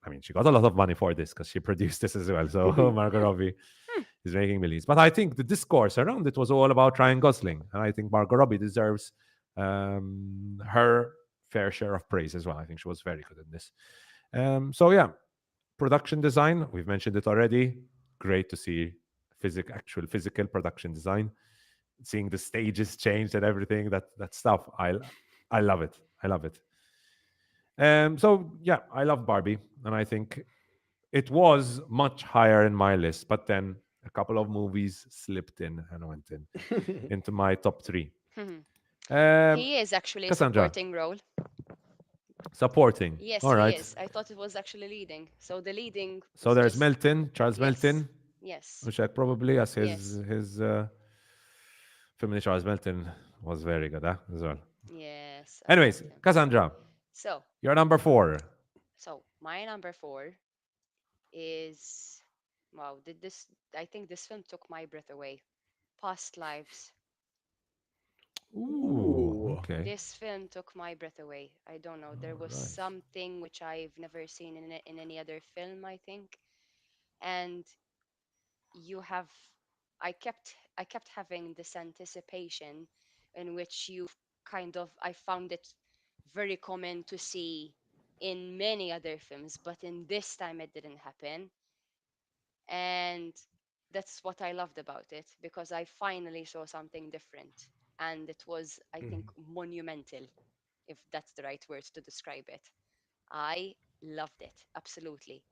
mean, she got a lot of money for this because she produced this as well. So Margot Robbie Hmm. is making millions. But I think the discourse around it was all about Ryan Gosling, and I think Margot Robbie deserves her fair share of praise as well. I think she was very good in this. So yeah, production design, we've mentioned it already. Great to see actual physical production design, seeing the stages changed and everything. That stuff, I love it. I love it. So yeah, I love Barbie, and I think it was much higher in my list, but then a couple of movies slipped in and went into my top three. Um, He is actually a Cassandra, supporting role. supporting. Yes, All he right. is. I thought it was actually leading. So the leading So was there's just Melton, Charles yes, Melton, yes, which I probably as his yes, his Femini Charles Melton was very good, as well. yes. I Anyways, loved him. Cassandra, So, you're number four. so my number four is wow. Did this? I think this film took my breath away. Past Lives. Ooh, Ooh. okay. This film took my breath away. I don't know. There All was right. something which I've never seen in any other film, I think. And you have I kept having this anticipation in which you kind of I found it very common to see in many other films, but in this time it didn't happen. And that's what I loved about it because I finally saw something different. And it was, I think, monumental, if that's the right word to describe it. I loved it, absolutely.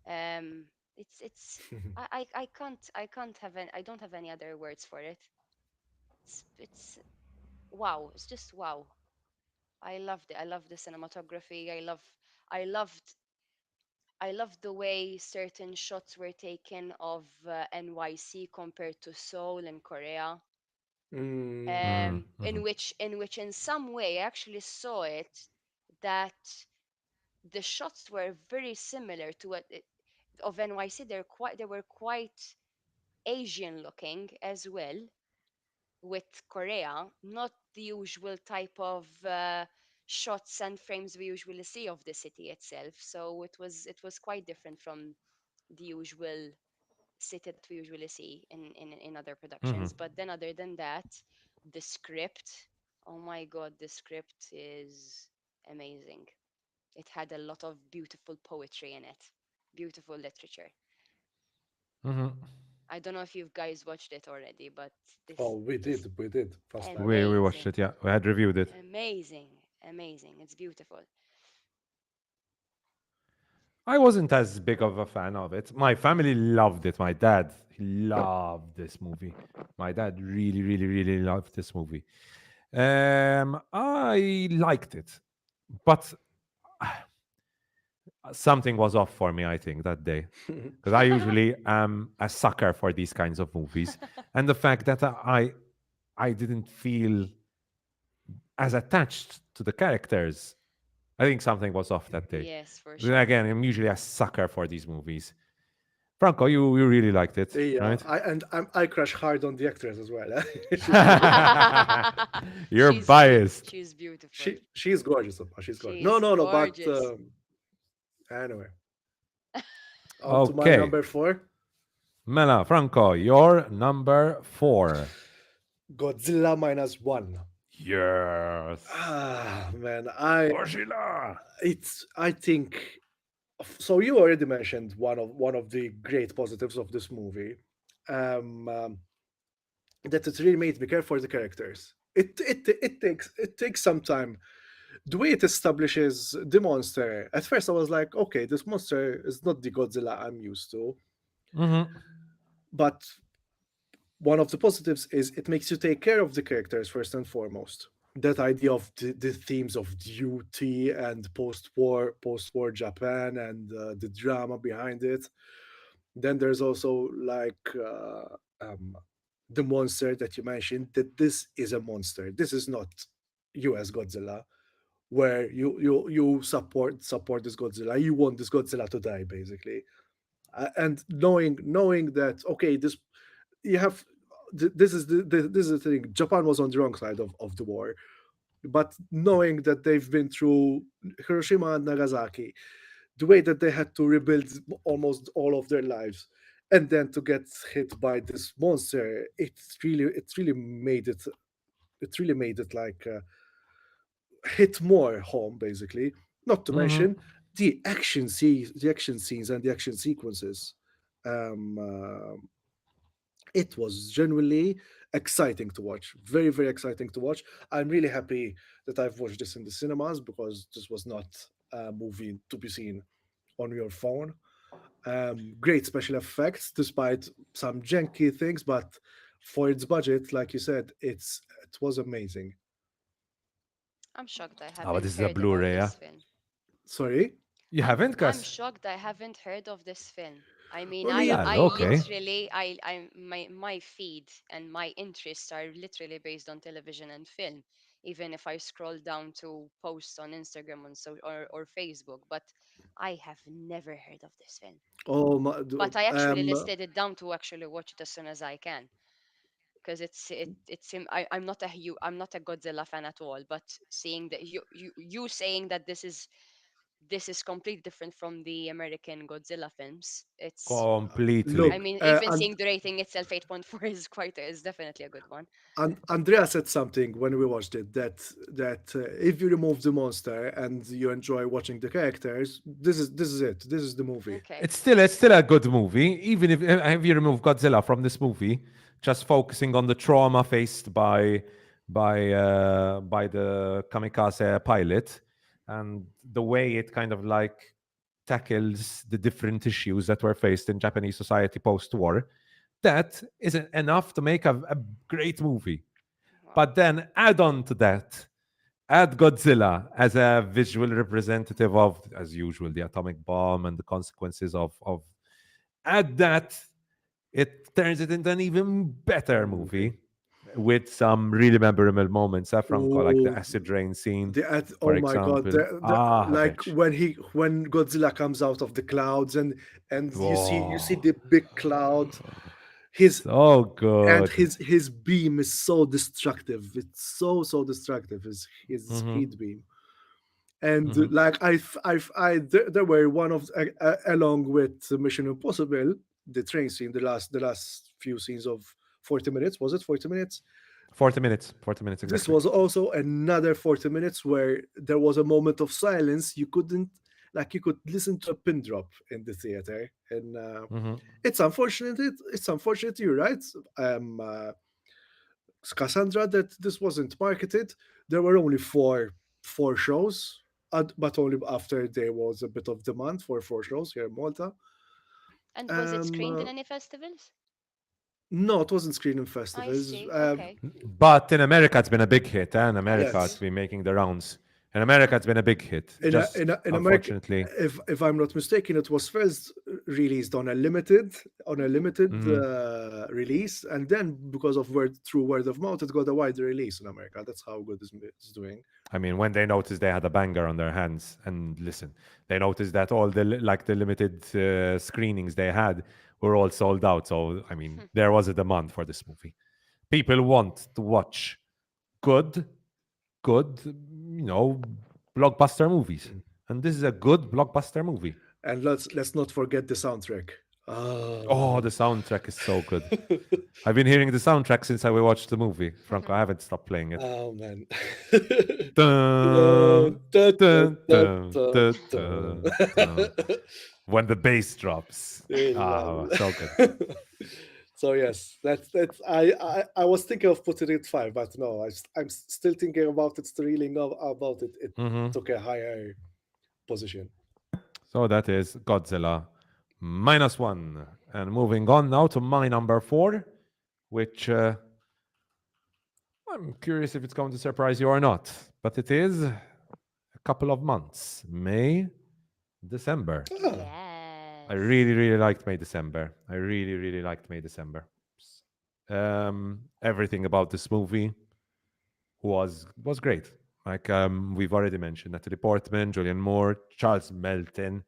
Um, it's I can't have any, I don't have any other words for it. It's wow. It's just wow. I loved it. I loved the cinematography. I loved the way certain shots were taken of NYC compared to Seoul and Korea. Mm. In which in some way I actually saw it that the shots were very similar to what of NYC. They were quite Asian looking as well with Korea, not the usual type of shots and frames we usually see of the city itself. So it was quite different from the usual city that we usually see in other Mm-hmm. productions. But then other than that, the script, oh my god, the script is amazing. It had a lot of beautiful poetry in it, beautiful literature. Mm-hmm. I don't know if you guys watched it already, but Oh, this we did. Fast Life. We watched amazing, it. Yeah, we had reviewed it. amazing, amazing. It's beautiful. I wasn't as big of a fan of it. My family loved it. My dad, he loved this movie. My dad really, really, really loved this movie. I liked it, but something was off for me, I think, that day. Because I usually am a sucker for these kinds of movies. And the fact that I didn't feel as attached to the characters, I think something was off that day. Yes, for Then sure. again, I'm usually a sucker for these movies. Franco, you really liked it, Yeah, right? I crush hard on the actress as well. She's really good. You're biased. She's beautiful. She's gorgeous. She's gorgeous. No, She's no, no. But gorgeous. anyway, on to my Okay. number four, Mela, Franco, your number 4. Godzilla minus one. Yes. Ah, man, Godzilla. I think so. You already mentioned one of the great positives of this movie, um, um, that it really made me care for the characters. It takes some time. The way it establishes the monster. At first, I was like, okay, this monster is not the Godzilla I'm used to, Hmm. but one of the positives is it makes you take care of the characters first and foremost. That idea of the themes of duty and post-war Japan and the drama behind it. Then there's also um, the monster that you mentioned. That this is a monster. This is not U.S. Godzilla, where you support this Godzilla. You want this Godzilla to die, basically. And knowing that okay, you have this is this is the thing. Japan was on the wrong side of the war, but knowing that they've been through Hiroshima and Nagasaki, the way that they had to rebuild almost all of their lives, and then to get hit by this monster, it really made it like hit more home, basically. Not to Hmm. mention the action scenes and the action sequences. Um, uh, it was genuinely exciting to watch, very very exciting to watch. I'm really happy that I've watched this in the cinemas because this was not a movie to be seen on your phone. Great special effects despite some janky things, but for its budget, like you said, it was amazing. I'm shocked I Oh, but haven't this is a heard about Blu-ray, yeah? this film. Sorry. You haven't, I'm Gus? shocked I haven't heard of this film. I mean, Only Well, I okay. literally, my feed and my interests are literally based on television and film. Even if I scroll down to posts on Instagram or Facebook, but I have never heard of this film. oh my, But I actually listed it down to actually watch it as soon as I can because I'm not a Godzilla fan at all. But seeing that you saying that this is completely different from the American Godzilla films. Completely. I look, mean, even seeing the rating itself, 8.4 is definitely a good one. Andrea said something when we watched it that if you remove the monster and you enjoy watching the characters, this is it. This is the movie. Okay. It's still a good movie, even if you remove Godzilla from this movie, just focusing on the trauma faced by the kamikaze pilot and the way it kind of like tackles the different issues that were faced in Japanese society post-war. That isn't enough to make a great movie. Wow. But then add on to that, add Godzilla as a visual representative of, as usual, the atomic bomb and the consequences of add that, it turns it into an even better Movie. movie with some really memorable moments, Franco, like the Oh, acid rain scene, for oh my god! example. Ah, Like bitch. when Godzilla comes out of the clouds and you see Oh, the big cloud, his so good. his beam is so destructive. It's so destructive. His Hmm. heat beam. And Hmm. like there were one of along with Mission Impossible, the train scene, the last few scenes of 40 minutes. Was it 40 minutes? 40 minutes. 40 minutes This exactly. was also another 40 minutes where there was a moment of silence. You couldn't like you could listen to a pin drop in the theater, and Hmm. it's unfortunate. It's unfortunate. You're right. Um, uh, Cassandra, that this wasn't marketed. There were only four shows, but only after there was a bit of demand for four shows here in Malta. And was it Um, screened uh, in any festivals? no, it wasn't screening I festivals. see. Okay. But in America, it's been a big hit. In America, it's Yes, Obviously. been making the rounds. In America, it's been a big hit. Just in America, unfortunately. if I'm not mistaken, it was first released on a Hmm. limited Mhm. release, and then because of through word of mouth, it got a wider release in America. That's how good it's doing. I mean, when they noticed they had a banger on their hands, and listen, they noticed that all the the limited screenings they had were all sold out. So I mean, there was a demand for this movie. People want to watch good, good, blockbuster movies, and this is a good blockbuster movie. And let's not forget the soundtrack. Oh, Ah. the soundtrack is so good. I've been hearing the soundtrack since I watched the movie. Franco, I haven't stopped playing it. Oh man. Dun, Da, da, dun, da, dun, da, dun, dun, dun. da. When the bass drops. Ah, Lol. so good. So yes, that's I was thinking of putting it five, but no, I'm still thinking about it. Still really know about it. It Hmm. took a higher position. So that is Godzilla -1. And moving on now to my number four, which I'm curious if it's going to surprise you or not, but it is a couple of months, May, December. Ah, I Yes. really, really liked May December. I really, really liked May December. Everything about this movie was great. Like we've already mentioned, Natalie Portman, Julianne Moore, Charles Melton.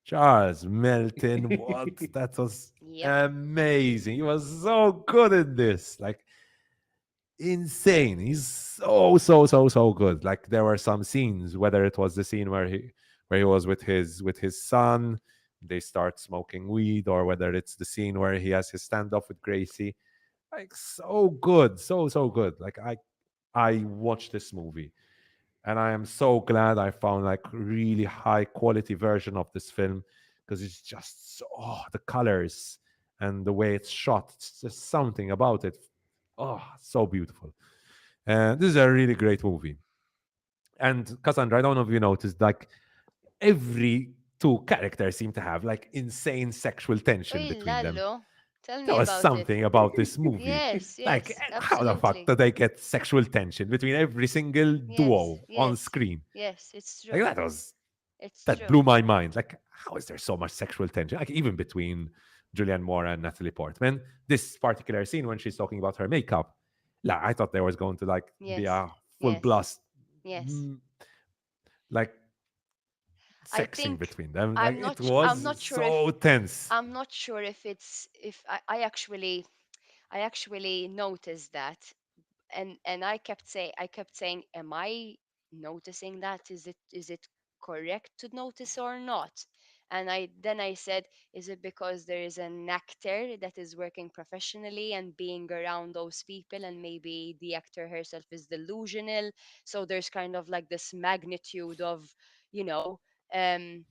Charles Melton, what? That was Yep. amazing. He was so good in this. Like insane. He's so so so so good. Like there were some scenes, whether it was the scene where he was with his son, they start smoking weed, or whether it's the scene where he has his standoff with Gracie. Like so good, so so good. Like I watched this movie, and I am so glad I found like really high quality version of this film, because it's just so, the colors and the way it's shot. It's just something about it. Oh, so beautiful. This is a really great movie. And Cassandra, I don't know if you noticed, like every two characters seem to have like insane sexual tension Oy, between them. Lalo. Tell There me was about it. something about this movie. Yes, Like, yes, how the fuck absolutely. do they get sexual tension between every single Yes, duo on yes, screen? yes, it's Like true. It's that true. blew my mind. Like, how is there so much sexual tension? Like, even between Julianne Moore and Natalie Portman. This particular scene when she's talking about her makeup, like, I thought there was going to like be Yes, a full yes, blast, yes. mm, like I sexing think between them. Like, I'm it not. I'm was not sure if. so tense. I'm not sure if it's. If I actually. I actually noticed that, and I kept saying, am I noticing that? Is it correct to notice or not? And I said, is it because there is an actor that is working professionally and being around those people, and maybe the actor herself is delusional, so there's kind of like this magnitude of, you know um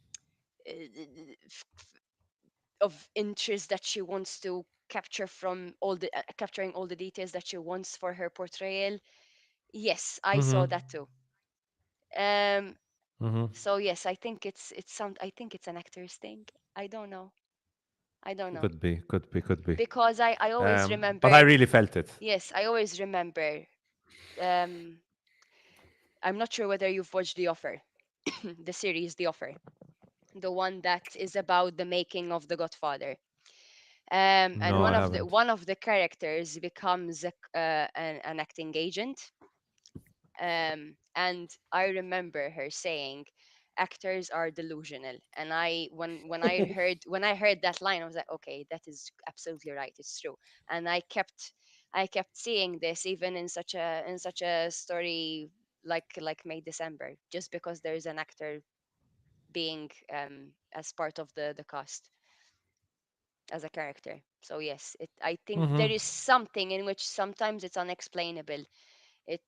of interest that she wants to capture from capturing all the details that she wants for her portrayal. Yes, I saw Hmm. that too. um Hmm. so yes, I think it's an actor's thing. I don't know. I don't know, Could be. because I always But I remember. really felt it. Yes, I always remember. um I'm not sure whether you've watched The Offer, the series The Offer, the one that is about the making of The Godfather. And No, I haven't. one of the characters becomes an acting agent. And I remember her saying, actors are delusional. And when I heard that line, I was like, okay, that is absolutely right, it's true. And I kept seeing this even in such a story, like May December, just because there's an actor being as part of the cast as a character. So yes, I think Hmm. there is something in which sometimes it's unexplainable. It,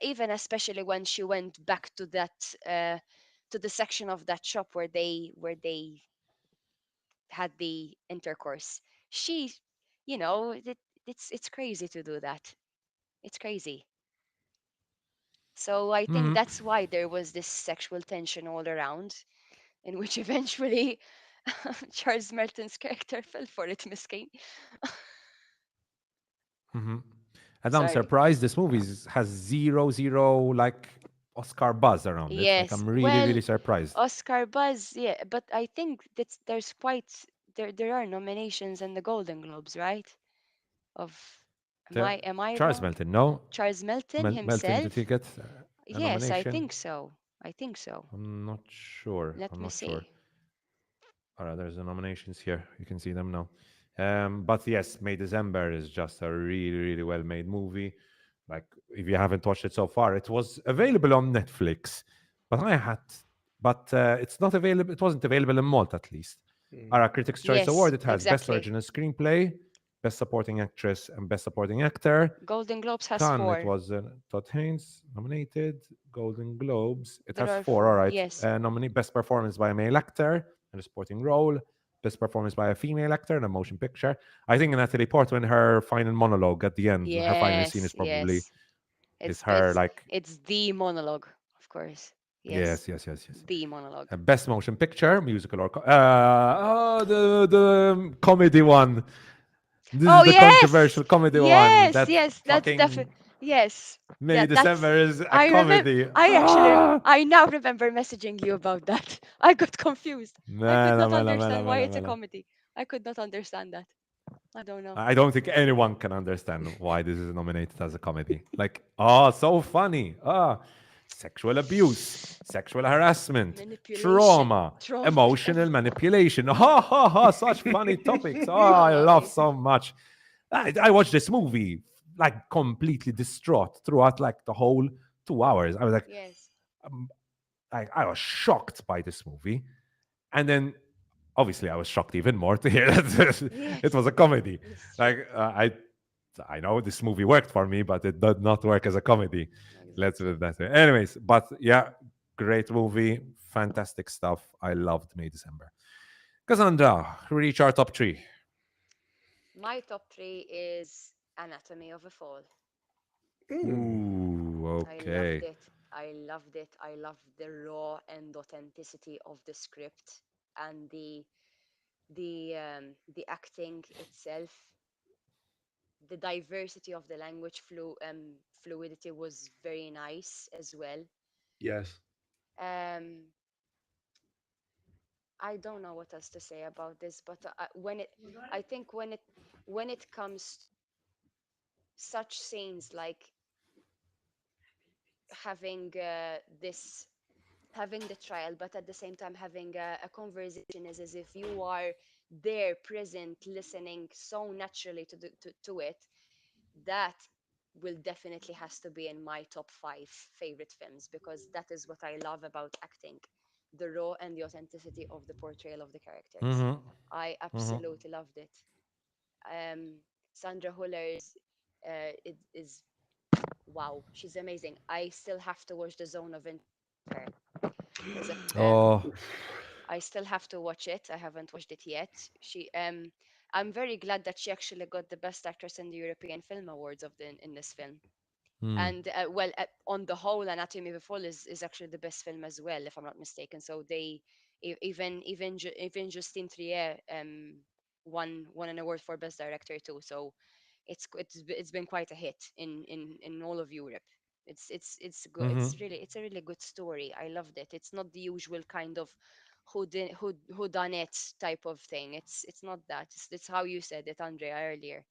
even especially when she went back to the section of that shop where they had the intercourse. She, it's crazy to do that. It's crazy. So I think Hmm. that's why there was this sexual tension all around, in which eventually Charles Merton's character fell for it, miskin. Hmm. And I'm Sorry. surprised this movie has zero like Oscar buzz around it. Like Yes. I'm really Well, really surprised. Oscar buzz, yeah, but I think that there's quite there are nominations in the Golden Globes, right? Of The, am I Charles wrong? Melton, no? Charles Melton Melton, did he himself? get a Yes, I nomination? think so. I think so. I'm not sure. Let I'm me not sure. see. All right, there's the nominations here. You can see them now. But yes, May December is just a really, really well made movie. Like, if you haven't watched it so far, it was available on Netflix, but I had, but it's not available. It wasn't available in Malta, at least. Mm. Our Critics' Choice Yes, Award, it has Best exactly. Original Screenplay, Best Supporting Actress, and Best Supporting Actor. Golden Globes has Cannes, it 4. was Todd Haynes nominated. Golden Globes, it There has are four. All 4. right. Yes. Best performance by a male actor in a supporting role. Best performance by a female actor in a motion picture. I think Natalie Portman, her final monologue at the end, her final scene Yes, is probably yes. is It's her it's like it's the monologue, of course. Yes, yes, yes, yes, yes. the monologue. Best motion picture, musical or the comedy one. This Oh is the yes, controversial comedy one. yes, That yes. That's fucking definitely yes. May That's. December is a I remember. comedy. I actually. Ah! I now remember messaging you about that. I got confused. I could Mela, not mela, mela, understand why mela, it's a mela. comedy. I could not understand that. I don't know. I don't think anyone can understand why this is nominated as a comedy. Like, oh, so funny. Sexual abuse, sexual harassment, Manipulation, trauma, trauma, emotional manipulation. Ha ha ha, such funny topics. Oh, I love Right. so much. I watched this movie like completely distraught throughout like the whole 2 hours. I was like, Yes. um, I was shocked by this movie. And then obviously I was shocked even more to hear that it Yes. was a comedy. It's true. Like I know this movie worked for me, but it did not work as a comedy. Let's put Exactly. it that way. Anyways, but yeah, great movie, fantastic stuff. I loved May December. Cassandra, reach our top three. My top 3 is Anatomy of a Fall. Mm. Ooh, I loved okay. it. I loved it. I loved the raw and authenticity of the script and the acting itself. The diversity of the language fluidity was very nice as well. Yes. Um, I don't know what else to say about this, but I think when it comes to such scenes like having this having the trial, but at the same time having a conversation is as if you are there, present, listening so naturally to it. That will definitely has to be in my top 5 favorite films because that is what I love about acting, the raw and the authenticity of the portrayal of the characters. Mm-hmm. I Mm-hmm. absolutely loved it. Sandra Huller's is wow, she's amazing. I still have to watch the Zone of Interest with her. There's a Oh. I still have to watch it. I haven't watched it yet. I'm very glad that she actually got the Best Actress in the European Film Awards in this film. Mm. And well, on the whole, Anatomy of a Fall is actually the best film as well, if I'm not mistaken. So even Justine Trier won an award for Best Director too. So it's been quite a hit in all of Europe. It's good. Mm-hmm. It's a really good story. I loved it. It's not the usual kind of who done it type of thing. It's not that. It's how you said it, Andrea, earlier.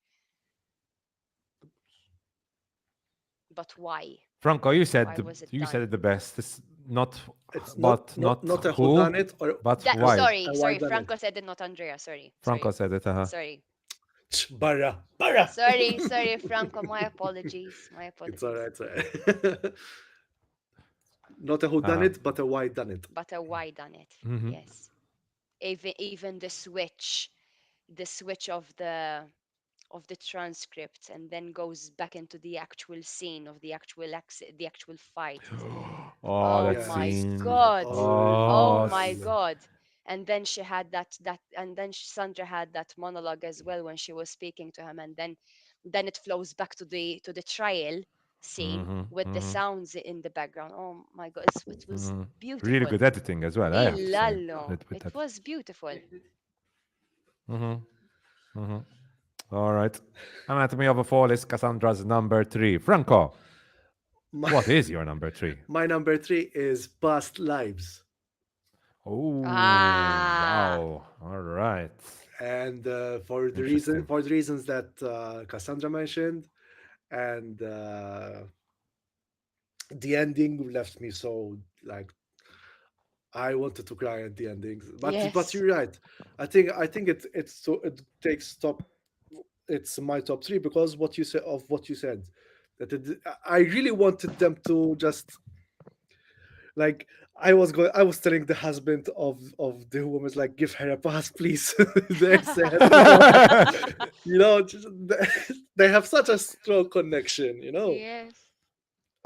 But why? Franco, Why was it you said done? it the best. It's not, It's but not not a who, whodunit or but That a, why. sorry, a sorry. whydanit. Franco said it, not Andrea. Sorry, Franco sorry, said it. sorry, Barra, barra. sorry, Franco. My apologies. My It's all apologies. right. It's all right. Not a whodunit, but a whydanit. But why done it? Mm-hmm. Yes. Even the switch of the transcript, and then goes back into the actual scene of the actual fight. Oh, Oh that my Yes. scene. God. Oh Oh, my God. And then she had and then Sandra had that monologue as well when she was speaking to him, and then it flows back to the trial scene mm-hmm, with the mm-hmm, sounds in the background. Oh my God, it was mm-hmm. Really beautiful. good editing as well, I have to say. Illallo. With It that. was beautiful. Mm-hmm, mm-hmm. All right. Anatomy of a Fall is Cassandra's number three. Franco, My, what is your number three? my number three is past lives, Oh, Ah, wow. All right. and Interesting. for the reasons that Cassandra mentioned, and the ending left me so like I wanted to cry at the ending. But Yes. you're right. I think it takes top. It's my top three because what you said, that I really wanted them to just like I was telling the husband of the woman like give her a pass please. They said they have such a strong connection, you know. Yes.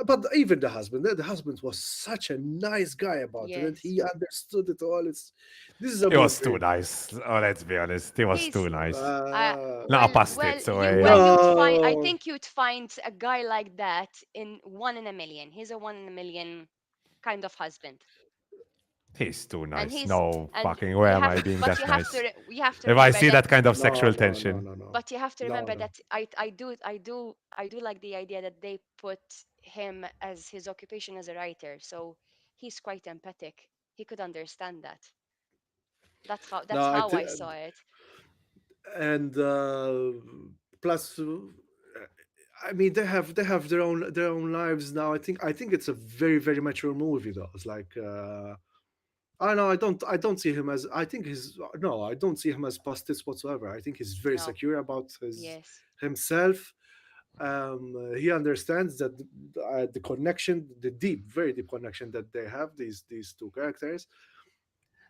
But even the husband was such a nice guy about it, and Yes. he understood it all. This is a It was too movie. nice. Oh, let's be honest. It was too He's nice. Uh, No, well, past well, it. So, you yeah. well you'd find. I no, think you'd find a guy like that in one in a million. He's a one in a million kind of husband, He's too and nice. he's No and fucking way you am have. I being But that nice. you have to If I remember see that. that kind of no, sexual no, no, tension, no, no, But you have to no, remember no. that I do like the idea that they put him as his occupation as a writer, so he's quite empathic. He could understand that. No, That's how I saw it. and plus, I mean, they have their own lives now. I think it's a very mature movie though. It's like. I know I don't see him as I think he's no I don't see him as pastis whatsoever. I think he's very No. secure about his Yes. himself. He understands that the connection, the very deep connection that they have, these two characters,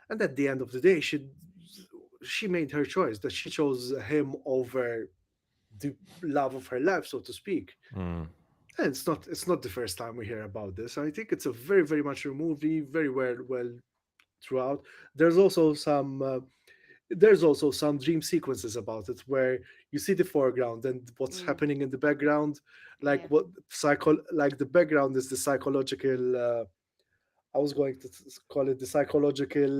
and at the end of the day, she made her choice. That she chose him over the love of her life, so to speak. mm, And it's not the first time we hear about this. I think it's a very mature movie, very well throughout. There's also some. There's also some dream sequences about it where you see the foreground and what's Mm, happening in the background, yeah. like like the background is the psychological. I was going to call it the psychological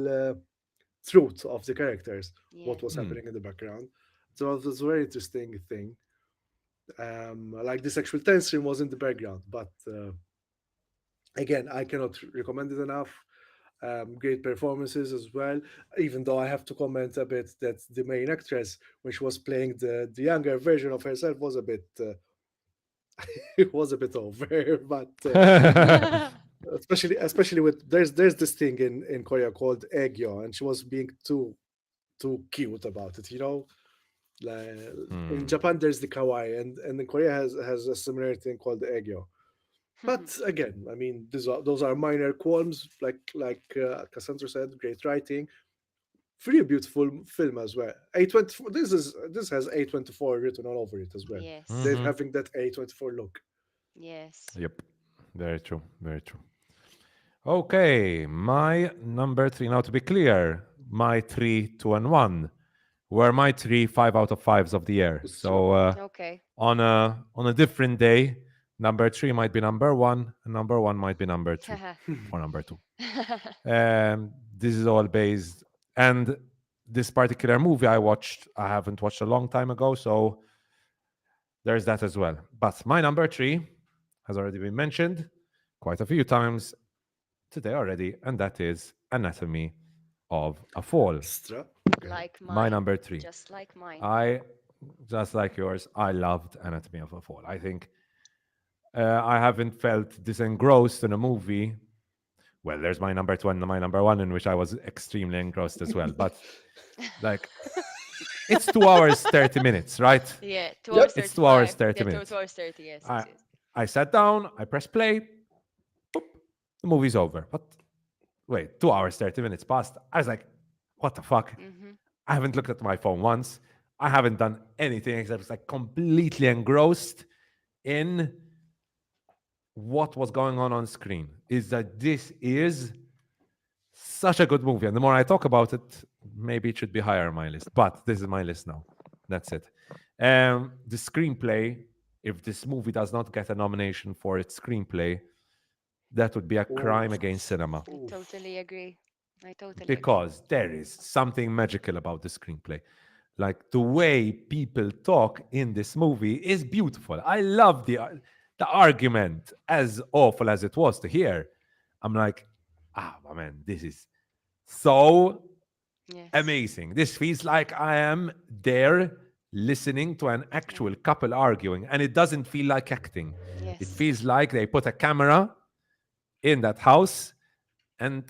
truth of the characters, what was Yes. mm. happening in the background. So it was a very interesting thing. Like the sexual tension was in the background, but again, I cannot recommend it enough. Great performances as well. Even though I have to comment a bit that the main actress, when she was playing the younger version of herself, was a bit it was a bit over. But especially with there's this thing in Korea called egyo, and she was being too cute about it. You know, like, in Mm. Japan there's the kawaii, and in Korea has a similar thing called the egyo. But again, I mean, those are minor qualms. Like Cassandra said, great writing, pretty beautiful film as well. A24. This has A24 written all over it as well. Yes. They're Hmm. having that A24 look. Yes. Yep. Very true. Very true. Okay. My number three. Now, to be clear, my three, two, and one were my three 5 out of 5s of the year. So, So, Okay. on a different day, number three might be number one, and number one might be number two or number two. This is all based, and this particular movie I haven't watched a long time ago, so there's that as well. But my number three has already been mentioned quite a few times today already, and that is Anatomy of a Fall. Astra. Okay. Like My mine. number three. Just like mine. I, just like yours, I loved Anatomy of a Fall. I think I haven't felt this engrossed in a movie. Well, there's my number two and my number one, in which I was extremely engrossed as well. But like, it's 2 hours 30 minutes, right? Yeah, 2 hours Yep. It's 2 hours 35. Yeah, 30 2 minutes. hours 30. Yes, yes, I yes. I sat down, I press play, boop, the movie's over. But wait, 2 hours 30 minutes passed. I was like, what the fuck? Mm-hmm. I haven't looked at my phone once. I haven't done anything except it's like completely engrossed in what was going on screen. Is that this is such a good movie. And the more I talk about it, maybe it should be higher on my list. But this is my list now. That's it. The screenplay, if this movie does not get a nomination for its screenplay, that would be a crime Oof. against cinema I Oof. totally agree. I totally agree. because there is something magical about the screenplay. Like the way people talk in this movie is beautiful. I love the argument, as awful as it was to hear. I'm like, my man, this is so Yes. amazing. This feels like I am there listening to an Yeah. actual couple arguing, and it doesn't feel like acting. It Yes. feels like they put a camera in that house and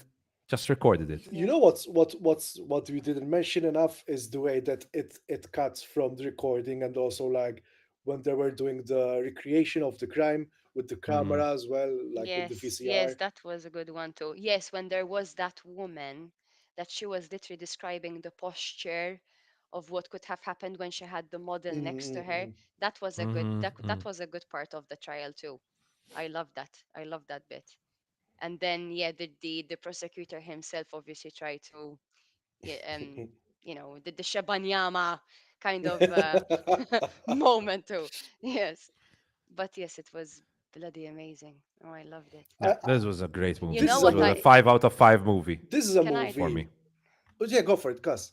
Just recorded it. You Yeah. know what we didn't mention enough is the way that it cuts from the recording, and also like when they were doing the recreation of the crime with the Mm-hmm. camera as well, like with the Yes, yes, VCR. that was a good one too. Yes, when there was that woman that she was literally describing the posture of what could have happened when she had the model next to her. Mm-hmm. That was a good Mm-hmm. that was a good part of the trial too. I love that. I love that bit. And then yeah, the prosecutor himself obviously tried to yeah, the Shabanyama kind of moment too. Yes. But yes, it was bloody amazing. Oh, I loved it. Yeah, I, this was a great You movie. this know is a This what was a movie. I 5 out of 5 movie This is a can I for movie. me. Oh yeah, go for it, Cuz.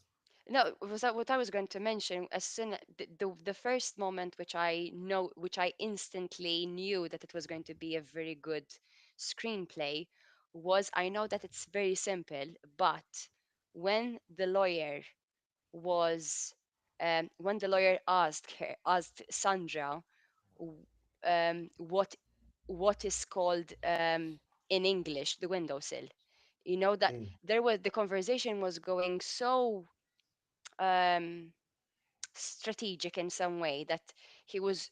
no, was that what I was going to mention? As soon the first moment which I instantly knew that it was going to be a very good screenplay was I know that it's very simple, but when the lawyer was when the lawyer asked Sandra w- what is called in English the windowsill. You know that Mm, there was the conversation was going so um, strategic in some way that he was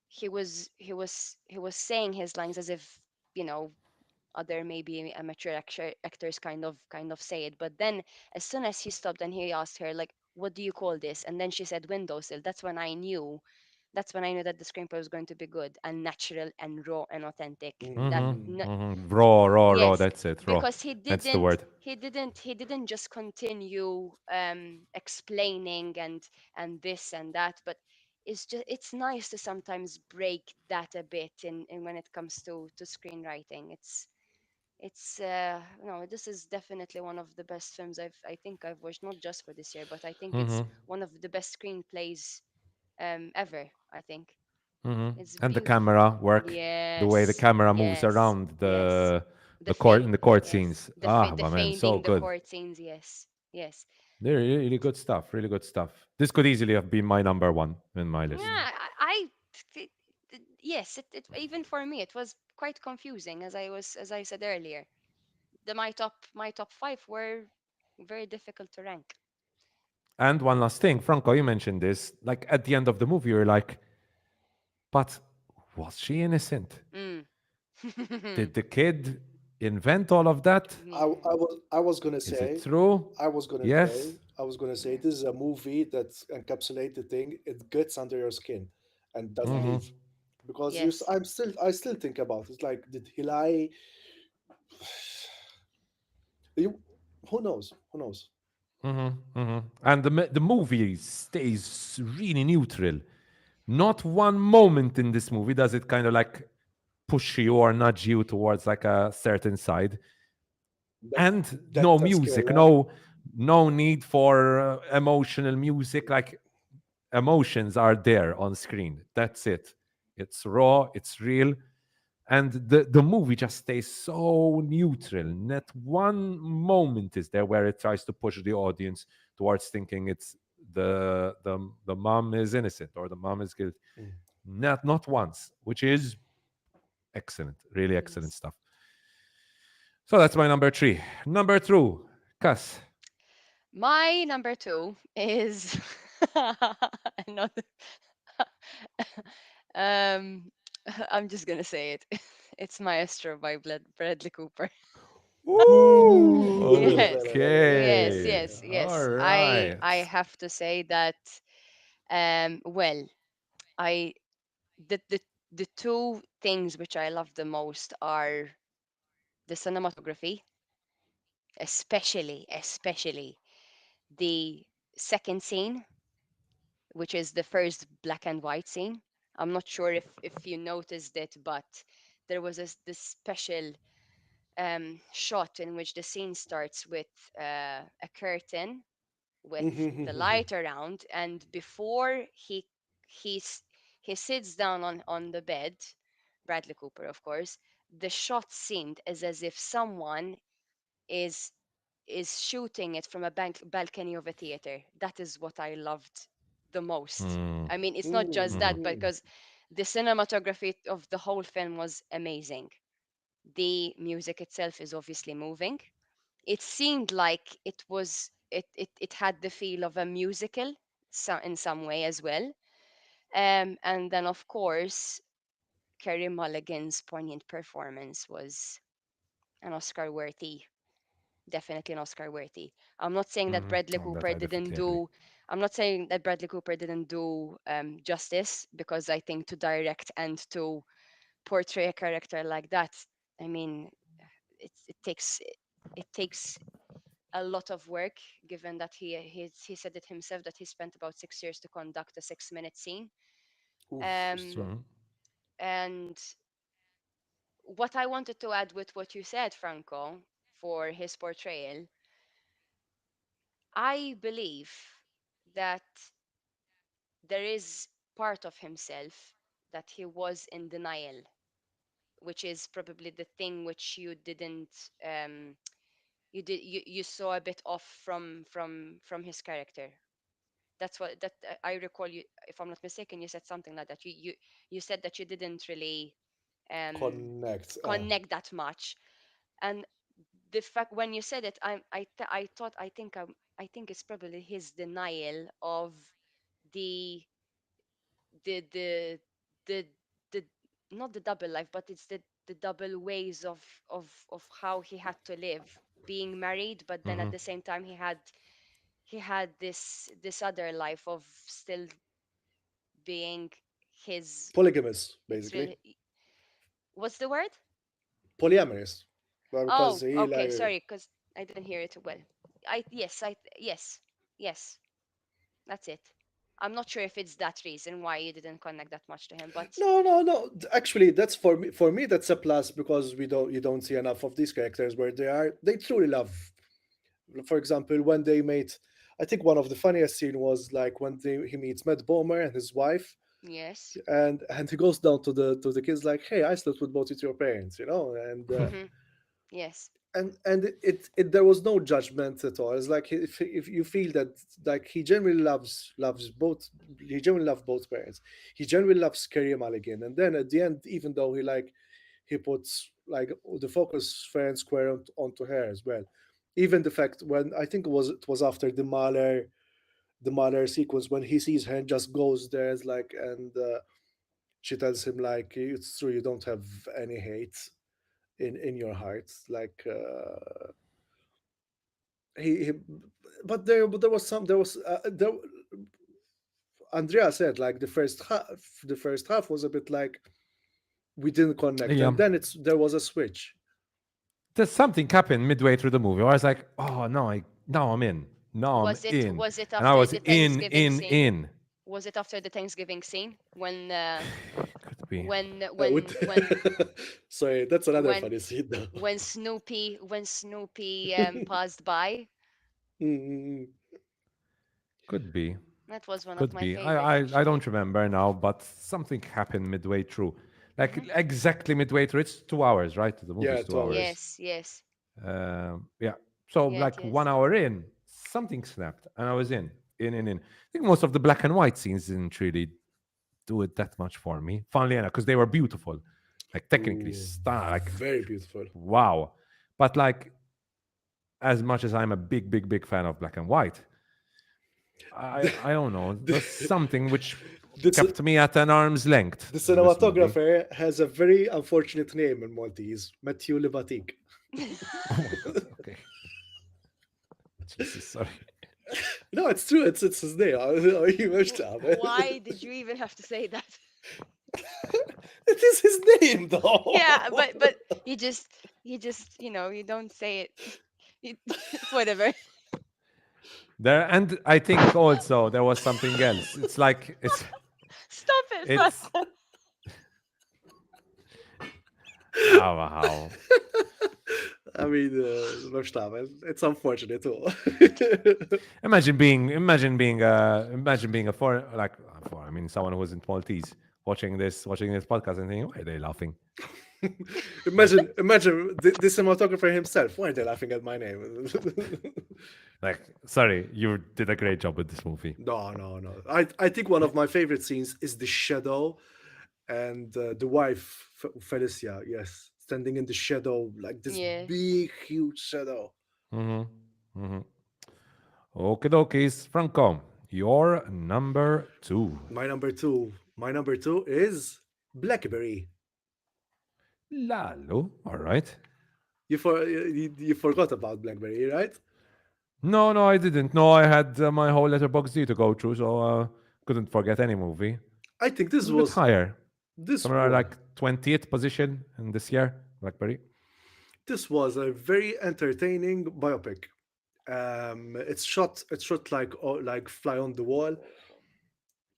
he was saying his lines as if you know other maybe amateur actors kind of say it, but then as soon as he stopped and he asked her like what do you call this, and then she said windowsill, that's when I knew that the screenplay was going to be good and natural and raw and authentic. That Mm-hmm. no, Mm-hmm. Raw, raw, raw. yes, That's it. Raw. because he That's the didn't word. he didn't just continue explaining and this and that, but it's nice to sometimes break that a bit in when it comes to screenwriting. It's no, this is definitely one of the best films I think I've watched, not just for this year, but I think it's Mm-hmm. one of the best screenplays ever, I think. Mm-hmm. It's And the beautiful. camera work, the way the Yes, camera moves yes, around yes. the court in the court Yes. scenes. Ah, The my man, so fainting, the good. court scenes. Yes, yes. They're really, really good stuff. Really good stuff. This could easily have been my number one in my Yeah, list. yes. It even for me, it was quite confusing as I said earlier. My top five were very difficult to rank. And one last thing, Franco, you mentioned this. Like at the end of the movie, you're like, but was she innocent? Mm. Did the kid invent all of that? Yeah. I was gonna Is it say, true? Yes. I was gonna say, this is a movie that encapsulates the thing. It gets under your skin and doesn't Mm-hmm. leave, because Yes. I still think about it. Like, did he lie? You, who knows? Who knows? Mm-hmm. Mm-hmm. And the movie stays really neutral. Not one moment in this movie does it kind of like push you or nudge you towards like a certain side. That And no that's music, scary. no need for emotional music. Like emotions are there on screen. That's it. It's raw. It's real. And the movie just stays so neutral. Not one moment is there where it tries to push the audience towards thinking it's the mom is innocent or the mom is guilty. Mm. Not once, which is excellent, really excellent Yes. stuff. So that's my number three. Number two, Cass. My number two is another. um, I'm just gonna say it. It's Maestro by Bradley Cooper. Ooh, I love Yes, it. I love it. I love it. yes, Okay, yes, all yes. I right. have to say that well, I the the the two things which I love the most are the cinematography, especially the second scene, which is the first black and white scene. I'm not sure if you noticed it, but there was this special shot in which the scene starts with a curtain with the light around, and before he's he sits down on the bed, Bradley Cooper, of course, the shot seemed as if someone is is shooting it from a balcony of a theater. That is what I loved the most. Mm, I mean, it's not just mhm, that, because the cinematography of the whole film was amazing. The music itself is obviously moving. it seemed like it had the feel of a musical, so in some way as well. And then of course Kerry Mulligan's poignant performance was an Oscar worthy, definitely an Oscar worthy. I'm not saying that Bradley On that, Cooper I didn't definitely agree. do. I'm not saying that Bradley Cooper didn't do justice, because I think to direct and to portray a character like that, I mean, it takes a lot of work. Given that he said it himself that he spent about 6 years to conduct a 6-minute scene. Oof. Um, Strong. and what I wanted to add with what you said, Franco, for his portrayal, I believe that there is part of himself that he was in denial, which is probably the thing which you didn't you saw a bit off from his character. That's what that I recall. You, if I'm not mistaken, you said something like that. You said that you didn't really um Connect. connect that much. And the fact when you said it, I thought, I think it's probably his denial of the the the the the not the double life, but it's the double ways of how he had to live, being married, but then at the same time he had this other life of still being his Polygamous, his basically. really, what's the word? Polyamorous. Well, because Oh, he okay, like sorry, because I didn't hear it well. Yes, that's it. I'm not sure if it's that reason why you didn't connect that much to him, but no. Actually, that's for me. For me, that's a plus because you don't see enough of these characters where they truly love. For example, when they made, I think one of the funniest scene was like when he meets Matt Bomer and his wife, yes. and he goes down to the kids like, "Hey, I slept with both of your parents," Yes. and it there was no judgment at all. It's like if you feel that like he genuinely loves both, he genuinely loves both parents. He genuinely loves Kerry Mulligan, and then at the end, even though he puts like the focus fair and square onto her as well. Even the fact when I think it was after the mother sequence when he sees her and just goes there, it's like and she tells him like it's true you don't have any hate in your heart like he but there was some there Andrea said like the first half was a bit like we didn't connect Yeah. and then there was a switch. There's something happened midway through the movie where I was like, oh no, now I'm in. Now I'm in. Was it And I after was the Thanksgiving in, scene? in. Was it after the Thanksgiving scene Could be. when With when when sorry, that's another when funny scene though. Snoopy passed by? Mm, Could be. That was one of Could my be. favorite, I don't actually. remember now, but something happened midway through. Like Hmm. exactly midway through. It's 2 hours, right? The movie's yeah, two 2 hours. hours. Yes, yes, Yeah. So yeah, it like is. 1 hour in, something snapped, and I was in. I think most of the black and white scenes didn't really do it that much for me. Funnily enough, because they were beautiful, like technically Ooh, stunning, like very beautiful. wow. But like as much as I'm a big fan of black and white, I don't know. the, There's something which the, kept me at an arm's length the in this movie. cinematographer has a very unfortunate name in Maltese, Mathieu Levatic. Oh my god. Okay. Jesus, sorry. No, it's true. It's his name. He must have Why it. did you even have to say that? It is his name, Yeah, though. but you just you don't say it. You, whatever. There and I think also there was something else. It's like Stop it, it's Franco. how I mean, must have it. It's unfortunate, too. imagine being a foreign like I mean someone who isn't Maltese watching this podcast and thinking, why are they laughing? Imagine the cinematographer himself. Why are they laughing at my name? Like, sorry, you did a great job with this movie. No, no, no. I think one of my favorite scenes is the shadow and the wife Felicia. Yes, standing in the shadow like this Yeah. big, huge shadow. Mm-hmm. Mm-hmm. Okay, dokies. Franco, your number two. My number two is BlackBerry. Lalo. All right. You forgot about BlackBerry, right? No, no, I didn't. No, I had my whole letterbox D to go through, so couldn't forget any movie. I think It was a bit higher. this Somewhere was like 20th position in this year, Blackberry. this was a very entertaining biopic. It's shot like fly on the wall.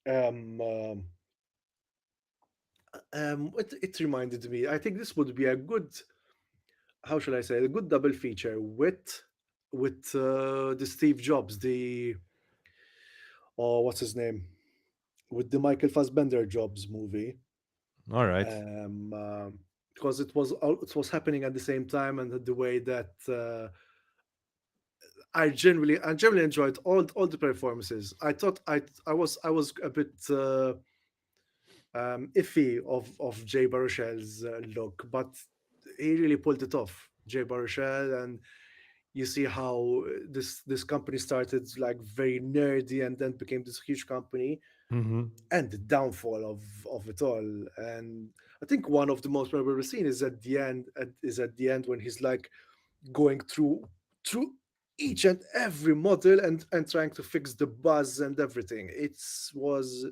Um, um, it reminded me. I think this would be a good, how shall I say, a good double feature with the Steve Jobs, the, oh, what's his name, with the Michael Fassbender Jobs movie. All right. Um, um, because it was happening at the same time, and the way that I generally enjoyed all the performances. I was a bit iffy of Jay Baruchel's look, but he really pulled it off. Jay Baruchel, and you see how this company started like very nerdy and then became this huge company, Mm-hmm. and the downfall of it all. And I think one of the most memorable scenes is at the end when he's like going through each and every model and trying to fix the buzz and everything. It was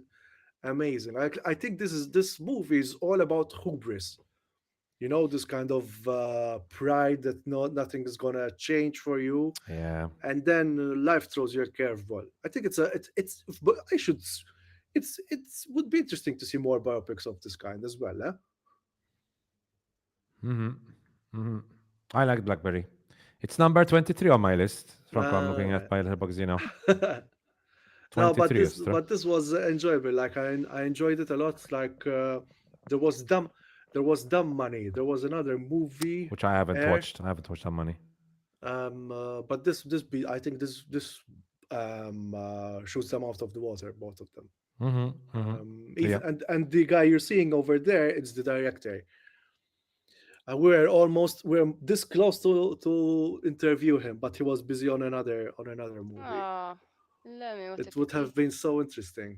amazing. I think this movie is all about hubris. This kind of pride that nothing is gonna change for you, Yeah. and then life throws you a curveball. I think it's but I should it's would be interesting to see more biopics of this kind as well. Mm-hmm. Mm-hmm. I like Blackberry. It's number 23 on my list. Franco, I'm looking Uh, at my letterbox D now. no, but 23 this extra, but this was enjoyable. Like I enjoyed it a lot. Like there was dumb there was Dumb Money. There was another movie, which I haven't Air. watched. I haven't watched that money. But I think this shoots them out of the water, both of them. Mm-hmm. Mm-hmm. Yeah. Even and the guy you're seeing over there, it's the director. We're this close to interview him, but he was busy on another movie. Ah, let me, what a It would pity. have been so interesting.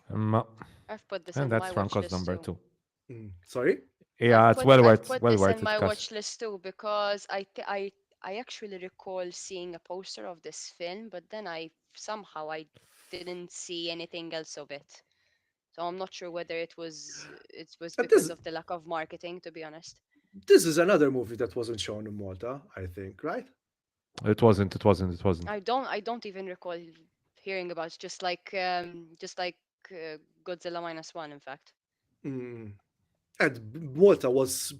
Um, I've put this and in that's my watch Franco's list number too. two. Sorry. Yeah, it's well I've worth put well this worth in it my because watch list too because I actually recall seeing a poster of this film, but then I didn't see anything else of it. So I'm not sure whether it was And because of the lack of marketing, to be honest. this is another movie that wasn't shown in Malta, I think, right? it wasn't. It wasn't. It wasn't. I don't even recall hearing about it, just like Godzilla minus one, in fact. Mm. And Malta was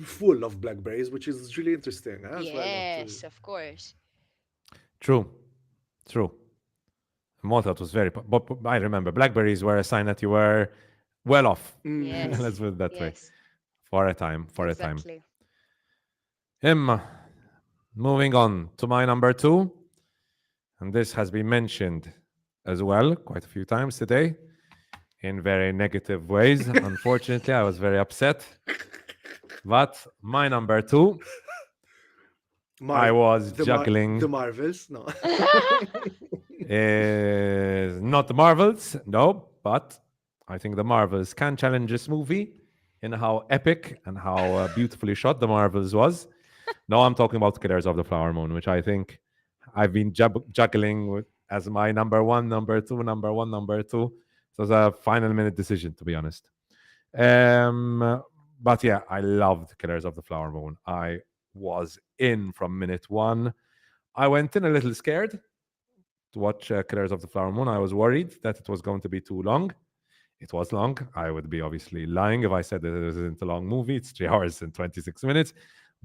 full of blackberries, which is really interesting as well. Not to. Yes, of course. True. True. Malta was very. But I remember blackberries were a sign that you were well off. Mm. Let's Yes. put it that way. Yes. For a time. For a time. Exactly. Him. Moving on to my number two, and this has been mentioned as well quite a few times today in very negative ways. Unfortunately, I was very upset. But my number two, I was The juggling Marvels, no. is not the Marvels, no, but I think the Marvels can challenge this movie in how epic and how beautifully shot the Marvels was. No, I'm talking about Killers of the Flower Moon, which I think I've been juggling with as my number one, number two, number one, number two. So it was a final minute decision, to be honest. But yeah, I loved Killers of the Flower Moon. I was in from minute one. I went in a little scared to watch Killers of the Flower Moon. I was worried that it was going to be too long. It was long. I would be obviously lying if I said that it isn't a long movie. It's 3 hours and 26 minutes.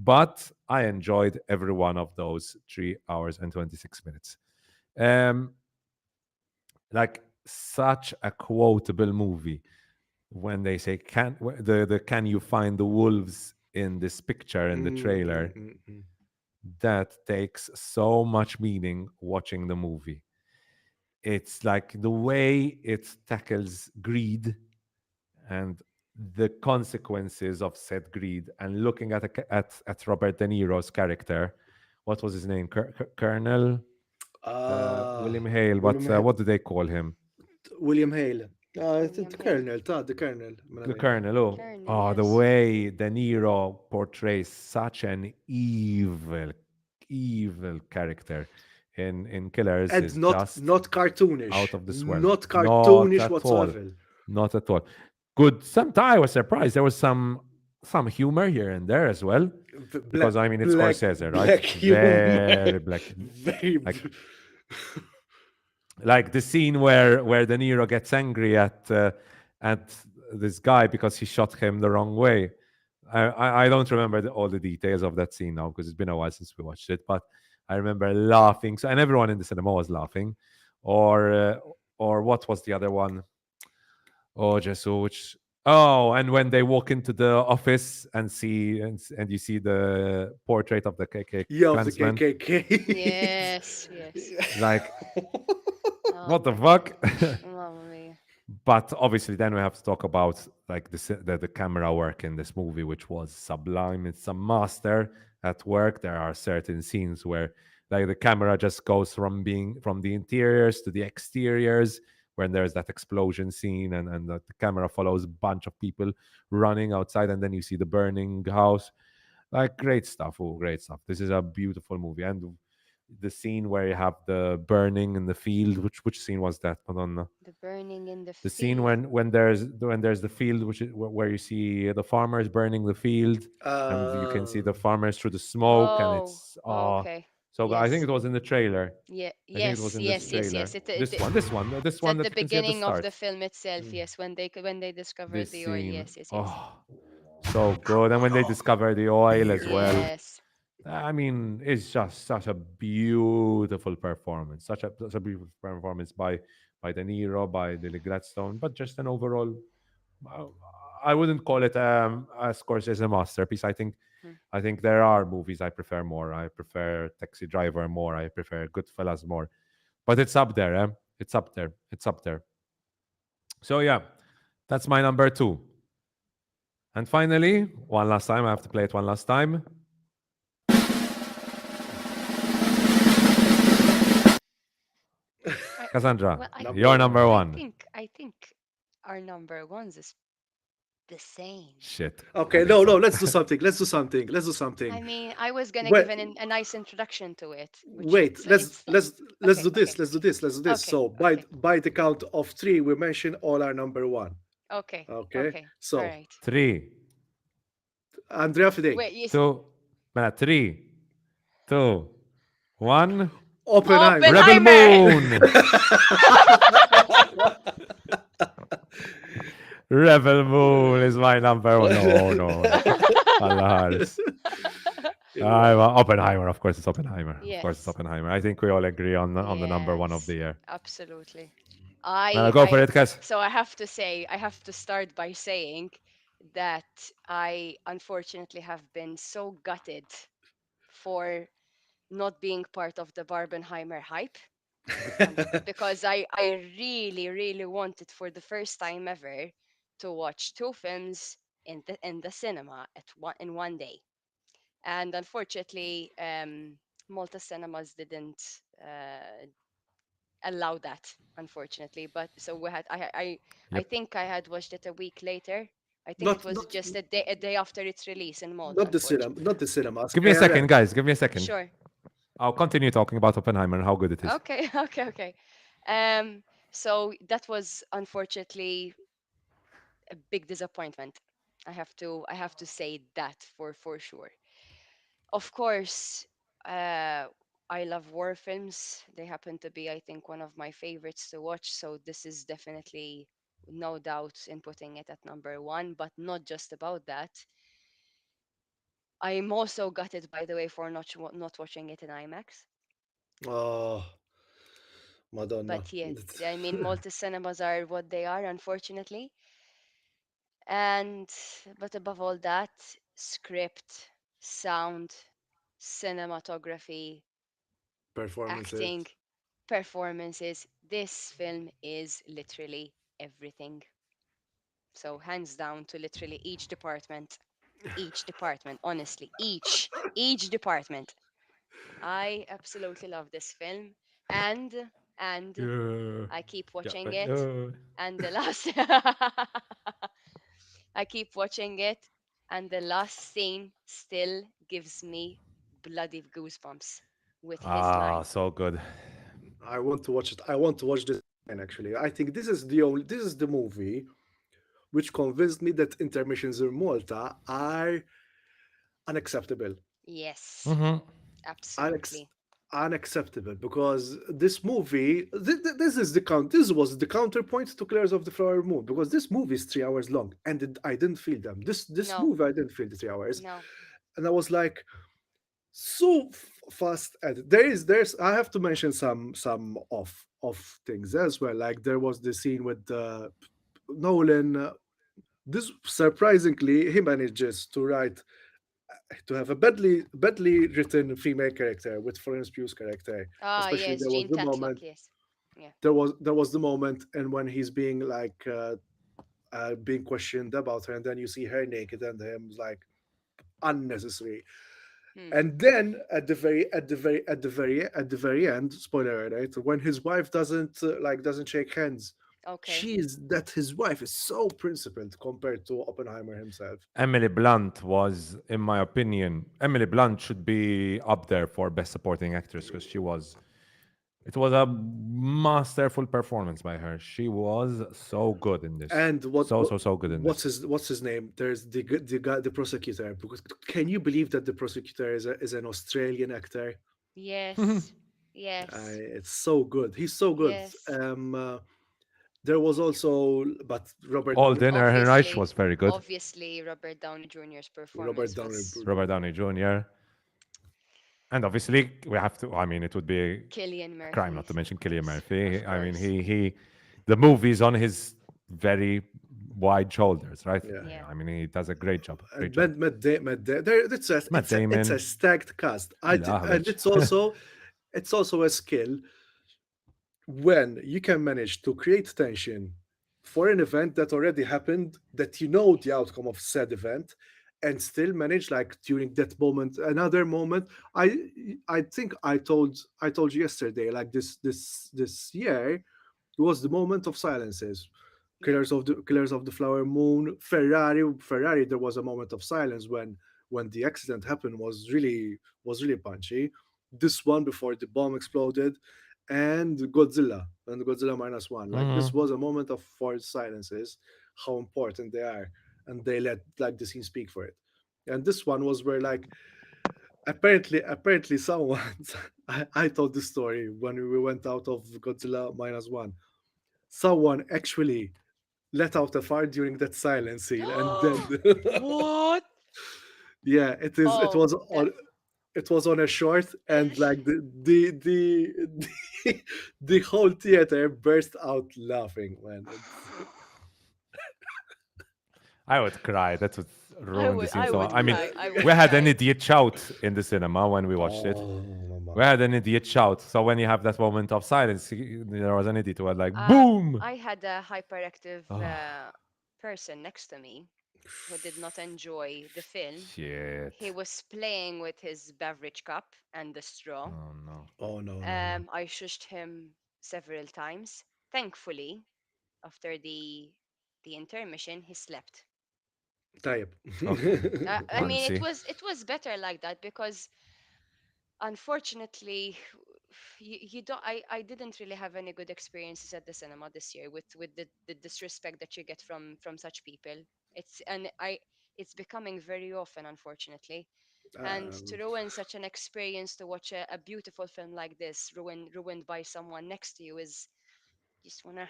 But I enjoyed every one of those 3 hours and 26 minutes. Um, like such a quotable movie when they say the can you find the wolves in this picture in the Mm, mm, trailer, mm, mm. that takes so much meaning watching the movie. It's like the way it tackles greed and the consequences of said greed and looking at at Robert De Niro's character. What was his name? Colonel Uh, William Hale. William What do they call him? William Hale. William The Hale. Colonel, the Colonel. The Colonel. Oh, Colonel, oh, the yes. way De Niro portrays such an evil character in Killers And is just not cartoonish. out of this world. Not Not cartoonish at all. whatsoever. Not at all. Good. Sometimes I was surprised. There was some humor here and there as well, because I mean it's Scorsese, right? Black humor. Very black. Very. Like like the scene where De Niro gets angry at this guy because he shot him the wrong way. I don't remember all the details of that scene now because it's been a while since we watched it, but I remember laughing. So, and everyone in the cinema was laughing. Or what was the other one? Oh, Jesus, which oh, and when they walk into the office and see and you see the portrait of the KK Yeah, of the Klansman, KKK. Yes, yes. like Oh what the my fuck? gosh. Mamma mia. But obviously then we have to talk about like the camera work in this movie, which was sublime. It's a master at work. There are certain scenes where like the camera just goes from being from the interiors to the exteriors, when there's that explosion scene and the camera follows a bunch of people running outside, and then you see the burning house. Like great stuff. Oh, great stuff. This is a beautiful movie. And the scene where you have the burning in the field, which scene was that? Hold on. The burning in the The scene field. when there's the field, which is where you see the farmers burning the field, and you can see uh, the farmers through the smoke, and Oh, it's okay. so I think Yes. it was in the trailer. Yeah, I think it was yes, in this yes, yes, trailer. yes. This It's one at the that you can see at the beginning of the start. film itself, mm. yes, when they discovered This the oil. scene, Yes, yes, yes. oh, so good. And when they discover the oil as well, Yes. I mean, it's just such a beautiful performance, such a beautiful performance by De Niro, by Lily Gladstone, but just an overall. uh, I wouldn't call it a Scorsese masterpiece. Hmm. I think there are movies I prefer more. I prefer Taxi Driver more. I prefer Goodfellas more. But it's up there. It's up there. It's up there. So yeah, that's my number two. And finally, one last time. I have to play it one last time. I, Cassandra, well, Number your one. number one. I think our number ones is the same. Shit, I Okay, think no, so. let's do something. Let's do something. Let's do I something. mean, I was gonna Wait, give a nice introduction to it, which wait. so it's Let's okay, do okay, this. Let's do this. Let's do this. okay, So okay, by the count of three, we mention all our number one. okay, Okay. okay. All So right. Three, Andrea Fidei, Wait, yes. two, three, two, one. Oppenheimer. Rebel Oppenheimer. Moon. Rebel Moon is my number one. No, no, no. Alas. Oppenheimer, of course, it's Oppenheimer. Of course, it's Yes. Oppenheimer. I think we all agree on the number one of Yes. the year. Absolutely. Go for it, Cass. So I have to say, I have to start by saying that I unfortunately have been so gutted for not being part of the Barbenheimer hype, because I really, really wanted for the first time ever to watch two films in the cinema in one day. And unfortunately, Malta cinemas didn't allow that, unfortunately. But so we had I Yep. think I had watched it a week later. I think it not was not just a day after its release in Malta, not the cinema. unfortunately. Not the cinemas. Give me a second, guys. Give me a second. Sure. I'll continue talking about Oppenheimer and how good it is. Okay, okay, okay. Um, so that was unfortunately a big disappointment. I have to say that for sure. Of course, I love war films. They happen to be, I think, one of my favorites to watch. So this is definitely no doubt in putting it at number one. But not just about that. I'm also gutted, by the way, for not watching it in IMAX. Oh, Madonna. But yeah, I mean, multi cinemas are what they are, unfortunately. And but above all that, script, sound, cinematography, Performances. acting, performances. This film is literally everything. So hands down to literally each department, honestly, each department. I absolutely love this film, and and Yeah. I keep Yeah, watching but it, and the last I keep watching it, and the last scene still gives me bloody goosebumps with his ah, line. so good. I want to watch it. I want to watch this again, actually. I think this is the movie which convinced me that intermissions in Malta are unacceptable. Yes, Hmm. Unex- absolutely. Unacceptable, because this movie, this was the counterpoint to Killers of the Flower Moon, because this movie is 3 hours long, and I didn't feel them. This No, movie, I didn't feel the 3 hours, no. and I was like, so fast. And there's I have to mention some off things as well. Like there was the scene with Nolan. This surprisingly, he manages to have a badly written female character with Florence Pugh's character. Ah, Especially yes, Jean Tatlock, yes. Yeah. there was the moment, and when he's being like being questioned about her, and then you see her naked, and him like unnecessary. Hmm. And then at the very end, spoiler alert, when his wife doesn't shake hands, Okay. his wife is so principled compared to Oppenheimer himself. Emily Blunt was, in my opinion, Emily Blunt should be up there for best supporting actress because she was. It was a masterful performance by her. She was so good in this. And So good in this. what's his name? There's the guy, the prosecutor. Because can you believe that the prosecutor is an Australian actor? Yes. Yes. It's so good. He's so good. Yes. There was also, but All dinner and Reich Obviously, was very good. obviously, Robert Downey Jr.'s Robert performance Downey. was Robert Downey Jr. And obviously, we have to. I mean, it would be Killian a crime Murphy, not to mention Cillian of Murphy. I mean, course. the movie's on his very wide shoulders, right? Yeah. Yeah. I mean, he does a great job. Great And job. it's Matt a Damon, stacked cast. And Lahovich. it's also a skill when you can manage to create tension for an event that already happened, that you know the Yes. outcome of said event, and still manage, like, during that moment, another moment. I think I told you yesterday, like, this year was the moment of silences. Yeah. Killers of the Flower Moon, Ferrari. There was a moment of silence when the accident happened, was really punchy. This one, before the bomb exploded, and Godzilla minus one. Like, this Mhm. was a moment of forced silences, how important they are, and they let, like, the scene speak for it. And this one was where, like, apparently someone, I told this story when we went out of Godzilla minus one. Someone actually let out a fart during that silent scene, and then What? yeah, Oh, that. it was on a short, and like the the whole theater burst out laughing, man. I would cry. That would ruin the scene. I So, would I mean, cry. I we would had an cry. idiot shout in the cinema when we watched it. Oh, We mama. had an idiot shout. So when you have that moment of silence, there was an idiot who was like, boom! I had a hyperactive Oh, person next to me who did not enjoy the film. He shit. was playing with his beverage cup and the straw. Oh, no. Oh, no, no, no. I shushed him several times. Thankfully, after the intermission, he slept. Type. Okay. I And mean, see. it was better like that because unfortunately, you don't. I didn't really have any good experiences at the cinema this year with the disrespect that you get from such people. It's becoming very often, unfortunately. And to um, ruin such an experience to watch a beautiful film like this ruined by someone next to you is just wanna.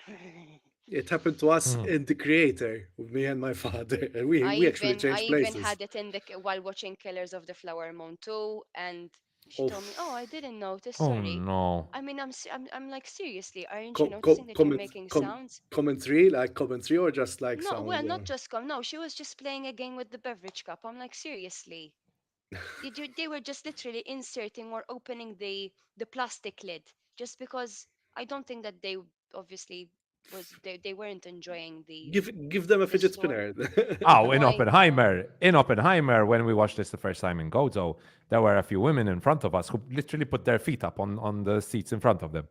it happened to us Mhm. in The Creator with me and my father, and we actually I changed even places. had it in while watching Killers of the Flower Moon too, and she Oh, told me, "Oh, I didn't notice. Oh, Sorry." no. I mean, I'm like, seriously, aren't you co- noticing co- that you're comment making com- sounds? commentary, like commentary, or just like No, well, sounds. not just come. No, she was just playing a game with the beverage cup. I'm like, seriously, they were just literally inserting or opening the plastic lid just because I don't think that they obviously. they weren't enjoying Give them a the fidget story. spinner. Oh, Why not? In Oppenheimer, when we watched this the first time in Gozo, there were a few women in front of us who literally put their feet up on the seats in front of them,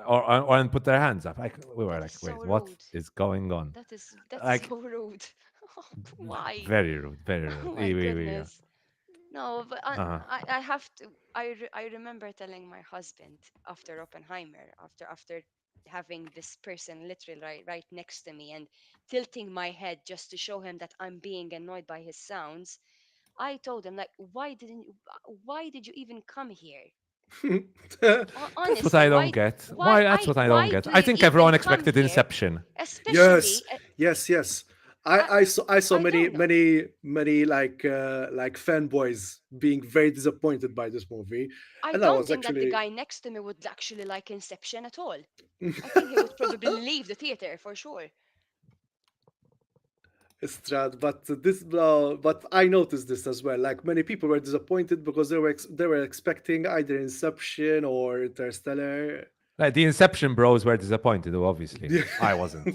or and put their hands up. Like we were That is like, so wait, what rude. is going on? That's Like so rude. Why? very rude, very rude. Oh my Yeah. goodness. No, but Uh-huh. I have to. I remember telling my husband after Oppenheimer, after having this person literally right next to me and tilting my head just to show him that I'm being annoyed by his sounds. I told him like, why did you even come here? That's what I Honestly, don't get. Why? That's what I don't why get. do I you think even everyone come expected here? Inception. Yes, Especially, yes. I I saw I don't know. many like fanboys being very disappointed by this movie, I and I don't was think that the actually guy next to me would actually like Inception at all. I think he would probably leave the theater for sure. Strad, but but I noticed this as well. Like many people were disappointed because they were expecting either Inception or Interstellar. Like the Inception bros were disappointed, though, obviously. I wasn't.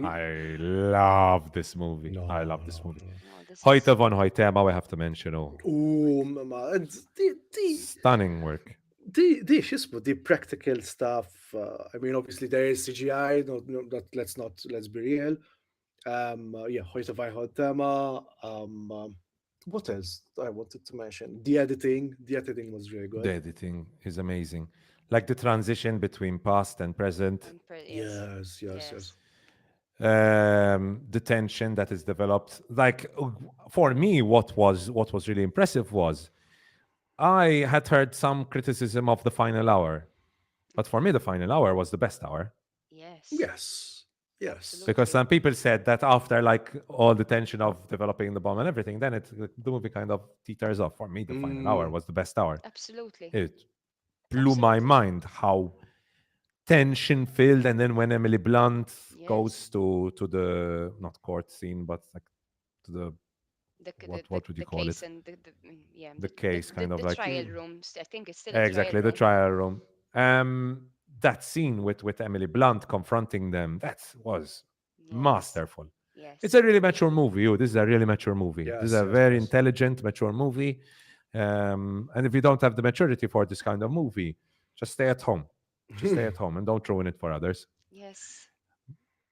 I love this movie. I No, love no, this movie. no. No, this Heute is von Hoytema, we have to mention. Oh, Mama. And stunning work. شو اسمه the practical stuff. I mean, obviously there is CGI. No, let's be real. Yeah, heute vai Hoytema. What else I wanted to mention? The editing. The editing was really The good. editing is amazing. Like the transition between past and present, yes, Yes. yes, the tension that is developed. Like for me, what was really impressive was I had heard some criticism of the final hour, but for me, the final hour was the best hour. yes, Yes. Yes. Because absolutely, some people said that after like all the tension of developing the bomb and everything, then the movie kind of teeters off. For me, the final hour Mm, was the best hour. absolutely, It blew my absolutely. mind how tension filled, and then when Emily Blunt Yes, goes to the not court scene, but like to the what would you the call case it? and yeah, The case, kind of the like trial rooms. I think it's still a trial exactly the room. trial room. That scene with Emily Blunt confronting them, that was Yes, masterful. It's yes, a really mature movie. Oh, this is a really mature movie. This is a very yes. intelligent, mature movie. And if you don't have the maturity for this kind of movie, just stay at home. Just stay at home and don't ruin it for others. yes,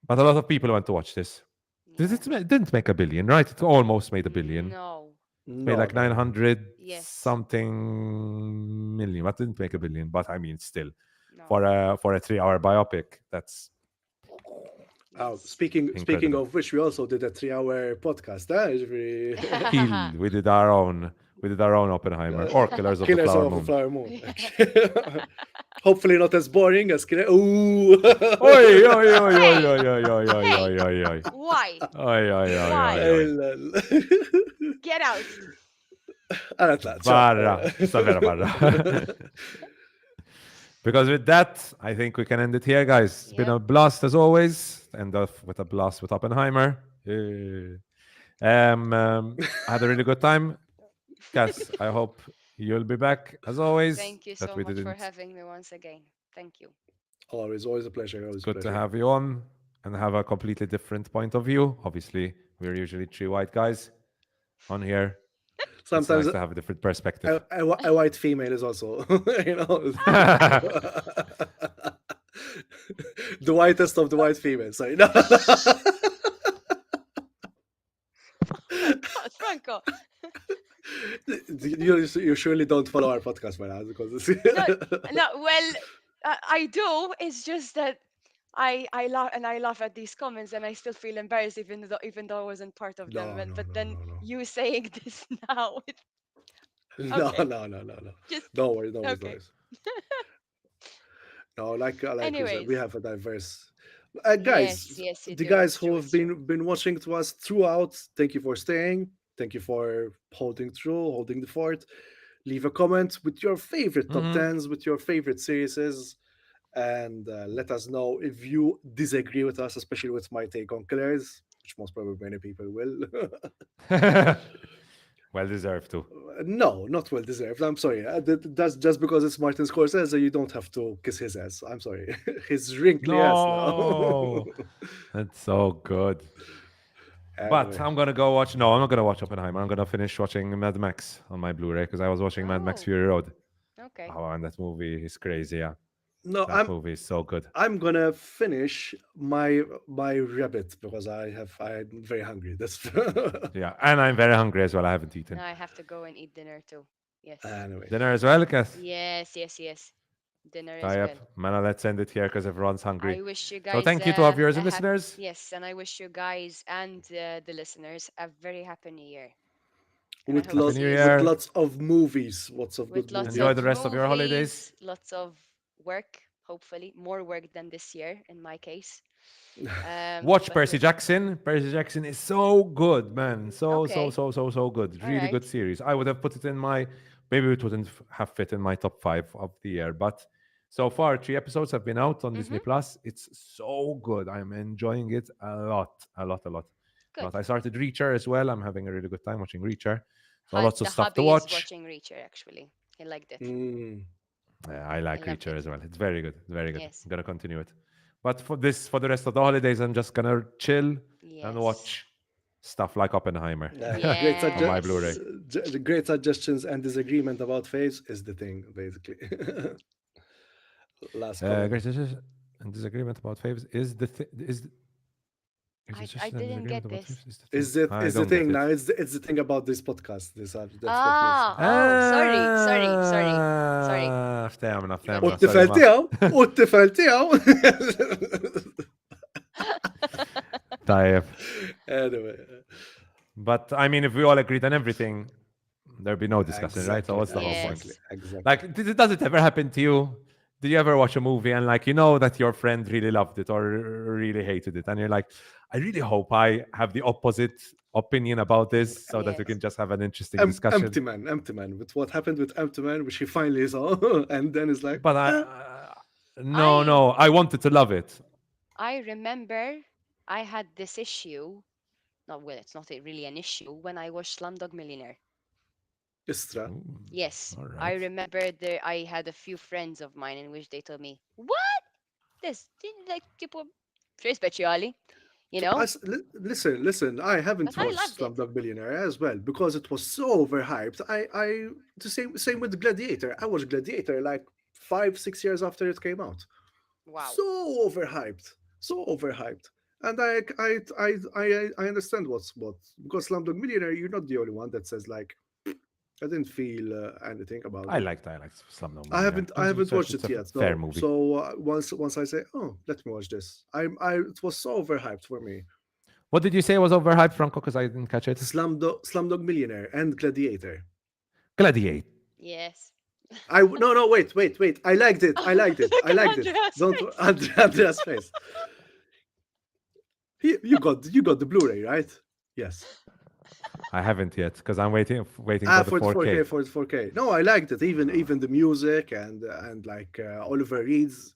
But a lot of people went to watch this. yeah. It didn't make a billion, right? It almost made a billion. No, It made No, like no, no, no. 900 yes, something million. But didn't make a billion. But I mean, still, no, for a 3 hour biopic, that's yes. Speaking incredible. of which, we also did a 3 hour podcast. It's really Kill. We did our own. We did our own Oppenheimer or Killers of the Killers Flower of the Moon. Flower Moon. Actually. Hopefully not as boring as Killer. Ooh. Oi, oi, oi, oi, Hey, oi, oi, oi, oi, hey, oi, oi, oi. why? Oi, oi, oi, oi, Why? oi. Get out. أنا طلعت شو. Barra. Sta vera barra. Because with that, I think we can end it here, guys. It's been Yep. a blast as always. End off with a blast with Oppenheimer. I had a really good time. Cass, I hope you'll be back as always. Thank you That so we much for didn't. having me once again. Thank you. Always a pleasure. It's Always a good to pleasure. have you on and have a completely different point of view. Obviously, we're usually three white guys on here. It's Sometimes nice to have a different perspective. a white female is also, you know, the whitest of the white females. Sorry. No. Oh my God, Franco. You surely don't follow our podcast by now because No, no. Well, I do. It's just that I laugh at these comments, and I still feel embarrassed, even though I wasn't part of them. no, And no, but no, then no, no. you saying this now, No, okay, no, no, no, no. just Don't worry, don't worry, don't okay. worry. No, like we said, we Anyways, have a diverse guys. yes, yes, you The do. guys It's who true. have It's true. been watching to us throughout, thank you for staying. Thank you for holding through, holding the fort. Leave a comment with your favorite top Mhm. tens, with your favorite series, and let us know if you disagree with us, especially with my take on killers, which most probably many people will. Well deserved too. No, not well deserved. I'm sorry. That's just because it's Martin Scorsese, you don't have to kiss his ass. I'm sorry. His wrinkly ass now. No, that's so good. But Anyway, I'm gonna go watch. No, I'm not gonna watch Oppenheimer. I'm gonna finish watching Mad Max on my Blu-ray because I was watching Mad Max Oh, Fury Road. okay. Oh, and that movie is crazy. Yeah, no, that movie is so good. I'm gonna finish my rabbit because I'm very hungry. That's Yeah, and I'm very hungry as well. I haven't eaten Now I have to go and eat dinner too. Yes. anyway. dinner as well, Kath. Yes, yes, yes. Dinner as Tie up, well. man. Let's end it here because everyone's hungry. I wish you So guys thank you to our viewers a and listeners. yes, and I wish you guys and the listeners a very happy new year. And I With hope to Happy lot New see you with soon Year. lots of movies, lots of with good lots Enjoy of the movies. rest of your holidays. movies, lots of work, hopefully more work than this year in my case. Watch But Percy Jackson. Percy Jackson is so good, man. okay, So good. all Really good right. series. I would have put it in my, maybe it wouldn't have fit in my top five of the year, but so far, 3 episodes have been out on Disney Mm-hmm. Plus. It's so good. I'm enjoying it a lot. Good. I started Reacher as well. I'm having a really good time watching Reacher. So lots of The stuff to hubby is watch. watching Reacher actually. He liked it. Mm. Yeah, I He like loved Reacher it. as well. It's very good. It's very good. Yes. I'm gonna continue it. But for the rest of the holidays, I'm just gonna chill and Yes. watch stuff like Oppenheimer Great on my Blu-ray. Yes. the great suggestions and disagreement about faves is the thing, basically. Last comment. Great suggestion and disagreement about faves is great I suggestion and didn't disagreement get about this. faves is the thing. I Is the don't get thing it. now? It's the thing about this podcast. That's what makes it. Ah, oh, sorry. افتهمنا You got افتهمنا this. sorry والطفل ما تاعو والطفل تاعو. طيب. Anyway, But I mean, if we all agreed on everything, there'd be no discussion, right? So exactly, what's the whole point? exactly, Yes. exactly. Like, does it ever happen to you? Did you ever watch a movie and like you know that your friend really loved it or really hated it, and you're like, I really hope I have the opposite opinion about this so that we Yes. can just have an interesting discussion. Empty man. With what happened with Empty Man, which he finally saw, and then it's like, But I no, I wanted to love it. I remember I had this issue. No, well, it's not really an issue when I watched Slumdog Millionaire. Istra. Ooh, Yes, all I right. remember there. I had a few friends of mine in which they told me, "What? This like tipo tre speciali," you know? Listen. I But haven't I watched loved it. Slumdog Millionaire as well because it was so overhyped. The same with Gladiator. I watched Gladiator like 5 6 years after it came out. Wow. So overhyped, so overhyped. And I understand what's what because Slumdog Millionaire. You're not the only one that says like I didn't feel anything about it. I liked Slumdog I Millionaire. haven't I haven't watched It's it a yet. fair No. movie. So once I say, oh, let me watch this. I it was so overhyped for me. What did you say was overhyped, Franco? Because I didn't catch it. Slumdog Millionaire and Gladiator. Gladiate. Yes. No wait. I liked it. I Oh, liked it. look I at liked it. Andrea's Don't face. Andrea's face. You got the Blu-ray, right? Yes. I haven't yet because I'm waiting Ah, for the for the 4K, 4K. for the 4K. No, I liked it. Even the music and like Oliver Reed's.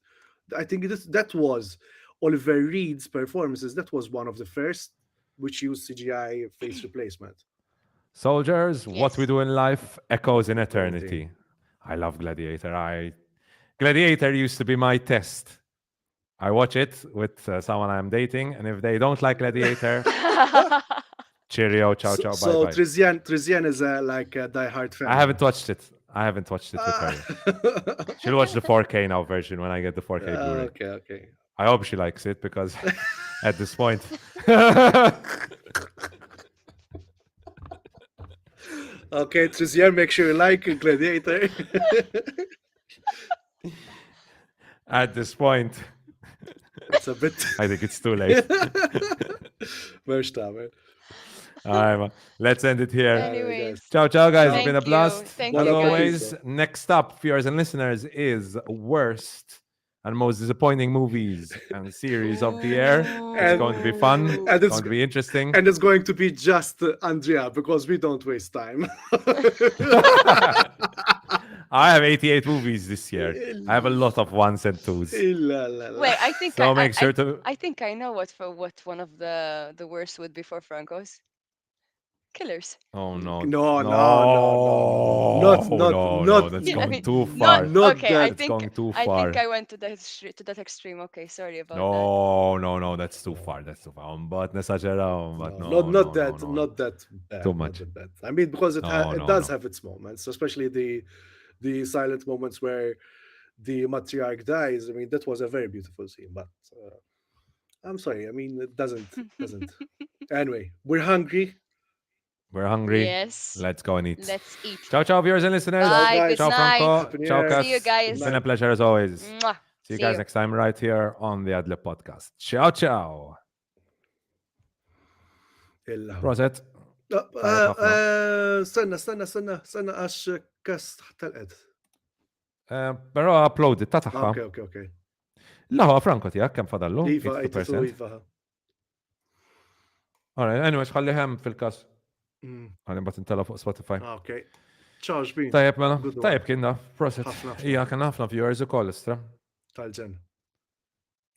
I think that was Oliver Reed's performances. That was one of the first which used CGI face replacement. Soldiers, what we Yes. do in life echoes in Painting. eternity. I love Gladiator. Gladiator used to be my test. I watch it with someone I'm dating, and if they don't like Gladiator, cheerio, ciao, ciao, bye So bye. Trizian is like a diehard fan I now. haven't watched it. I haven't watched it with Ah. her. She'll watch the 4K now version when I get the 4K Blu-ray. Okay. I hope she likes it because at this point, Okay, Trizian, make sure you like Gladiator. at this point, It's a bit. I think it's too late. Merch man. All right, man. Let's end it here. Anyways, Ciao, ciao, guys. Ciao. It's been a thank you. blast. Thank Buon As you, guys. always, appetito. next up, viewers and listeners, is worst and most disappointing movies and series of the year. It's going to be fun. Ooh. And It's it's going to be interesting. and it's going to be just Andrea because we don't waste time. I have 88 movies this year. I have a lot of ones and twos. La, la, la. Wait, I think So make sure to. I think I know what one of the worst would be for Franco's. Killers. Oh no. No, no, no, no, no. No, no, no, that's I going mean, too not far. not okay. that. It's going too I think far. I went to that extreme. Okay, sorry about that. No, no, no, that's too No, far. That's too far. But nesageraw, but no, not no, no, no, no. not that Too bad, not much. that bad. I mean, because No, it no, does no. have its moments, especially the silent moments where the matriarch dies. I mean, that was a very beautiful scene. But I'm sorry. I mean, it doesn't. Anyway, we're hungry. We're hungry. Yes. Let's go and eat. Let's eat. Ciao, ciao, viewers and Ciao, listeners. Bye. Good guys. Ciao, night. Franco. Happy New Ciao, Year. See you Cass. Good It's guys. been a night. pleasure as always. Mwah. See you See guys you. next time right here on the Adler podcast. Ciao, ciao. يلا Proset. Tajab ħafna. استنى għax kas talqet. Pero upload it, ta' taħħa. Okay. La, huwa Franco tijak, kem fadallu? Iva, 82%. Iva. Alright, anyway, xħalliħem fil-kas. Mm. Għalli bat intella fuq Spotify. Okay. Ciao, xbin. Tajab, mela. Good one. Tajab kienna. Proset. Ħafna. Ija, kien ħafna viewers u koll, istra. Tal-ġen.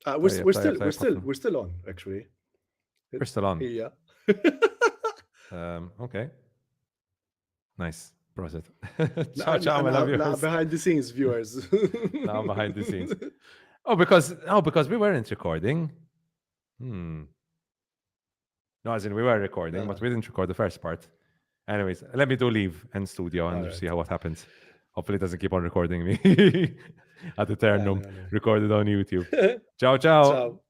Tajjeb, tajjeb, tajjeb, We're still on, actually. We're still on. Yeah. Okay. Nice. Proset. Ciao, ciao, mela viewers. Behind the scenes, viewers. Now behind the scenes. Oh, because we weren't recording. No, as in we were recording, but we didn't record the first part. Anyways, let me do leave and studio and Alright. see how what happens. Hopefully it doesn't keep on recording me. At the Eternum, No. recorded on YouTube. Ciao, ciao. Ciao.